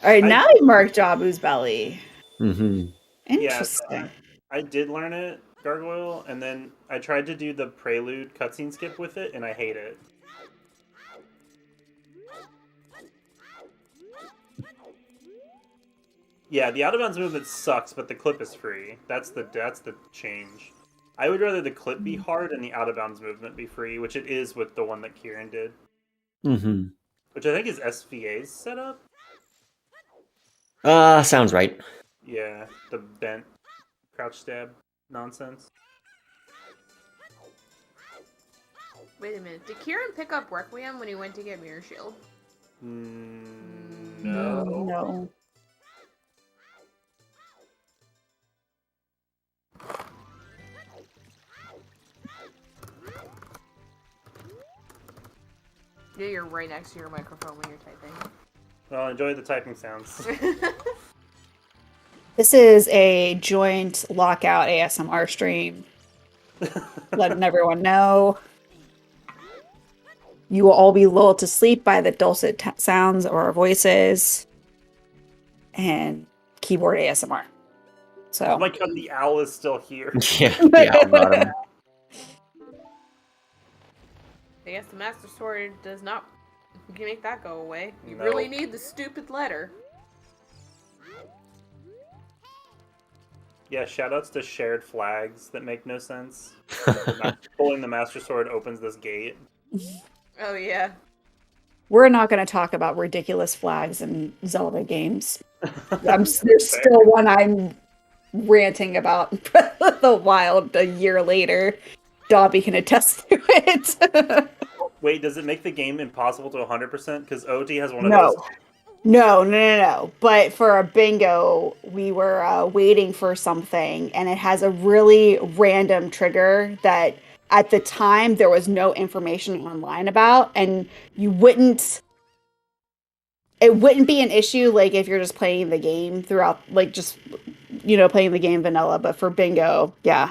right, now you mark Jabu's belly. Mm-hmm. Interesting. I did learn it, Gargoyle, and then I tried to do the prelude cutscene skip with it, and I hate it. Yeah, the out of bounds movement sucks, but the clip is free. That's the change. I would rather the clip be hard and the out of bounds movement be free, which it is with the one that Kieran did, Mm-hmm. which I think is SVA's setup. Sounds right. Yeah, the bent crouch stab nonsense. Wait a minute. Did Kieran pick up Requiem when he went to get Mirror Shield? No. No. Yeah, you're right next to your microphone when you're typing. Well, enjoy the typing sounds. This is a joint Lockout ASMR stream. Letting everyone know. You will all be lulled to sleep by the dulcet sounds of our voices and keyboard ASMR. So, Oh my god, the owl is still here. Yeah, the bottom. I guess the Master Sword does not make that go away. You No. really need the stupid letter. Yeah, shoutouts to shared flags that make no sense. Pulling the Master Sword opens this gate. Oh yeah. We're not going to talk about ridiculous flags in Zelda games. There's Fair. still one I'm ranting about Breath of the Wild a year later. Dobby can attest to it. Wait, does it make the game impossible to 100%? Because OT has one of No. those. No. But for a bingo, we were waiting for something, and it has a really random trigger that at the time there was no information online about, and it wouldn't be an issue like if you're just playing the game throughout, like just playing the game vanilla. But for bingo, yeah,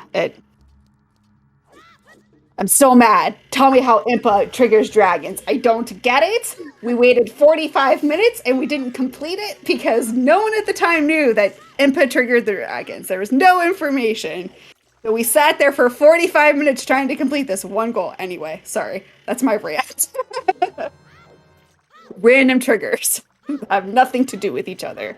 I'm so mad. Tell me how Impa triggers dragons. I don't get it. We waited 45 minutes and we didn't complete it because no one at the time knew that Impa triggered the dragons. There was no information. So we sat there for 45 minutes trying to complete this one goal. Anyway, sorry. That's my rant. Random triggers have nothing to do with each other.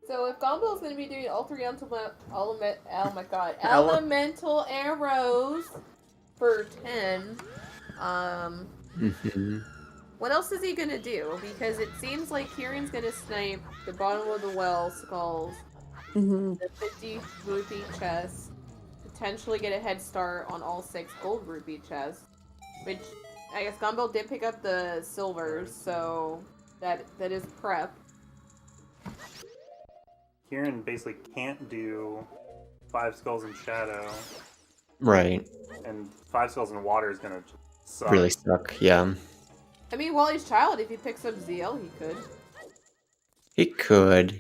So if Gombill is going to be doing all three Ele- elemental arrows for 10, what else is he going to do? Because it seems like Kieran's going to snipe the bottom of the well skulls, Mm-hmm. the 50 rupee chests, potentially get a head start on all 6 gold rupee chests, which I guess Gombill did pick up the silvers, so that is prep. Kieran basically can't do 5 Skulls in Shadow, Right. and 5 Skulls in Water is gonna suck. Really stuck. Yeah. I mean, while he's child, if he picks up ZL, he could. He could.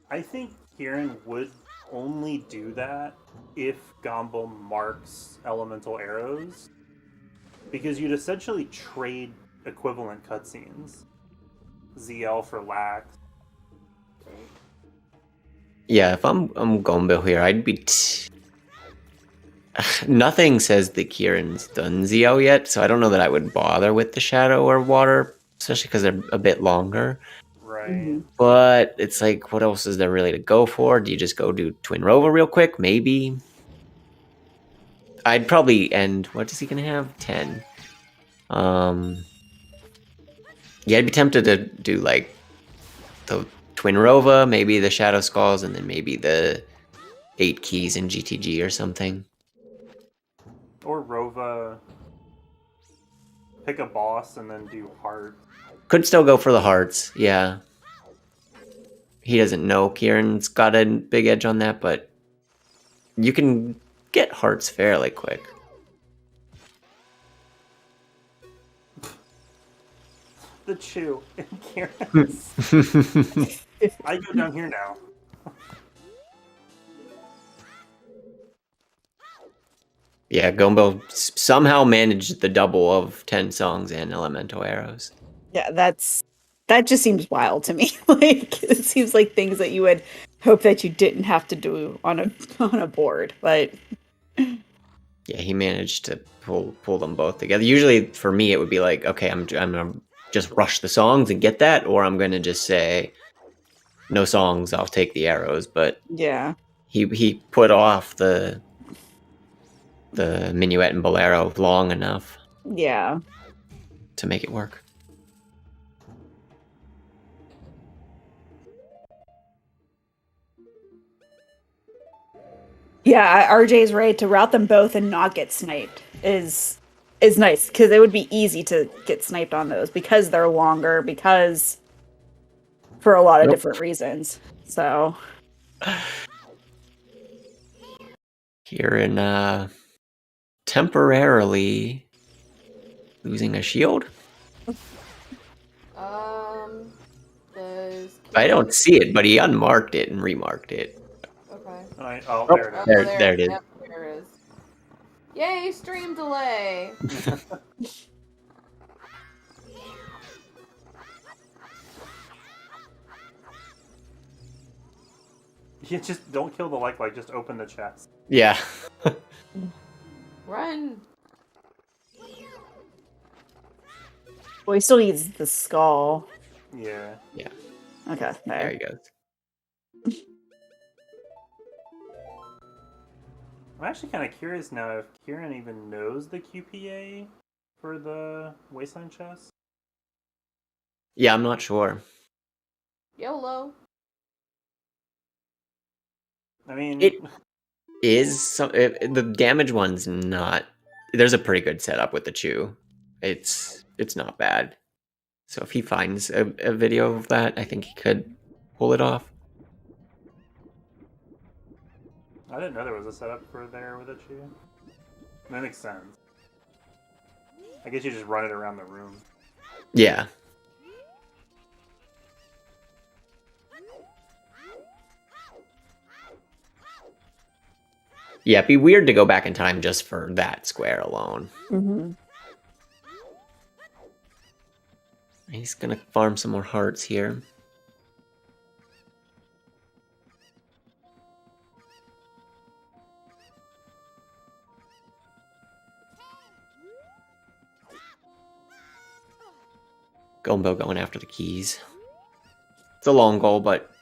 I think Kieran would only do that if Gombill marks elemental arrows, because you'd essentially trade equivalent cutscenes. ZL for Lax. Yeah, if I'm Gombill here, I'd be. Nothing says that Kieran's done ZL yet, so I don't know that I would bother with the Shadow or Water, especially because they're a bit longer. Right. Mm-hmm. But it's like, what else is there really to go for? Do you just go do Twin Rova real quick? Maybe. I'd probably end. What is he gonna have? 10. Yeah, I'd be tempted to do like the Twin Rova, maybe the Shadow Skulls, and then maybe the 8 keys in GTG or something. Or Rova, pick a boss and then do Heart. Could still go for the hearts, yeah. He doesn't know Kieran's got a big edge on that, but you can get hearts fairly quick. The Chew in Kieran's. I go down here now. Yeah, Gombo somehow managed the double of 10 songs and elemental arrows. Yeah, that just seems wild to me. Like it seems like things that you would hope that you didn't have to do on a board, but Yeah, he managed to pull them both together. Usually for me it would be like, okay, I'm gonna just rush the songs and get that, or I'm gonna just say no songs, I'll take the arrows. But yeah. he put off the minuet and bolero long enough Yeah. to make it work. Yeah, RJ's right. To route them both and not get sniped is nice, because it would be easy to get sniped on those because they're longer, because for a lot of different reasons. So Kieran temporarily losing a shield. Does I don't see it, but he unmarked it and remarked it. Okay. There it is. There it is. Yep, there it is. Yay, stream delay! You just don't kill the like, just open the chest. Yeah. Run. Well, he still needs the skull. Yeah. Yeah. Okay, There he goes. I'm actually kind of curious now if Kieran even knows the QPA for the Wasteland chest. Yeah, I'm not sure. YOLO. I mean, It is the damage one's not. There's a pretty good setup with the Chew. It's not bad. So if he finds a video of that, I think he could pull it off. I didn't know there was a setup for there with a Chew. That makes sense. I guess you just run it around the room. Yeah. Yeah, it'd be weird to go back in time just for that square alone. Mm-hmm. He's gonna farm some more hearts here. Gombill going after the keys. It's a long goal, but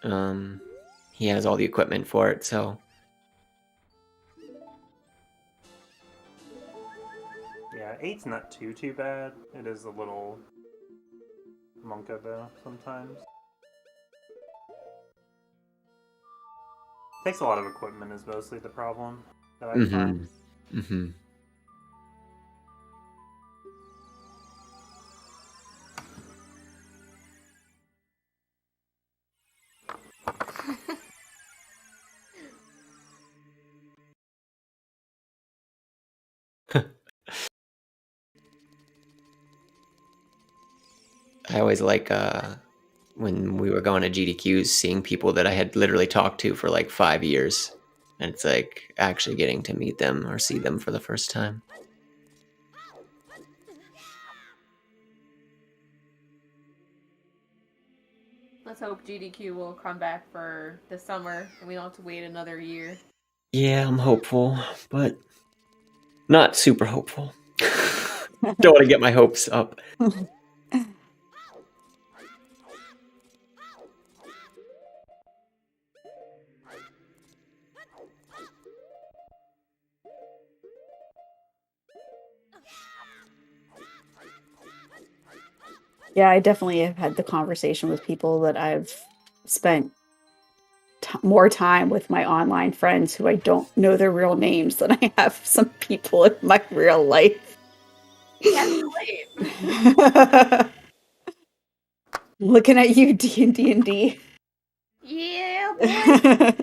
he has all the equipment for it, so... Yeah, 8's not too bad. It is a little monka though, sometimes. Takes a lot of equipment is mostly the problem that I find. Mm-hmm. I always like when we were going to GDQs, seeing people that I had literally talked to for like 5 years, and it's like actually getting to meet them or see them for the first time. Let's hope GDQ will come back for the summer and we don't have to wait another year. Yeah, I'm hopeful, but not super hopeful. Don't want to get my hopes up. Yeah, I definitely have had the conversation with people that I've spent more time with my online friends who I don't know their real names than I have some people in my real life. Can't relate. Looking at you, D&D. Yeah, boy.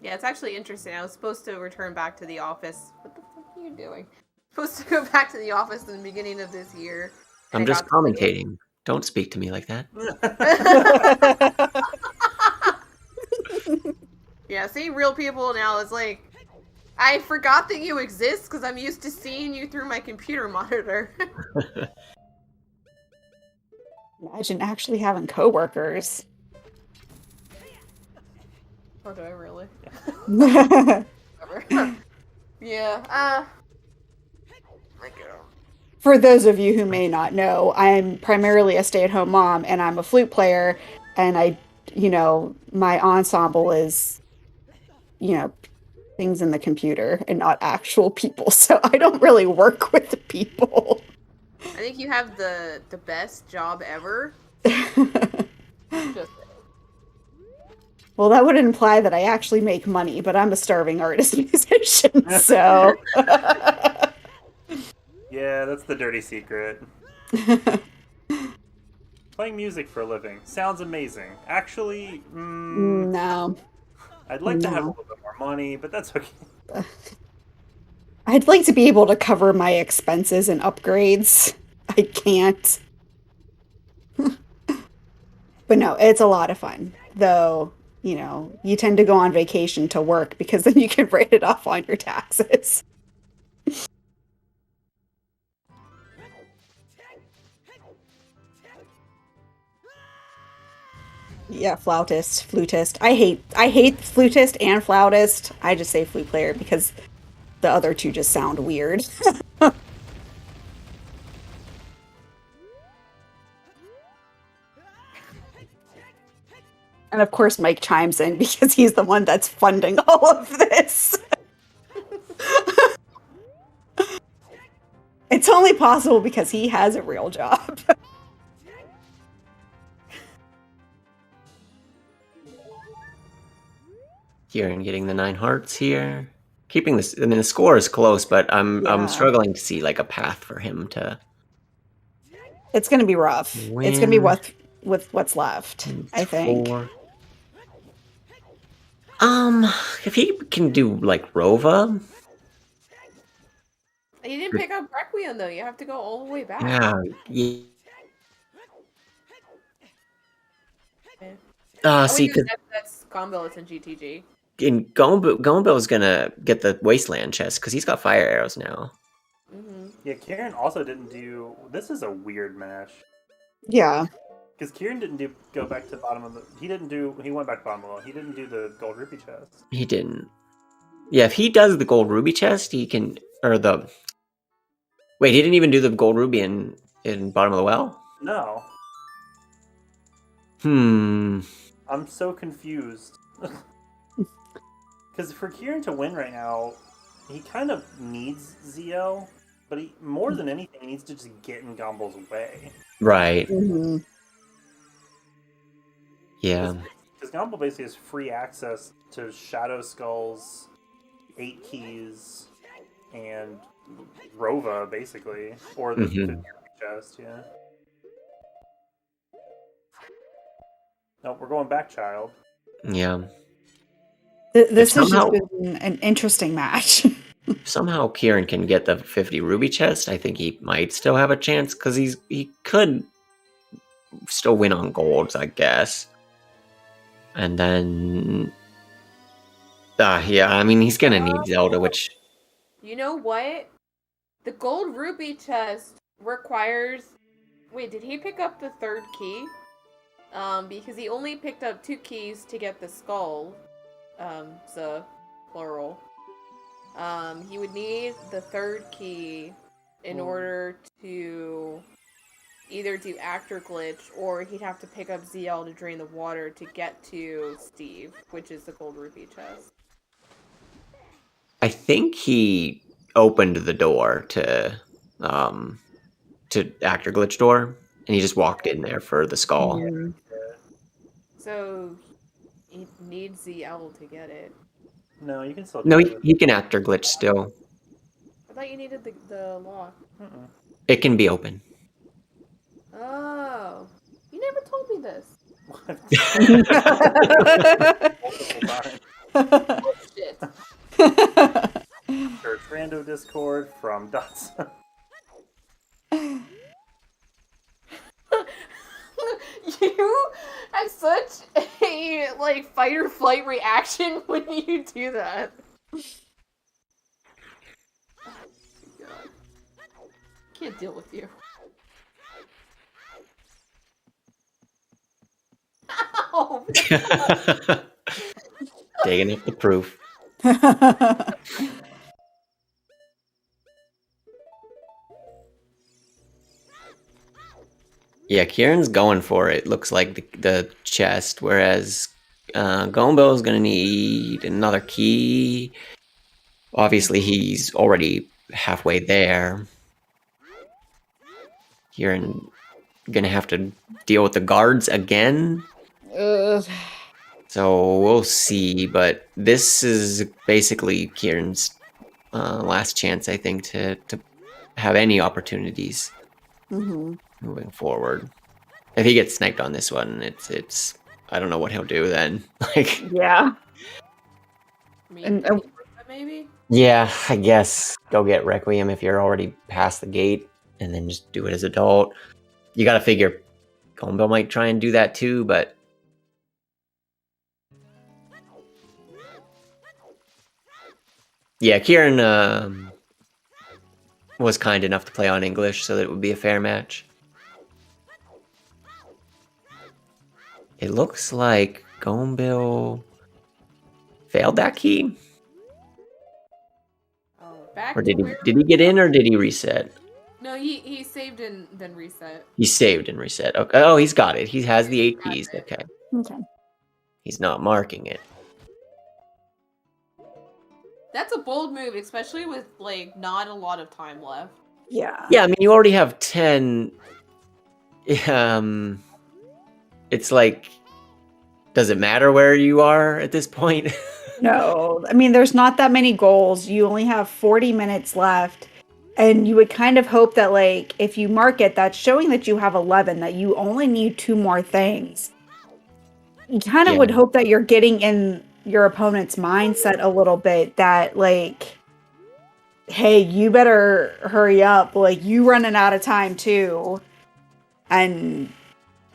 Yeah, it's actually interesting. I was supposed to return back to the office. What the fuck are you doing? Supposed to go back to the office in the beginning of this year. I'm just commentating. Don't speak to me like that. Yeah, seeing real people now is like, I forgot that you exist because I'm used to seeing you through my computer monitor. Imagine actually having coworkers. Oh, do I really? For Yeah, those of you who may not know, I'm primarily a stay-at-home mom and I'm a flute player, and my ensemble is, things in the computer and not actual people, so I don't really work with the people. I think you have the best job ever. Just Well, that would imply that I actually make money, but I'm a starving artist musician, so... Yeah, that's the dirty secret. Playing music for a living. Sounds amazing. Actually, No. I'd like to have a little bit more money, but that's okay. I'd like to be able to cover my expenses and upgrades. I can't. But no, it's a lot of fun. Though, you tend to go on vacation to work because then you can write it off on your taxes. Yeah, flautist, flutist. I hate flutist and flautist. I just say flute player because the other two just sound weird. And of course Mike chimes in because he's the one that's funding all of this. It's only possible because he has a real job. Kieran getting the 9 hearts here. Keeping this, I mean, the score is close, but I'm Yeah. struggling to see like a path for him to It's gonna be rough. It's gonna be win. with what's left, I It's think. 4. If he can do like Rova, You didn't pick up Requiem though. You have to go all the way back. yeah. Oh, See, wait, because that's Gombill. It's in GTG. in Gombill's gonna get the Wasteland chest because he's got fire arrows now. Mm-hmm. Yeah, Kieran also didn't do. This is a weird match Yeah. because Kieran didn't go back to bottom of the. He didn't do. He went back to bottom of the. He didn't do the gold rupee chest. He didn't. Yeah, if he does the gold ruby chest, he can. Or the. Wait, he didn't even do the gold ruby in bottom of the well. No, Hmm. I'm so confused. Because for Kieran to win right now, he kind of needs ZL, but he more than anything he needs to just get in Gombill's way. Right. Mm-hmm. Yeah. Because Gombill basically has free access to Shadow Skulls, 8 keys, and Rova, basically. Or the 50 chest, yeah. Nope, we're going back, child. Yeah. This has somehow- just been an interesting match. If somehow Kieran can get the 50 ruby chest, I think he might still have a chance because he could still win on golds, I guess. And then, yeah, I mean he's gonna need Zelda, which You know what? The gold rupee chest requires. Wait, did he pick up the 3rd key? Because he only picked up 2 keys to get the skull. The plural. He would need the 3rd key in order to either do actor glitch or he'd have to pick up ZL to drain the water to get to Steve, which is the gold rupee chest. I think he opened the door to actor glitch door, and he just walked in there for the skull. Mhm. So he needs ZL to get it. No, you can still do No, it. he can actor glitch still. I thought you needed the lock. Mm-mm. It can be open. Oh. You never told me this. Oh, shit. Search rando Discord from Dots. You have such a fight or flight reaction when you do that. Oh, God. Can't deal with you. Ow! Digging up the proof. Yeah, Kieran's going for it. Looks like the chest, whereas Gombill is going to need another key. Obviously, he's already halfway there. Kieran going to have to deal with the guards again. Ugh. So we'll see, but this is basically Kieran's last chance, I think, to have any opportunities Mhm. moving forward. If he gets sniped on this one, it's I don't know what he'll do then. Like, Yeah. I mean, And- maybe? yeah, I guess go get Requiem if you're already past the gate, and then just do it as adult. You got to figure Gombill might try and do that too, but yeah, Kieran was kind enough to play on English so that it would be a fair match. It looks like Gombill failed that key. Oh, back Or to did he where get in or did he reset? No, he saved and then reset. He saved and reset. Okay. Oh, he's got it. He has the 8 Got keys. it. Okay. Okay. He's not marking it. That's a bold move, especially with like not a lot of time left. Yeah. Yeah, I mean, you already have 10. It's like, does it matter where you are at this point? No, I mean, there's not that many goals. You only have 40 minutes left. And you would kind of hope that, like, if you mark it, that's showing that you have 11, that you only need 2 more things. You kind of Yeah. would hope that you're getting in your opponent's mindset a little bit that, like, hey, you better hurry up. Like, you running out of time, too. And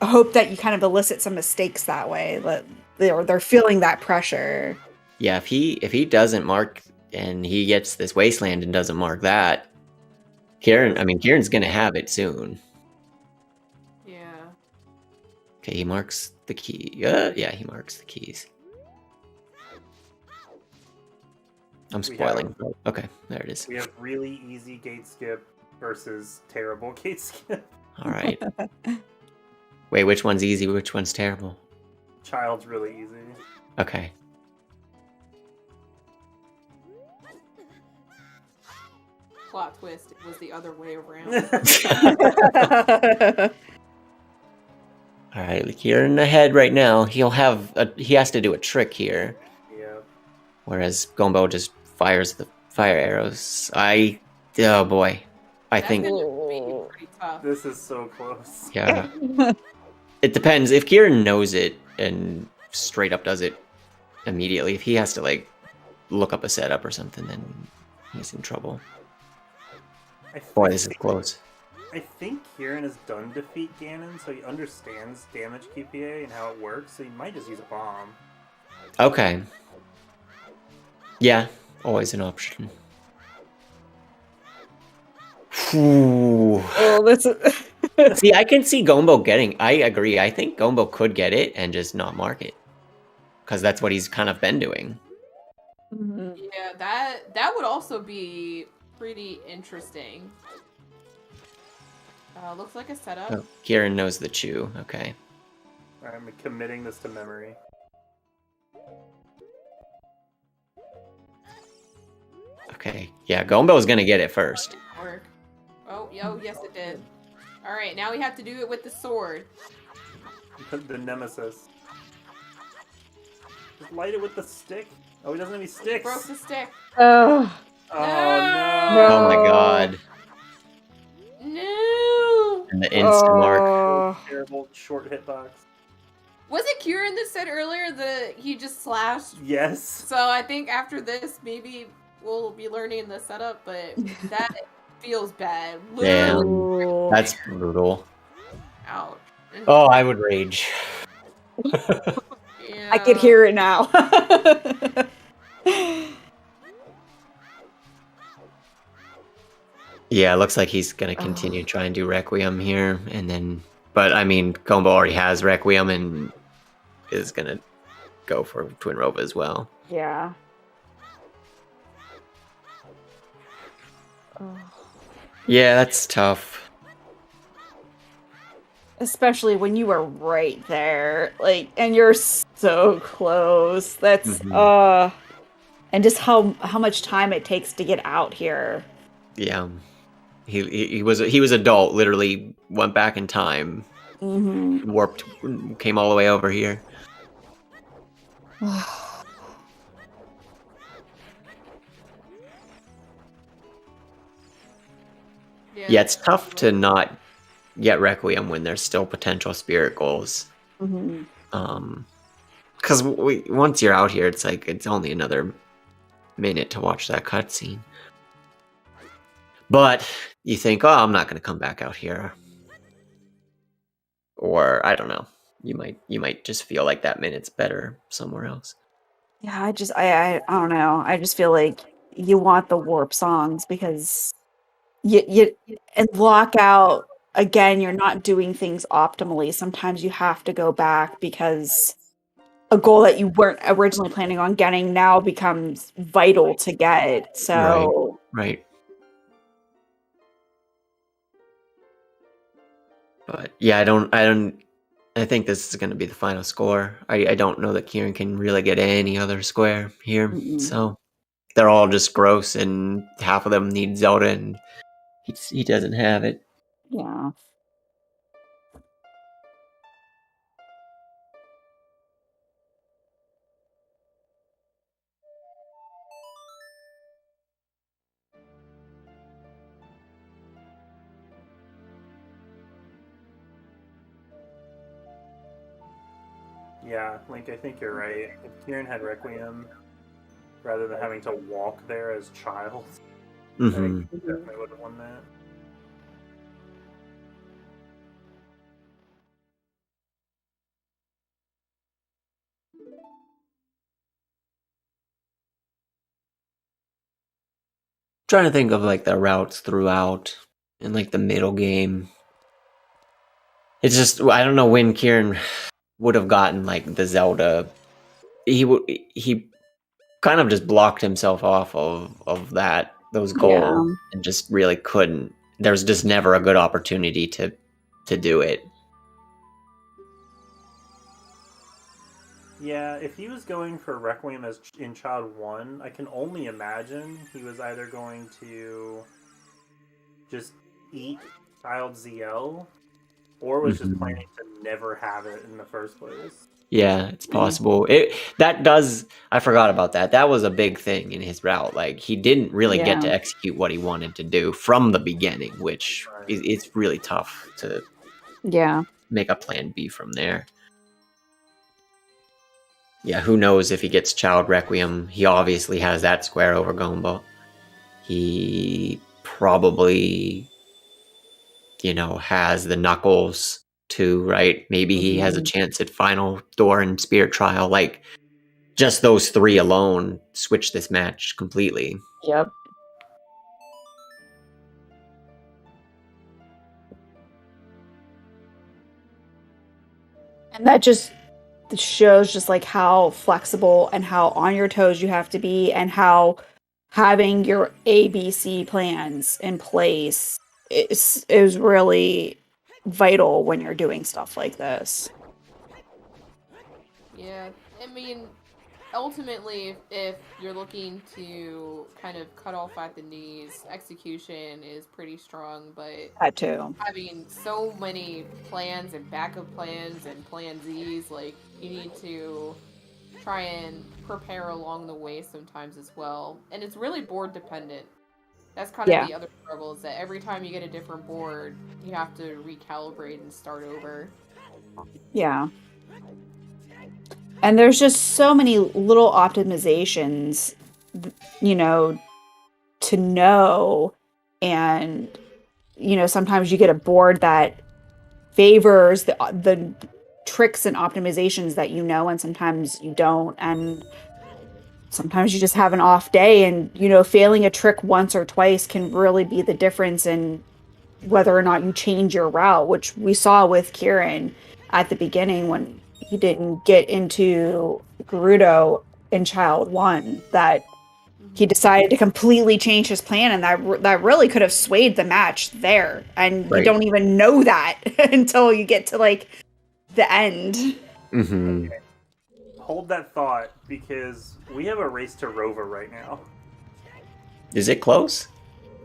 hope that you kind of elicit some mistakes that way. That they're feeling that pressure. Yeah, if he doesn't mark and he gets this wasteland and doesn't mark that, Kieran's gonna have it soon. Yeah. Okay, he marks the key. Yeah, he marks the keys. I'm spoiling. Okay, there it is. We have really easy gate skip versus terrible gate skip. All right. Wait, which one's easy? Which one's terrible? Child's really easy. Okay. Plot twist, it was the other way around. All right, Kieran ahead right now. He has to do a trick here. Yeah. Whereas Gombo just fires the fire arrows. Oh boy. I That's think, gonna be pretty tough. This is so close. yeah. It depends. If Kieran knows it and straight up does it immediately, if he has to, like, look up a setup or something, then he's in trouble. Boy, this is close. I think Kieran has done defeat Ganon, so he understands damage QPA and how it works, so he might just use a bomb. Okay. Yeah, always an option. Ooh. Oh, that's See, I can see Gombo getting. I agree. I think Gombo could get it and just not mark it, because that's what he's kind of been doing. Yeah, that would also be pretty interesting. Looks like a setup. Oh, Kieran knows the chew. Okay. I'm committing this to memory. Okay. Yeah, Gombo's gonna get it first. Work. Oh, yes it did. Alright, now we have to do it with the sword. The nemesis. Just light it with the stick. Oh, he doesn't have any sticks. Broke the stick. oh, Oh No! Oh my god. No! And the instant mark. oh. Terrible short hitbox. Was it Kieran that said earlier that he just slashed? Yes. So I think after this, maybe we'll be learning the setup, but that feels bad. Damn. Ooh. That's brutal. Ouch. Oh, I would rage. Yeah. I could hear it now. Yeah, it looks like he's gonna continue try and do Requiem here, and then. But I mean, Gombo already has Requiem and is gonna go for Twin Rova as well. Yeah. Yeah, that's tough. Especially when you were right there, like, and you're so close. That's and just how much time it takes to get out here. Yeah, he was adult. Literally went back in time, warped, came all the way over here. Yeah, it's tough to not get Requiem when there's still potential spirit goals. Because once you're out here, it's like it's only another minute to watch that cutscene. But you think, oh, I'm not going to come back out here, or I don't know. You might just feel like that minute's better somewhere else. Yeah, I don't know. I just feel like you want the warp songs because you and Lockout. again, you're not doing things optimally. Sometimes you have to go back because a goal that you weren't originally planning on getting now becomes vital to get. So Right. But yeah, I think this is going to be the final score. I don't know that Kieran can really get any other square here. Mm-mm. So they're all just gross, and half of them need Zelda, and he doesn't have it. yeah. Yeah, Link, I think you're right. If Kieran had Requiem, rather than having to walk there as child, I Mm-hmm. think he definitely would have won that. Trying to think of like the routes throughout in like the middle game. It's just I don't know when Kieran would have gotten like the Zelda. He kind of just blocked himself off of those goals and just really couldn't. There's just never a good opportunity to do it. Yeah, if he was going for Requiem as in Child 1, I can only imagine he was either going to just eat Child ZL or was just planning to never have it in the first place. Yeah, it's possible. I forgot about that. That was a big thing in his route. Like he didn't really get to execute what he wanted to do from the beginning, which it's really tough to make a plan B from there. Yeah, who knows if he gets Child Requiem. He obviously has that square over Gombill. He probably, has the Knuckles too, right? Maybe he has a chance at Final Door and Spirit Trial. Like, just those three alone switch this match completely. Yep. And that just shows just like how flexible and how on your toes you have to be, and how having your ABC plans in place is really vital when you're doing stuff like this. Yeah, I mean, ultimately, if you're looking to kind of cut off at the knees, execution is pretty strong, but That too. having so many plans and backup plans and plan Z's, like, you need to try and prepare along the way sometimes as well. And it's really board dependent. That's kind of the other struggle, is that every time you get a different board, you have to recalibrate and start over. Yeah. And there's just so many little optimizations, to know. And, sometimes you get a board that favors the tricks and optimizations that and sometimes you don't. And sometimes you just have an off day, and, failing a trick once or twice can really be the difference in whether or not you change your route, which we saw with Kieran at the beginning when he didn't get into Gerudo in Child 1, that he decided to completely change his plan, and that really could have swayed the match there. And you don't even know that until you get to like the end. Mm-hmm. Okay. Hold that thought, because we have a race to Rover right now. Is it close?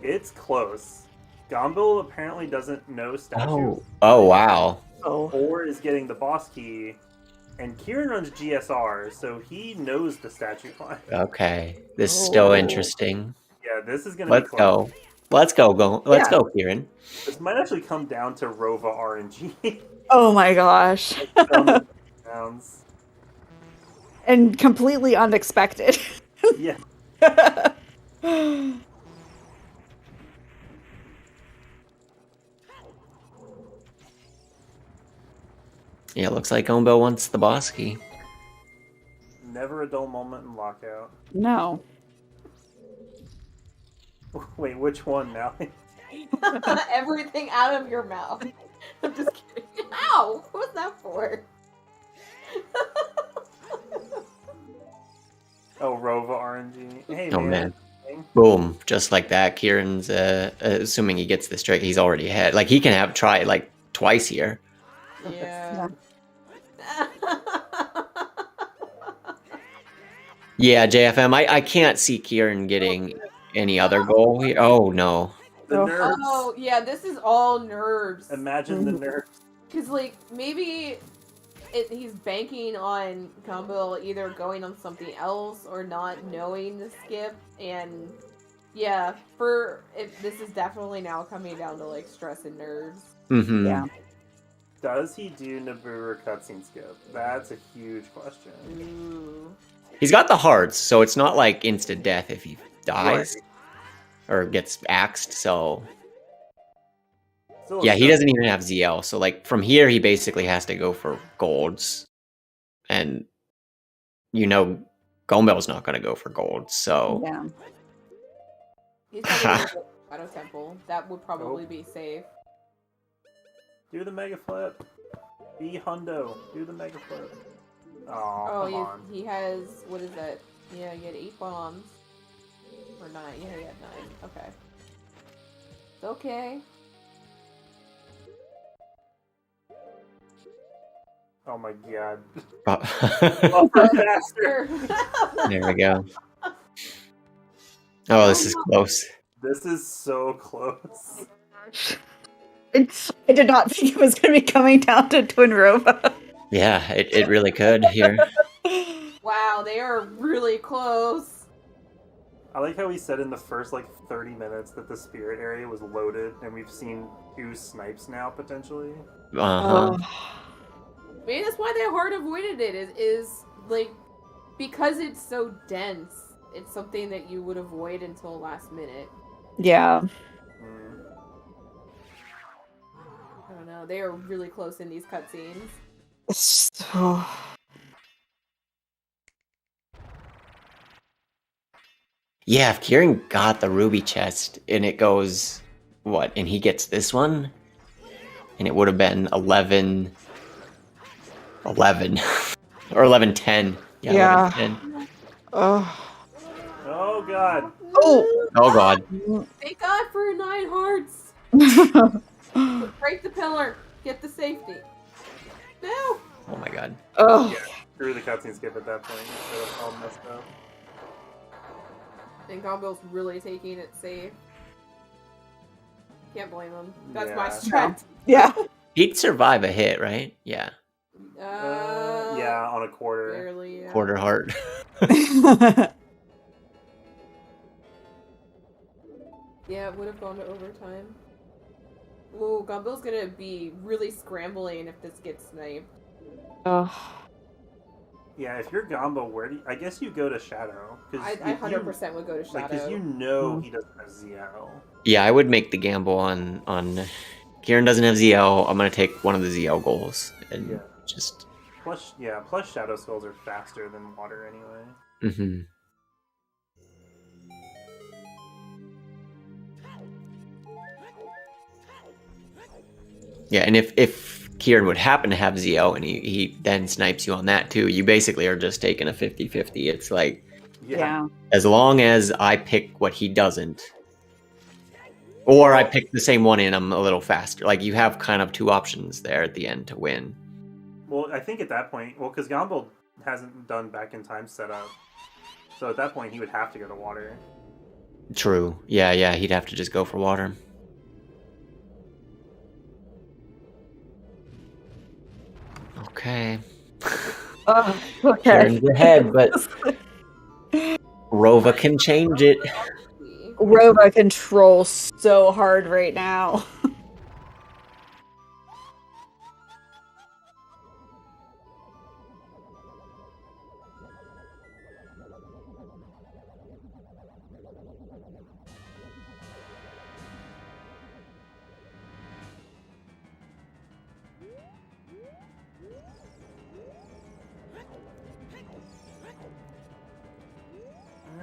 It's close. Gombill apparently doesn't know statues. Oh wow. Or is getting the boss key, and Kieran runs GSR, so he knows the statue climb. Okay, this is still interesting. Yeah, this is gonna be close. Let's go, Kieran. This might actually come down to Rova RNG. Oh my gosh. And completely unexpected. Yeah. Yeah, looks like Gombill wants the boss key. Never a dull moment in Lockout. No. Wait, which one now? Everything out of your mouth. I'm just kidding. Ow! What was that for? Oh, Rova RNG. Hey, Oh, man. Boom. Just like that. Kieran's, assuming he gets this straight, he's already ahead. Like, he can have try it, like, twice here. Yeah. Yeah, JFM, I can't see Kieran getting any other goal here. Oh, no. The nerves. Oh, yeah, this is all nerves. Imagine the nerves. Because, like, maybe he's banking on Gombill either going on something else or not knowing the skip. And, yeah, this is definitely now coming down to, like, stress and nerves. Mm-hmm. Yeah. Does he do Nabooru cutscene skip? That's a huge question. Ooh. He's got the hearts, so it's not like instant death if he dies. Right. Or gets axed, so... Still Yeah, he so- doesn't even have ZL, so like from here he basically has to go for golds. And you know Gombill's not gonna go for golds, so Yeah. He's probably going to Shadow Temple. That would probably be safe. Do the mega flip. Be Hundo. Do the mega flip. Oh, Come on. he has, what is that? Yeah, he had 8 bombs. Or 9. Yeah, he had 9. Okay. It's okay. Oh my god. Oh, Faster. there we go. Oh, this is close. This is so close. I did not think it was going to be coming down to Twin Rova. Yeah, it really could here. Wow, they are really close. I like how he said in the first like 30 minutes that the spirit area was loaded, and we've seen 2 snipes now potentially. Uh-huh. Maybe that's why they hard avoided it. Is like because it's so dense. It's something that you would avoid until last minute. Yeah. I don't know. They are really close in these cutscenes. So... Yeah, if Kieran got the ruby chest and it goes what, and he gets this one, and it would have been 11 or 11-10. Yeah. 11-10. Oh god. Oh! Oh god. Thank God for 9 hearts. Break the pillar. Get the safety. No. Oh my god. Oh. Screw the cutscene skip at that point. So that's all messed up. I think Gombill's really taking it safe. Can't blame him. That's my Yeah. strat. Yeah. He'd survive a hit, right? Yeah. Yeah, on a quarter. Barely. Yeah. Quarter heart. Yeah, it would have gone to overtime. Ooh, Gombill's gonna be really scrambling if this gets sniped. Oh. Yeah, if you're Gombo, where do you, I guess you go to Shadow. I 100% would go to Shadow. Because you know he doesn't have ZL. Yeah, I would make the gamble on Kieran doesn't have ZL. I'm gonna take one of the ZL goals and Yeah. just. Plus Shadow spells are faster than water anyway. Mm-hmm. Yeah, and if Kieran would happen to have ZL and he then snipes you on that too, you basically are just taking a 50-50. It's like, Yeah. as long as I pick what he doesn't, or I pick the same one and I'm a little faster. Like, you have kind of 2 options there at the end to win. Well, I think at that point, because Gombo hasn't done back in time setup, so at that point he would have to go to water. True. Yeah, he'd have to just go for water. Okay. Okay. Kieran's ahead, but Rova can change it. Rova controls so hard right now.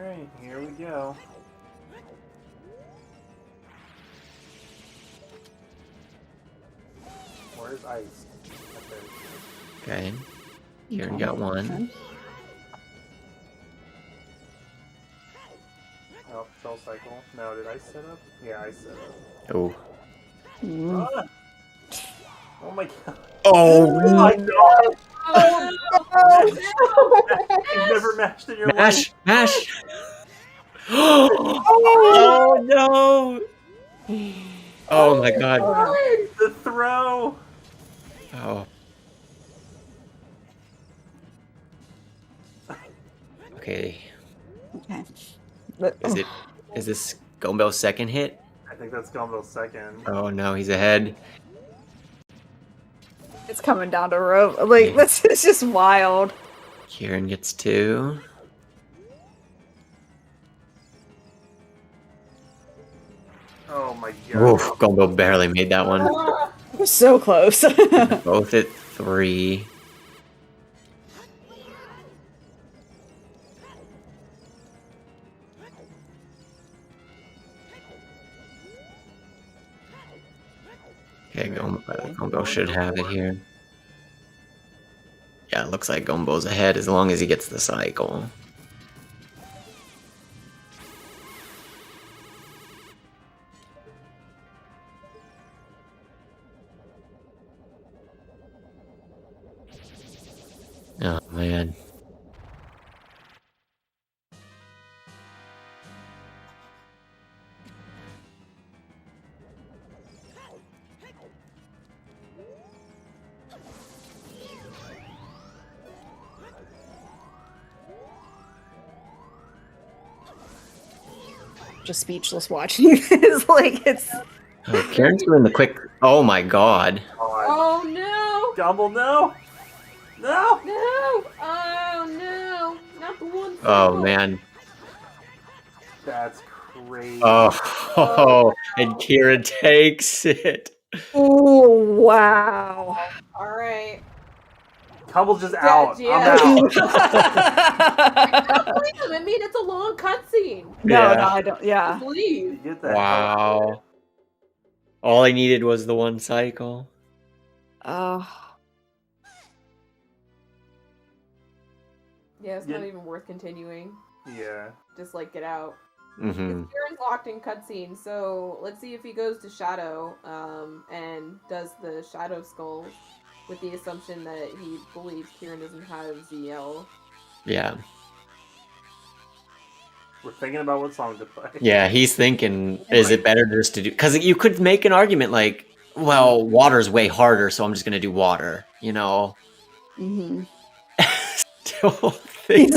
Alright, here we go. ice. Okay. Okay. Kieran got one. Oh, shell cycle. No, did I set up? Yeah, I set up. Oh. Ah! Oh my god. Oh my god! Oh, You've never mashed in your life. Mash! Mash! Oh no! Oh my god. The throw! Oh. Okay. Okay. Is this Gombill's second hit? I think that's Gombill's second. Oh no, he's ahead. It's coming down to rope. Like, this is just wild. Kieran gets 2. Oh my god. Oof, Gombill barely made that one. We're so close. Both at 3. Okay, Gombill should have it here. Yeah, it looks like Gombill's ahead as long as he gets the cycle. Oh man. Just speechless watching this. Like, it's. Oh, Kieran's doing the quick. Oh my god. Oh no! Gombill, no! No! No! Oh no! Not the one. Oh cycle. man. That's crazy. Oh, and Kieran takes it. Oh, wow. All right. Gombill's just out. yeah. I'm out. I mean, it's a long cutscene. No, Yeah. no, I don't. Yeah. Please. Get that. Wow. All I needed was the one cycle. Oh. Yeah, it's Yeah. not even worth continuing. Yeah. Just like get out. Mm-hmm. Kieran's locked in cutscene, so let's see if he goes to Shadow, and does the Shadow Skulls with the assumption that he believes Kieran doesn't have ZL. Yeah. We're thinking about what song to play. Yeah, he's thinking, is it better just to do... Because you could make an argument like, well, water's way harder, so I'm just going to do water, you know? Mm-hmm. Still think...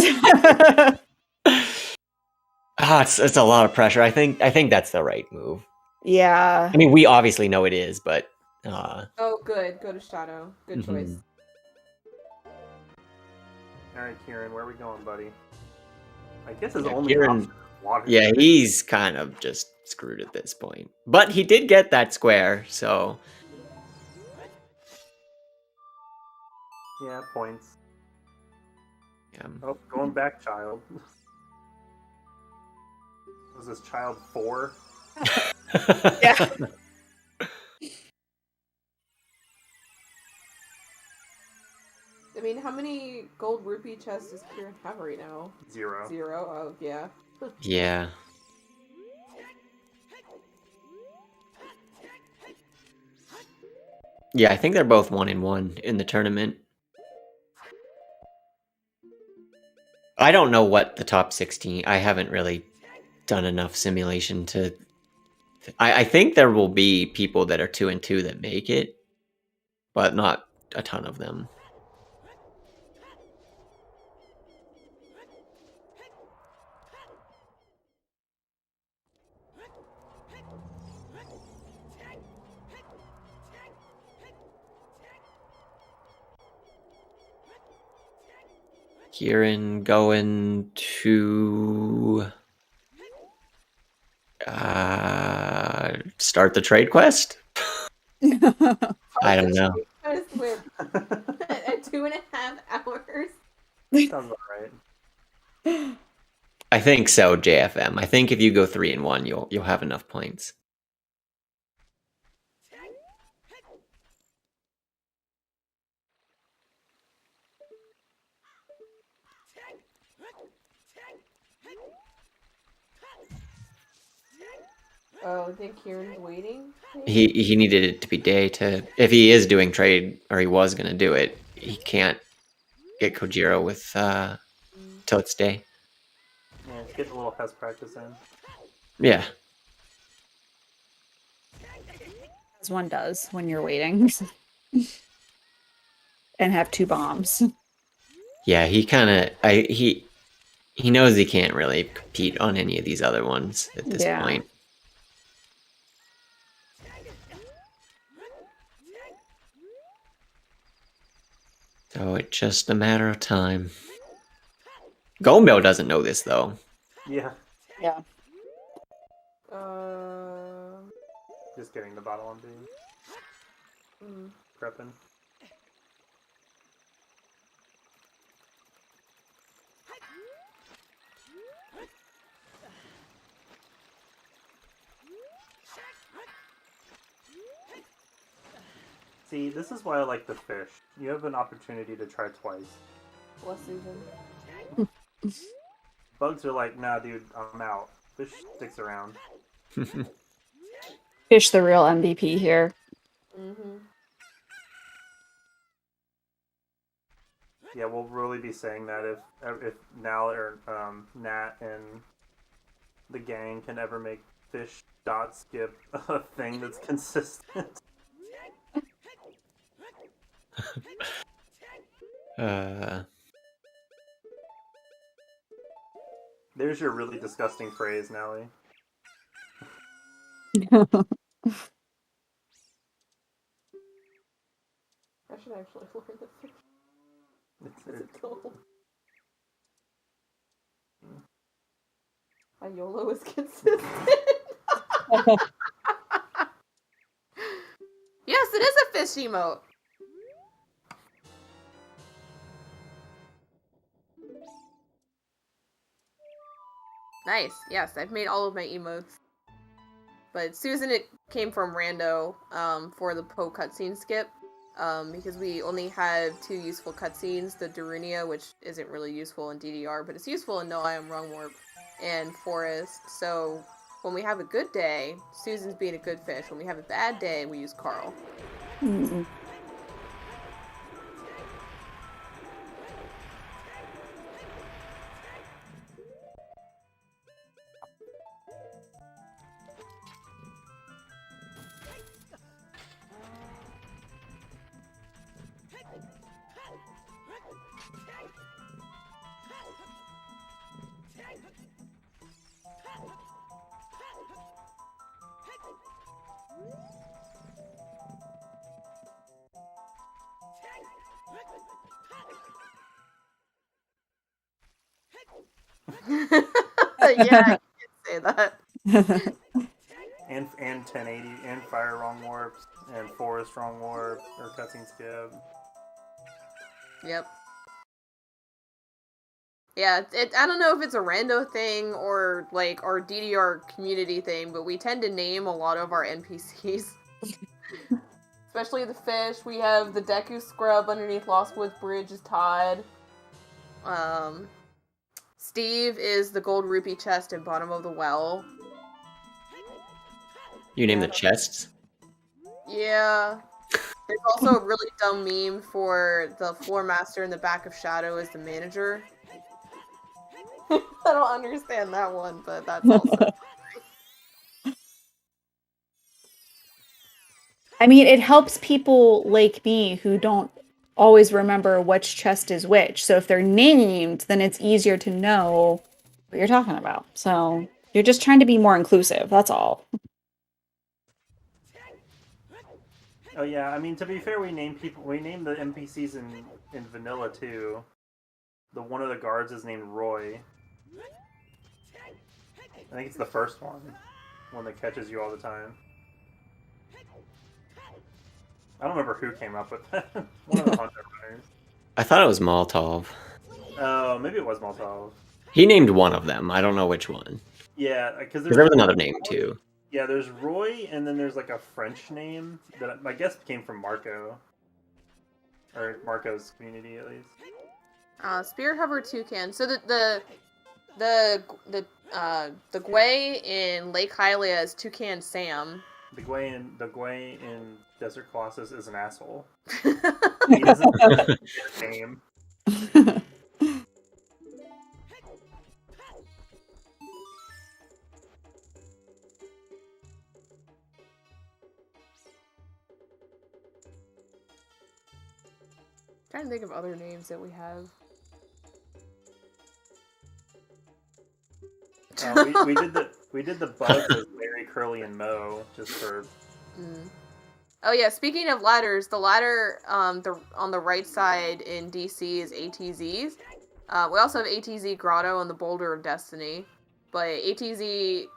it's a lot of pressure. I think that's the right move. Yeah. I mean, we obviously know it is, but... Oh, good. Go to Shadow. Good choice. Mhm. Alright, Kieran, where are we going, buddy? I guess his Yeah, only Kieran- option is water. Yeah, he's kind of just screwed at this point. But he did get that square, so... Yeah, points. Yeah. Oh, going back, child. Was this child 4? Yeah. I mean, how many gold rupee chests does Kieran have right now? 0. 0? Oh, yeah. Yeah. Yeah, I think they're both 1-1 in the tournament. I don't know what the top 16... I haven't really done enough simulation to... I think there will be people that are 2-2 that make it, but not a ton of them. Kieran going to start the trade quest? I don't know. Just with at 2.5 hours. Sounds alright. I think so, JFM. I think if you go 3-1, you'll have enough points. Oh, I think Kieran's waiting. He needed it to be day to, if he is doing trade, or he was gonna do it, he can't get Kojiro with till it's day. Yeah, just get a little pest practice in. Yeah. As one does when you're waiting. And have 2 bombs. Yeah, he kind of he knows he can't really compete on any of these other ones at this point. So it's just a matter of time. Gombill doesn't know this though. Yeah. Yeah. Just getting the bottle on beam. Prepping. See, this is why I like the fish. You have an opportunity to try twice. Bless Susan. Bugs are like, nah, dude, I'm out. Fish sticks around. Fish the real MVP here. Yeah, we'll really be saying that if Nal or Nat and the gang can ever make fish dot skip a thing that's consistent. There's your really disgusting phrase, Nally. I should actually learn this. It's cool. My YOLO is consistent. Yes, it is a fish emote. Nice. Yes, I've made all of my emotes. But Susan, it came from Rando for the Poe cutscene skip. Because we only have 2 useful cutscenes, the Darunia, which isn't really useful in DDR, but it's useful in No I Am Wrong Warp, and Forest. So when we have a good day, Susan's being a good fish. When we have a bad day, we use Carl. Yeah, I can say that. And 1080 and Fire Wrong Warps and Forest Wrong Warp or cutscene skip. Yep. Yeah, I don't know if it's a rando thing or like our DDR community thing, but we tend to name a lot of our NPCs. Especially the fish. We have the Deku Scrub underneath Lostwood Bridge is Todd. Steve is the gold rupee chest in Bottom of the Well. You name the chests? Yeah. There's also a really dumb meme for the floor master in the back of Shadow as the manager. I don't understand that one, but that's also I mean, it helps people like me who don't always remember which chest is which. So if they're named, then it's easier to know what you're talking about. So you're just trying to be more inclusive. That's all. Oh yeah, I mean to be fair, we name the NPCs in vanilla too. The one of the guards is named Roy. I think it's the first one that catches you all the time. I don't remember who came up with that. One of the hunter runners. I thought it was Molotov. Oh, maybe it was Molotov. He named one of them. I don't know which one. Yeah, because there was another name too. Yeah, there's Roy, and then there's like a French name that I guess came from Marco. Or Marco's community, at least. Spirit Hover Toucan. So the Gwei in Lake Hylia is Toucan Sam. The Gwei in Desert Colossus is an asshole. He doesn't get a name. Trying to think of other names that we have. We did the bugs as Mary, Curly, and Mo just for. Oh yeah, speaking of ladders, the ladder on the right side in DC is ATZ's. We also have ATZ Grotto on the Boulder of Destiny, but ATZ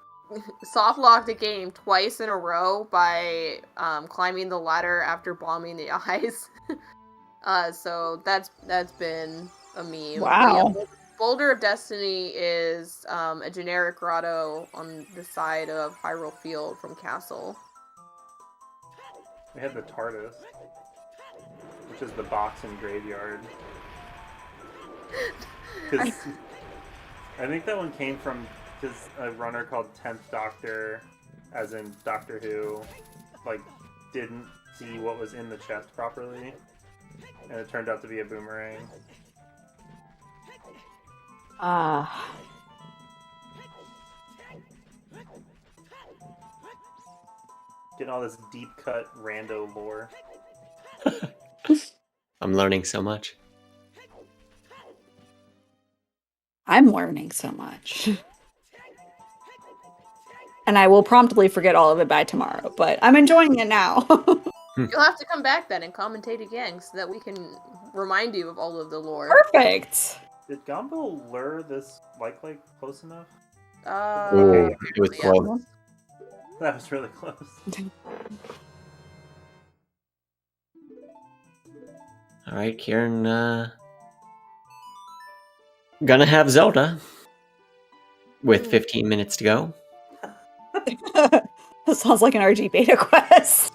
soft locked the game twice in a row by climbing the ladder after bombing the eyes. So that's been a meme. Wow. But yeah, Boulder of Destiny is a generic grotto on the side of Hyrule Field from Castle. We have the TARDIS, which is the box and graveyard. Because I think that one came from a runner called 10th Doctor, as in Doctor Who, like, didn't see what was in the chest properly, and it turned out to be a boomerang. Getting all this deep cut rando lore. I'm learning so much. I'm learning so much. And I will promptly forget all of it by tomorrow, but I'm enjoying it now. You'll have to come back then and commentate again so that we can remind you of all of the lore. Perfect. Did Gombill lure this like close enough? Ooh, it was yeah. close. That was really close. All right, Kieran. Gonna have Zelda with 15 minutes to go. That sounds like an RG beta quest.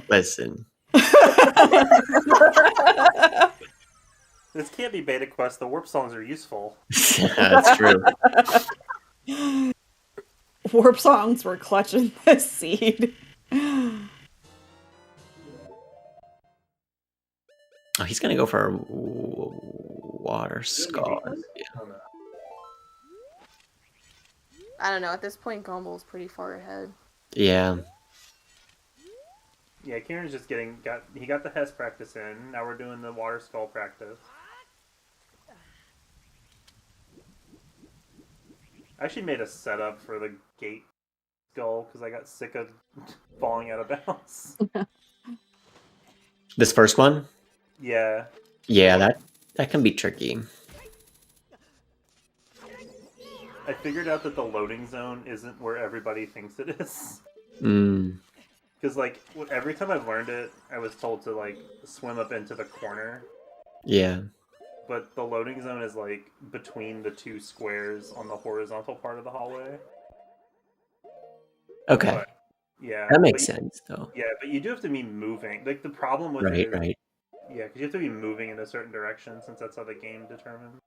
Listen. This can't be beta quest. The warp songs are useful. That's true. Warp songs were clutching the seed. Oh, he's gonna go for a water skull. I don't know, at this point Gombill's pretty far ahead. Yeah. Yeah, Kieran's just he got the Hess practice in. Now we're doing the water skull practice. I actually made a setup for the gate skull because I got sick of falling out of bounds. This first one? Yeah. Yeah, that can be tricky. I figured out that the loading zone isn't where everybody thinks it is. Because, like, every time I've learned it, I was told to, like, swim up into the corner. Yeah. But the loading zone is, like, between the two squares on the horizontal part of the hallway. Okay. But, yeah. That makes sense, though. Yeah, but you do have to be moving. Like, the problem with it is... Right. Yeah, because you have to be moving in a certain direction, since that's how the game determines.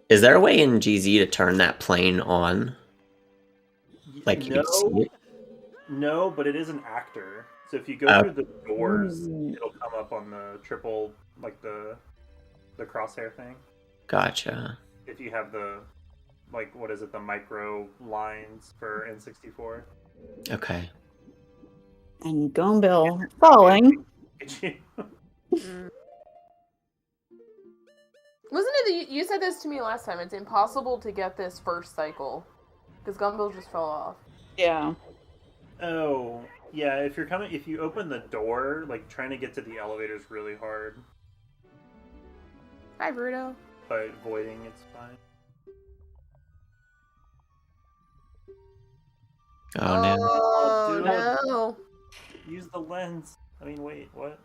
Is there a way in GZ to turn that plane on? Like, you see it? No, but it is an actor. So if you go through the doors, it'll come up on the triple, like the crosshair thing. Gotcha. If you have the, like, what is it, the micro lines for N64. And Okay. Gombill falling. Wasn't it that you said this to me last time? It's impossible to get this first cycle because Gombill just fell off. Yeah. Oh, yeah. If you open the door, like, trying to get to the elevator is really hard. Hi, Bruto. But avoiding it's fine. Oh, no. Oh, dude. no. Use the lens. I mean, wait, what?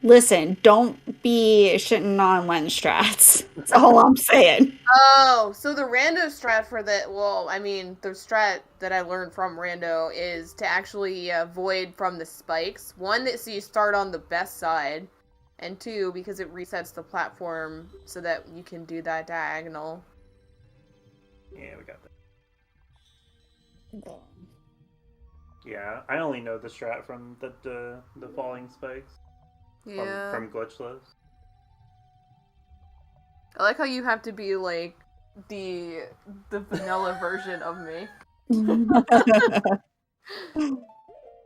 Listen, don't be shitting on Wen strats. That's all I'm saying. Oh, so the rando strat for that, well, I mean, the strat that I learned from rando is to actually avoid from the spikes. One, that so you start on the best side, and two, because it resets the platform so that you can do that diagonal. Yeah, we got that. Yeah, I only know the strat from the falling spikes. Yeah. From glitchless. I like how you have to be like the vanilla version of me.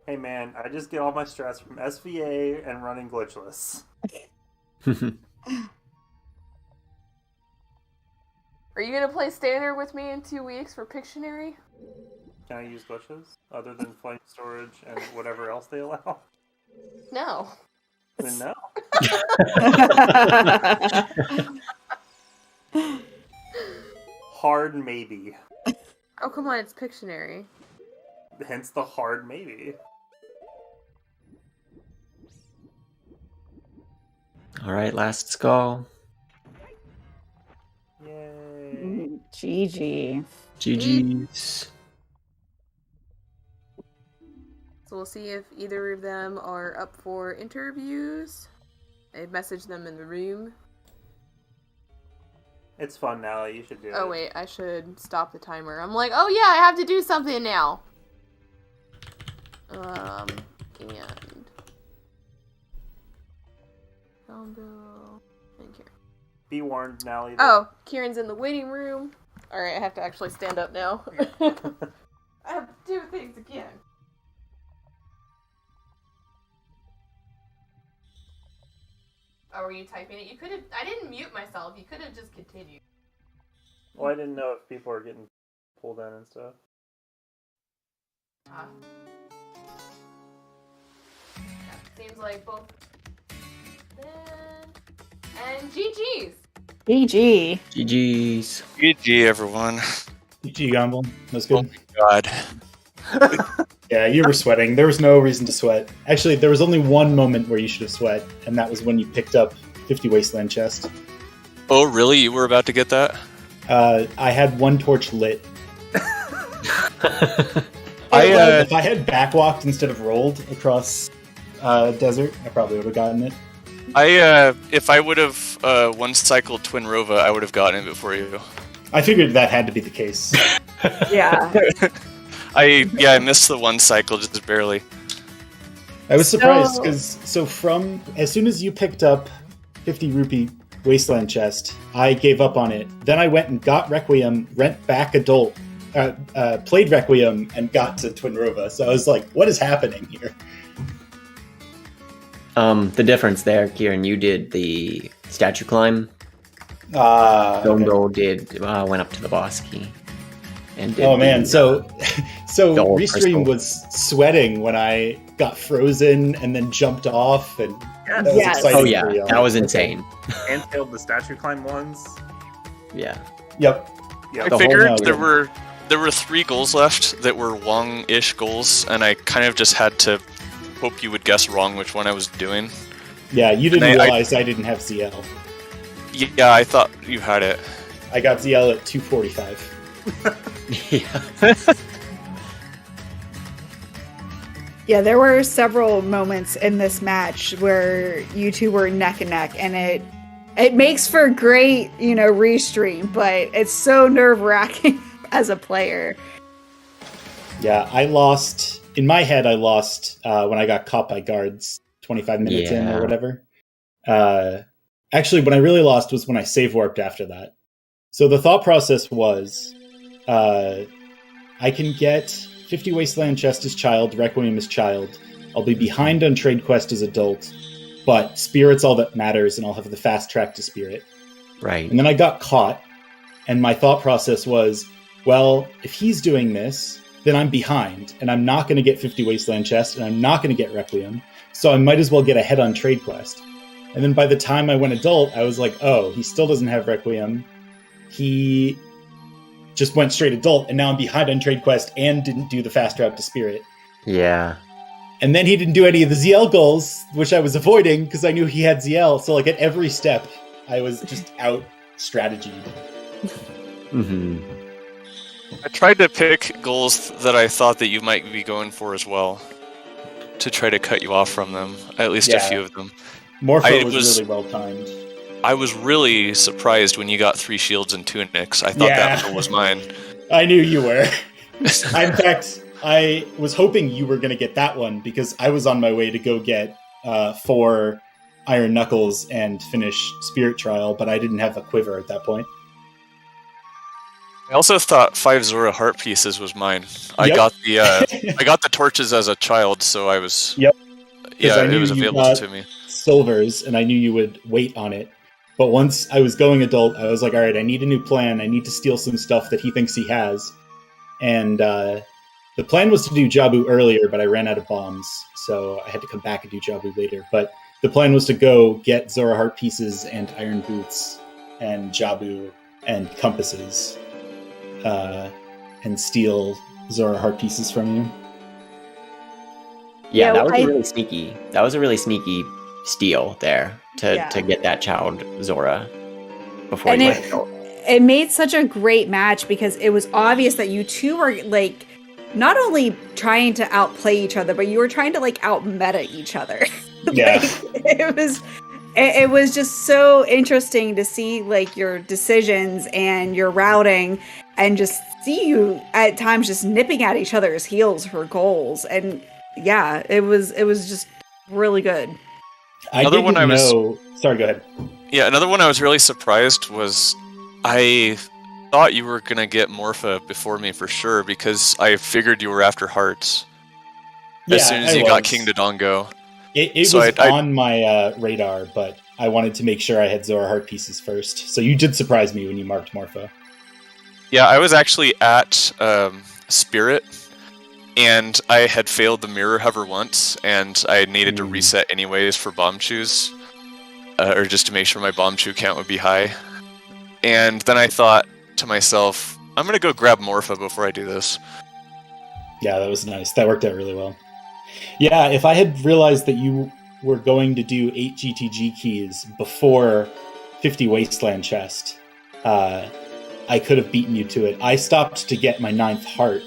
Hey man, I just get all my strats from SVA and running glitchless. Are you gonna play standard with me in 2 weeks for Pictionary? Can I use glitches other than flame storage and whatever else they allow? No. Then no. Hard maybe. Oh, come on, it's Pictionary. Hence the hard maybe. All right, last skull. Yay. GG. GG's. So we'll see if either of them are up for interviews. I messaged them in the room. It's fun, Nally. You should do it. Oh wait, I should stop the timer. I'm like, oh yeah, I have to do something now. And Gombill and Kieran. Be warned, Nally. Oh, Kieran's in the waiting room. All right, I have to actually stand up now. I have to do things again. Oh, were you typing it? You could have. I didn't mute myself. You could have just continued. Well, I didn't know if people were getting pulled in and stuff. Yeah, seems like both. And GG's. GG. GG's. GG, everyone. GG, Gombill. That's Oh good. my god. Yeah, you were sweating. There was no reason to sweat. Actually, there was only one moment where you should have sweat, and that was when you picked up 50 Wasteland chest. Oh, really? You were about to get that? I had one torch lit. I, If I had backwalked instead of rolled across desert, I probably would have gotten it. If I would have one cycled Twin Rova, I would have gotten it before you. I figured that had to be the case. Yeah. I missed the one cycle just barely. I was surprised because from as soon as you picked up 50 rupee Wasteland chest, I gave up on it. Then I went and got Requiem, rent back Adult, played Requiem, and got to Twin Rova. So I was like, what is happening here? The difference there, Kieran, you did the statue climb. Gombill did went up to the boss key. And did oh man, so Gold Restream crystal. was sweating when I got frozen and then jumped off, and that was Yes. exciting. Oh yeah, for y'all. that was insane. And failed the statue climb ones. Yeah. Yep. Yeah. I The whole figured note. there were 3 goals left that were long-ish goals, and I kind of just had to hope you would guess wrong which one I was doing. Yeah, you didn't And I- realize I didn't have ZL. Yeah, I thought you had it. I got ZL at 245. Yeah. Yeah, there were several moments in this match where you two were neck and neck, and it makes for great, restream, but it's so nerve-wracking as a player. Yeah, I lost. In my head, I lost when I got caught by guards 25 minutes in Yeah. or whatever. Actually, when I really lost was when I save warped after that. So the thought process was, I can get 50 Wasteland chest as child, Requiem as child. I'll be behind on Trade Quest as adult, but Spirit's all that matters, and I'll have the fast track to Spirit. Right. And then I got caught, and my thought process was, well, if he's doing this, then I'm behind, and I'm not going to get 50 Wasteland chest, and I'm not going to get Requiem, so I might as well get ahead on Trade Quest. And then by the time I went adult, I was like, oh, he still doesn't have Requiem. He just went straight adult, and now I'm behind on Trade Quest and didn't do the fast route to Spirit. Yeah. And then he didn't do any of the ZL goals, which I was avoiding because I knew he had ZL. So like at every step, I was just out strategied. Mm-hmm. I tried to pick goals that I thought that you might be going for as well, to try to cut you off from them. At least a few of them. Morpho was really well timed. I was really surprised when you got 3 shields and tunics. I thought that goal was mine. I knew you were. In fact, I was hoping you were going to get that one because I was on my way to go get 4 Iron Knuckles and finish Spirit Trial, but I didn't have a quiver at that point. I also thought 5 Zora heart pieces was mine. I got the torches as a child, so I was. Yep. Yeah, it was available to me. Silvers, and I knew you would wait on it. But once I was going adult, I was like, all right, I need a new plan. I need to steal some stuff that he thinks he has. And the plan was to do Jabu earlier, but I ran out of bombs, so I had to come back and do Jabu later. But the plan was to go get Zora heart pieces and iron boots and Jabu and compasses and steal Zora heart pieces from you. Yeah, that was really sneaky. That was a really sneaky steal there to get that child Zora before and he went adult. It made such a great match because it was obvious that you two were like not only trying to outplay each other, but you were trying to like out meta each other. Yeah. It was just so interesting to see like your decisions and your routing and just see you at times just nipping at each other's heels for goals. And yeah, it was just really good. Another one I was. Sorry, go ahead. Yeah, another one I was really surprised was I thought you were gonna get Morpha before me for sure because I figured you were after hearts. As soon as you got King Dodongo. It was on my radar, but I wanted to make sure I had Zora heart pieces first. So you did surprise me when you marked Morpha. Yeah, I was actually at Spirit, and I had failed the mirror hover once, and I needed to reset anyways for bomb chews, or just to make sure my bomb chew count would be high. And then I thought to myself, I'm gonna go grab Morpha before I do this. Yeah, that was nice. That worked out really well. Yeah, if I had realized that you were going to do 8 GTG keys before 50 Wasteland chest, I could have beaten you to it. I stopped to get my 9th heart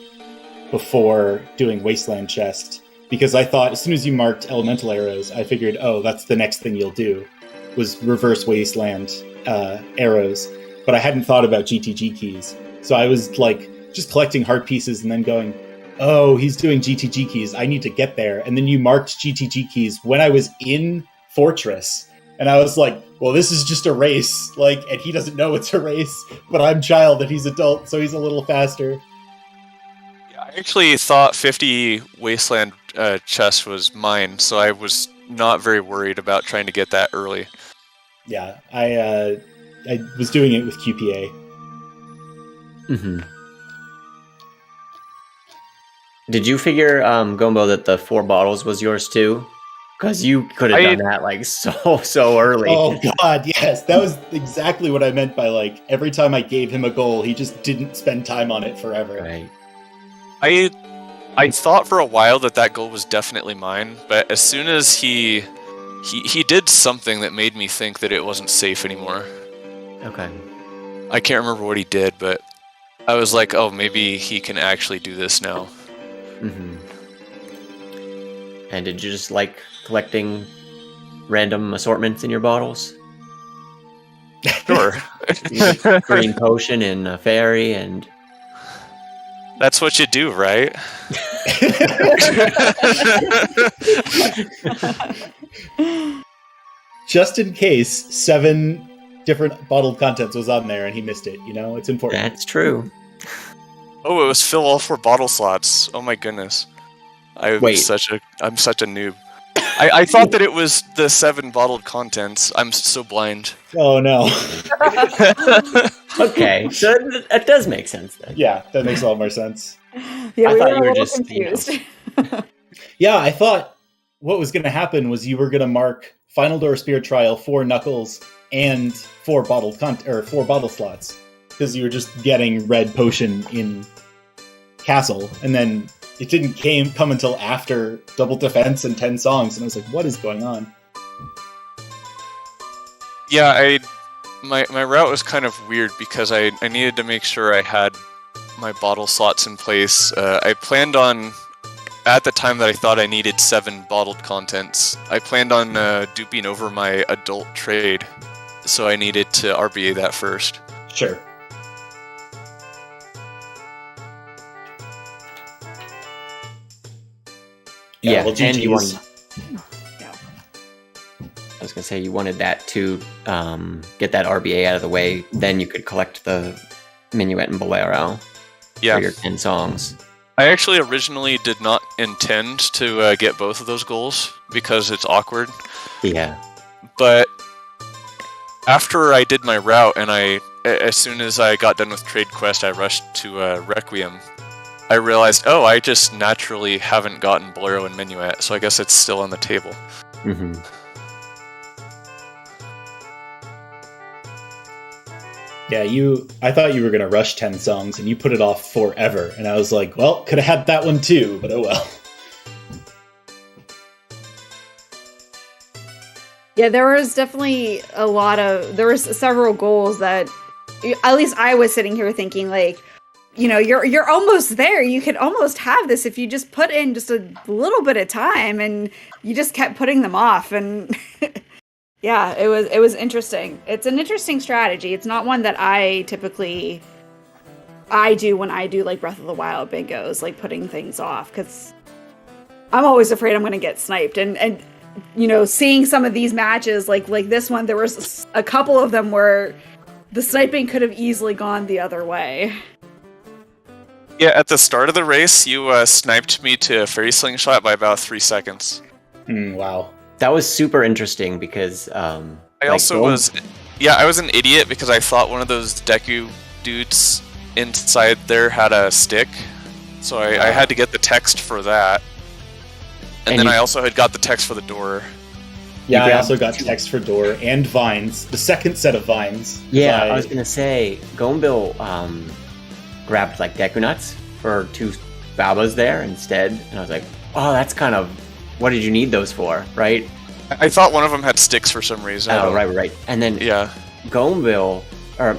before doing Wasteland chest because I thought as soon as you marked elemental arrows, I figured, oh, that's the next thing you'll do, was reverse Wasteland arrows. But I hadn't thought about GTG keys. So I was like just collecting heart pieces and then going, oh, he's doing GTG keys. I need to get there. And then you marked GTG keys when I was in Fortress. And I was like, well, this is just a race. Like, and he doesn't know it's a race, but I'm child and he's adult, so he's a little faster. Yeah, I actually thought 50 Wasteland chest was mine, so I was not very worried about trying to get that early. Yeah, I was doing it with QPA. Mm-hmm. Did you figure, Gombo, that the 4 bottles was yours too? Because you could have done that like so early. Oh god, yes. That was exactly what I meant by like every time I gave him a goal, he just didn't spend time on it forever. Right. I thought for a while that goal was definitely mine, but as soon as he did something that made me think that it wasn't safe anymore. Okay. I can't remember what he did, but I was like, oh, maybe he can actually do this now. Mm-hmm. And did you just like collecting random assortments in your bottles? Sure. Green potion and a fairy and... That's what you do, right? Just in case 7 different bottled contents was on there and he missed it, you know? It's important. That's true. Oh, it was fill all 4 bottle slots. Oh my goodness. I'm such a noob. I thought that it was the 7 bottled contents. I'm so blind. Oh no. Okay, so that does make sense then. Yeah, that makes a lot more sense. Yeah, I thought you were a little just confused. Yeah, I thought what was going to happen was you were going to mark Final Door Spirit Trial 4 Knuckles and 4 bottle slots because you were just getting red potion in Castle, and then it didn't come until after double defense and 10 songs, and I was like, what is going on? Yeah, my route was kind of weird because I needed to make sure I had my bottle slots in place. I planned on, at the time that I thought I needed 7 bottled contents, I planned on duping over my adult trade, so I needed to RBA that first. Sure. Yeah, well, and you GG's. I was gonna say you wanted that to get that RBA out of the way. Then you could collect the Minuet and Bolero Yeah. for your 10 songs. I actually originally did not intend to get both of those goals because it's awkward. Yeah. But after I did my route and as soon as I got done with Trade Quest, I rushed to Requiem. I realized, oh, I just naturally haven't gotten Bolero and Minuet, so I guess it's still on the table. Mm-hmm. Yeah, I thought you were going to rush 10 songs, and you put it off forever. And I was like, well, could have had that one too, but oh well. Yeah, there was definitely there was several goals that, at least I was sitting here thinking, like, you're almost there. You could almost have this if you just put in just a little bit of time, and you just kept putting them off. And yeah, it was interesting. It's an interesting strategy. It's not one that I typically do when I do like Breath of the Wild bingos, like putting things off, because I'm always afraid I'm going to get sniped. And seeing some of these matches, like this one, there was a couple of them where the sniping could have easily gone the other way. Yeah, at the start of the race, you sniped me to a fairy slingshot by about 3 seconds. Wow. That was super interesting because I was an idiot because I thought one of those Deku dudes inside there had a stick, so I had to get the text for that. And then I also had got the text for the door. Yeah, I also got text for door and vines, the second set of vines. Yeah, I was gonna say Gombill grabbed like Deku Nuts for 2 Babas there instead, and I was like, oh, that's kind of, what did you need those for, right? I thought one of them had sticks for some reason. Oh, right. And then Gombill, or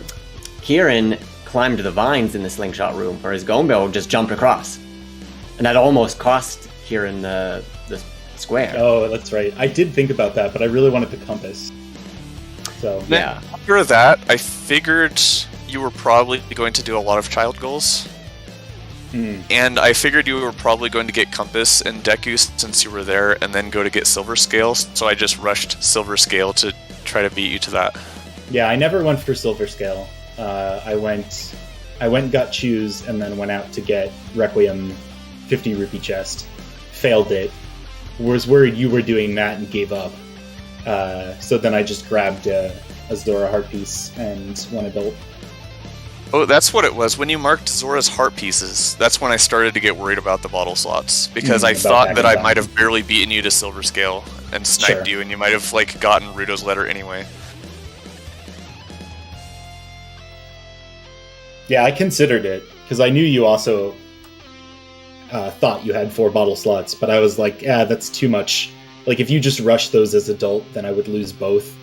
Kieran climbed the vines in the slingshot room, whereas Gombill just jumped across. And that almost cost Kieran the square. Oh, that's right. I did think about that, but I really wanted the compass. So yeah. After that, I figured you were probably going to do a lot of child goals. And I figured you were probably going to get Compass and Deku since you were there, and then go to get Silver Scale, so I just rushed Silver Scale to try to beat you to that. Yeah, I never went for Silver Scale. I went and got Choose, and then went out to get Requiem 50 rupee chest. Failed it. Was worried you were doing that and gave up. So then I just grabbed a Zora heart piece and one adult. Oh, that's what it was. When you marked Zora's heart pieces, that's when I started to get worried about the bottle slots, because I thought that I might have barely beaten you to Silver Scale and sniped you, and you might have gotten Ruto's letter anyway. Yeah, I considered it, because I knew you also thought you had 4 bottle slots, but I was like, that's too much. Like, if you just rush those as adult, then I would lose both.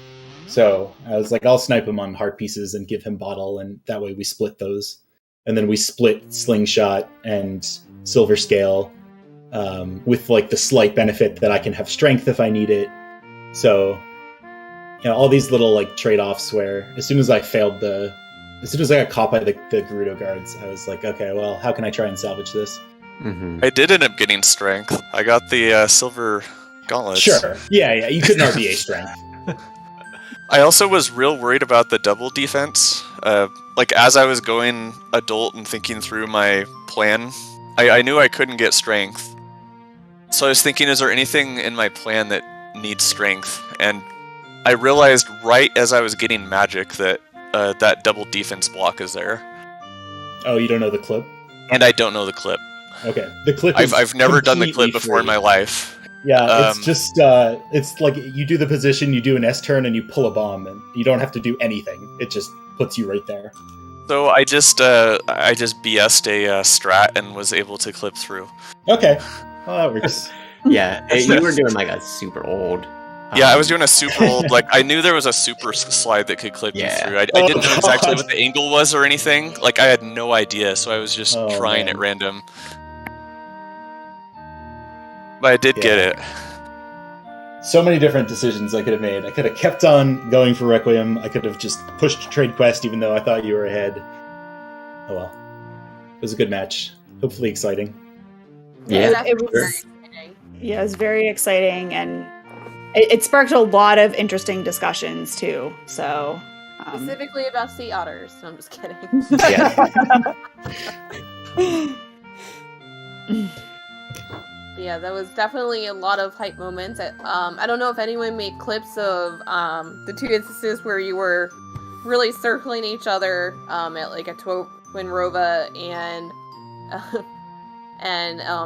So I was like, I'll snipe him on heart pieces and give him bottle, and that way we split those. And then we split slingshot and Silver Scale, with the slight benefit that I can have strength if I need it. So, all these little trade-offs where as soon as I got caught by the Gerudo guards, I was like, okay, well, how can I try and salvage this? Mm-hmm. I did end up getting strength. I got the silver gauntlets. Sure. Yeah, you couldn't RBA strength. I also was real worried about the double defense. As I was going adult and thinking through my plan, I knew I couldn't get strength. So I was thinking, is there anything in my plan that needs strength? And I realized right as I was getting magic that that double defense block is there. Oh, you don't know the clip? And I don't know the clip. Okay. The clip is I've never done the clip before in my life. Yeah, it's just, it's like you do the position, you do an S turn, and you pull a bomb, and you don't have to do anything. It just puts you right there. So I just BS'd a strat and was able to clip through. Okay. Well, that works. Yeah, you were doing like a super old. Yeah, I was doing a super old, like, I knew there was a super slide that could clip you Yeah. through. I didn't know exactly God. what the angle was or anything. Like, I had no idea, so I was just Oh, trying man. at random. But I did get it. So many different decisions I could have made. I could have kept on going for Requiem. I could have just pushed Trade Quest even though I thought you were ahead. Oh well. It was a good match. Hopefully exciting. Yeah, it was. Very exciting. Yeah, it was very exciting, and it sparked a lot of interesting discussions too. So, Specifically about sea otters. No, I'm just kidding. Yeah, that was definitely a lot of hype moments. I don't know if anyone made clips of the two instances where you were really circling each other at like a Twin Rova and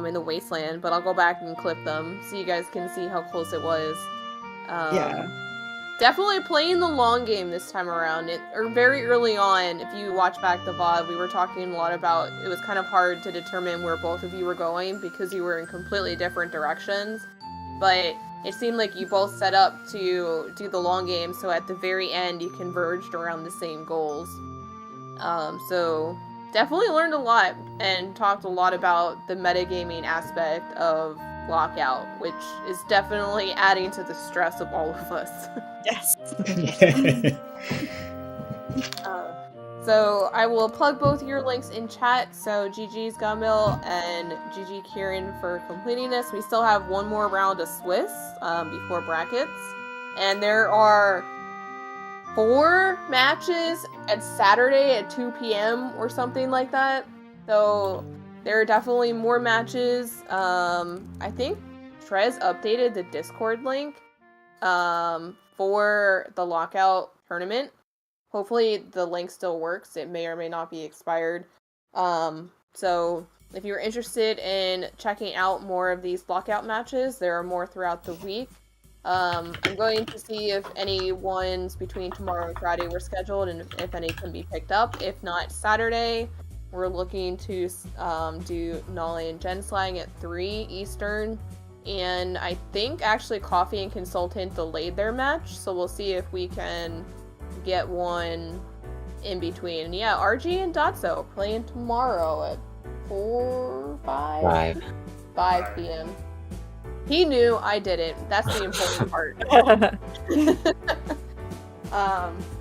in the Wasteland, but I'll go back and clip them so you guys can see how close it was. yeah. Definitely playing the long game this time around. Or very early on, if you watch back the VOD, we were talking a lot about it was kind of hard to determine where both of you were going because you were in completely different directions. But it seemed like you both set up to do the long game, so at the very end you converged around the same goals. So definitely learned a lot and talked a lot about the metagaming aspect of Lockout, which is definitely adding to the stress of all of us. Yes. So I will plug both your links in chat. So GG's Gombill and GG Kieran for completing this. We still have one more round of Swiss before brackets, and there are 4 matches at Saturday at 2 p.m. or something like that. So there are definitely more matches. I think Trez updated the Discord link for the Lockout tournament. Hopefully the link still works. It may or may not be expired. So if you're interested in checking out more of these Lockout matches, there are more throughout the week. I'm going to see if any ones between tomorrow and Friday were scheduled and if any can be picked up. If not, Saturday, we're looking to do Nolly and Genslang at 3 Eastern. And I think actually Coffee and Consultant delayed their match, so we'll see if we can get one in between. And yeah, RG and Dotso playing tomorrow at 5 p.m. He knew, I didn't. That's the important part.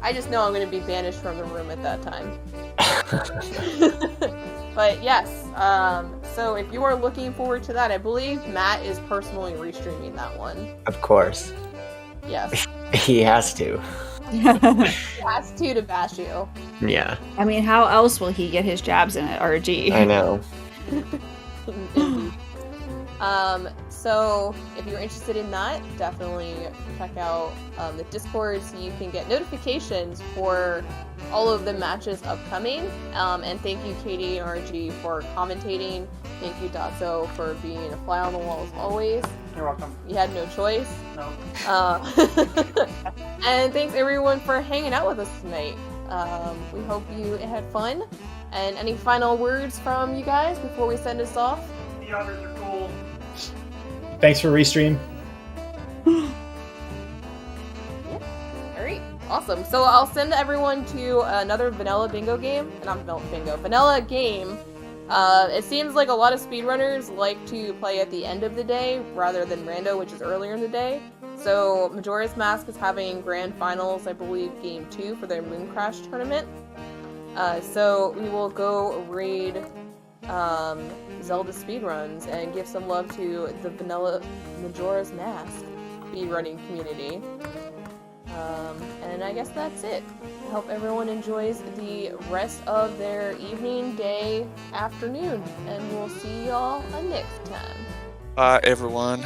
I just know I'm going to be banished from the room at that time. But yes, so if you are looking forward to that, I believe Matt is personally restreaming that one. Of course. Yes. He has to. He has to bash you. Yeah. I mean, how else will he get his jabs in at RG? I know. So if you're interested in that, definitely check out the Discord so you can get notifications for all of the matches upcoming. And thank you, Katie and RG, for commentating. Thank you, Dotso, for being a fly on the wall as always. You're welcome. You had no choice. No. And thanks everyone for hanging out with us tonight. We hope you had fun. And any final words from you guys before we send us off? The otters are cool. Thanks for restream. Alright, awesome. So I'll send everyone to another vanilla bingo game. Not vanilla bingo, vanilla game. It seems like a lot of speedrunners like to play at the end of the day rather than rando, which is earlier in the day. So Majora's Mask is having grand finals, I believe, game 2 for their Moon Crash tournament. So we will go raid Zelda Speedruns and give some love to the vanilla Majora's Mask speedrunning community. And I guess that's it. I hope everyone enjoys the rest of their evening, day, afternoon, and we'll see y'all next time. Bye, everyone.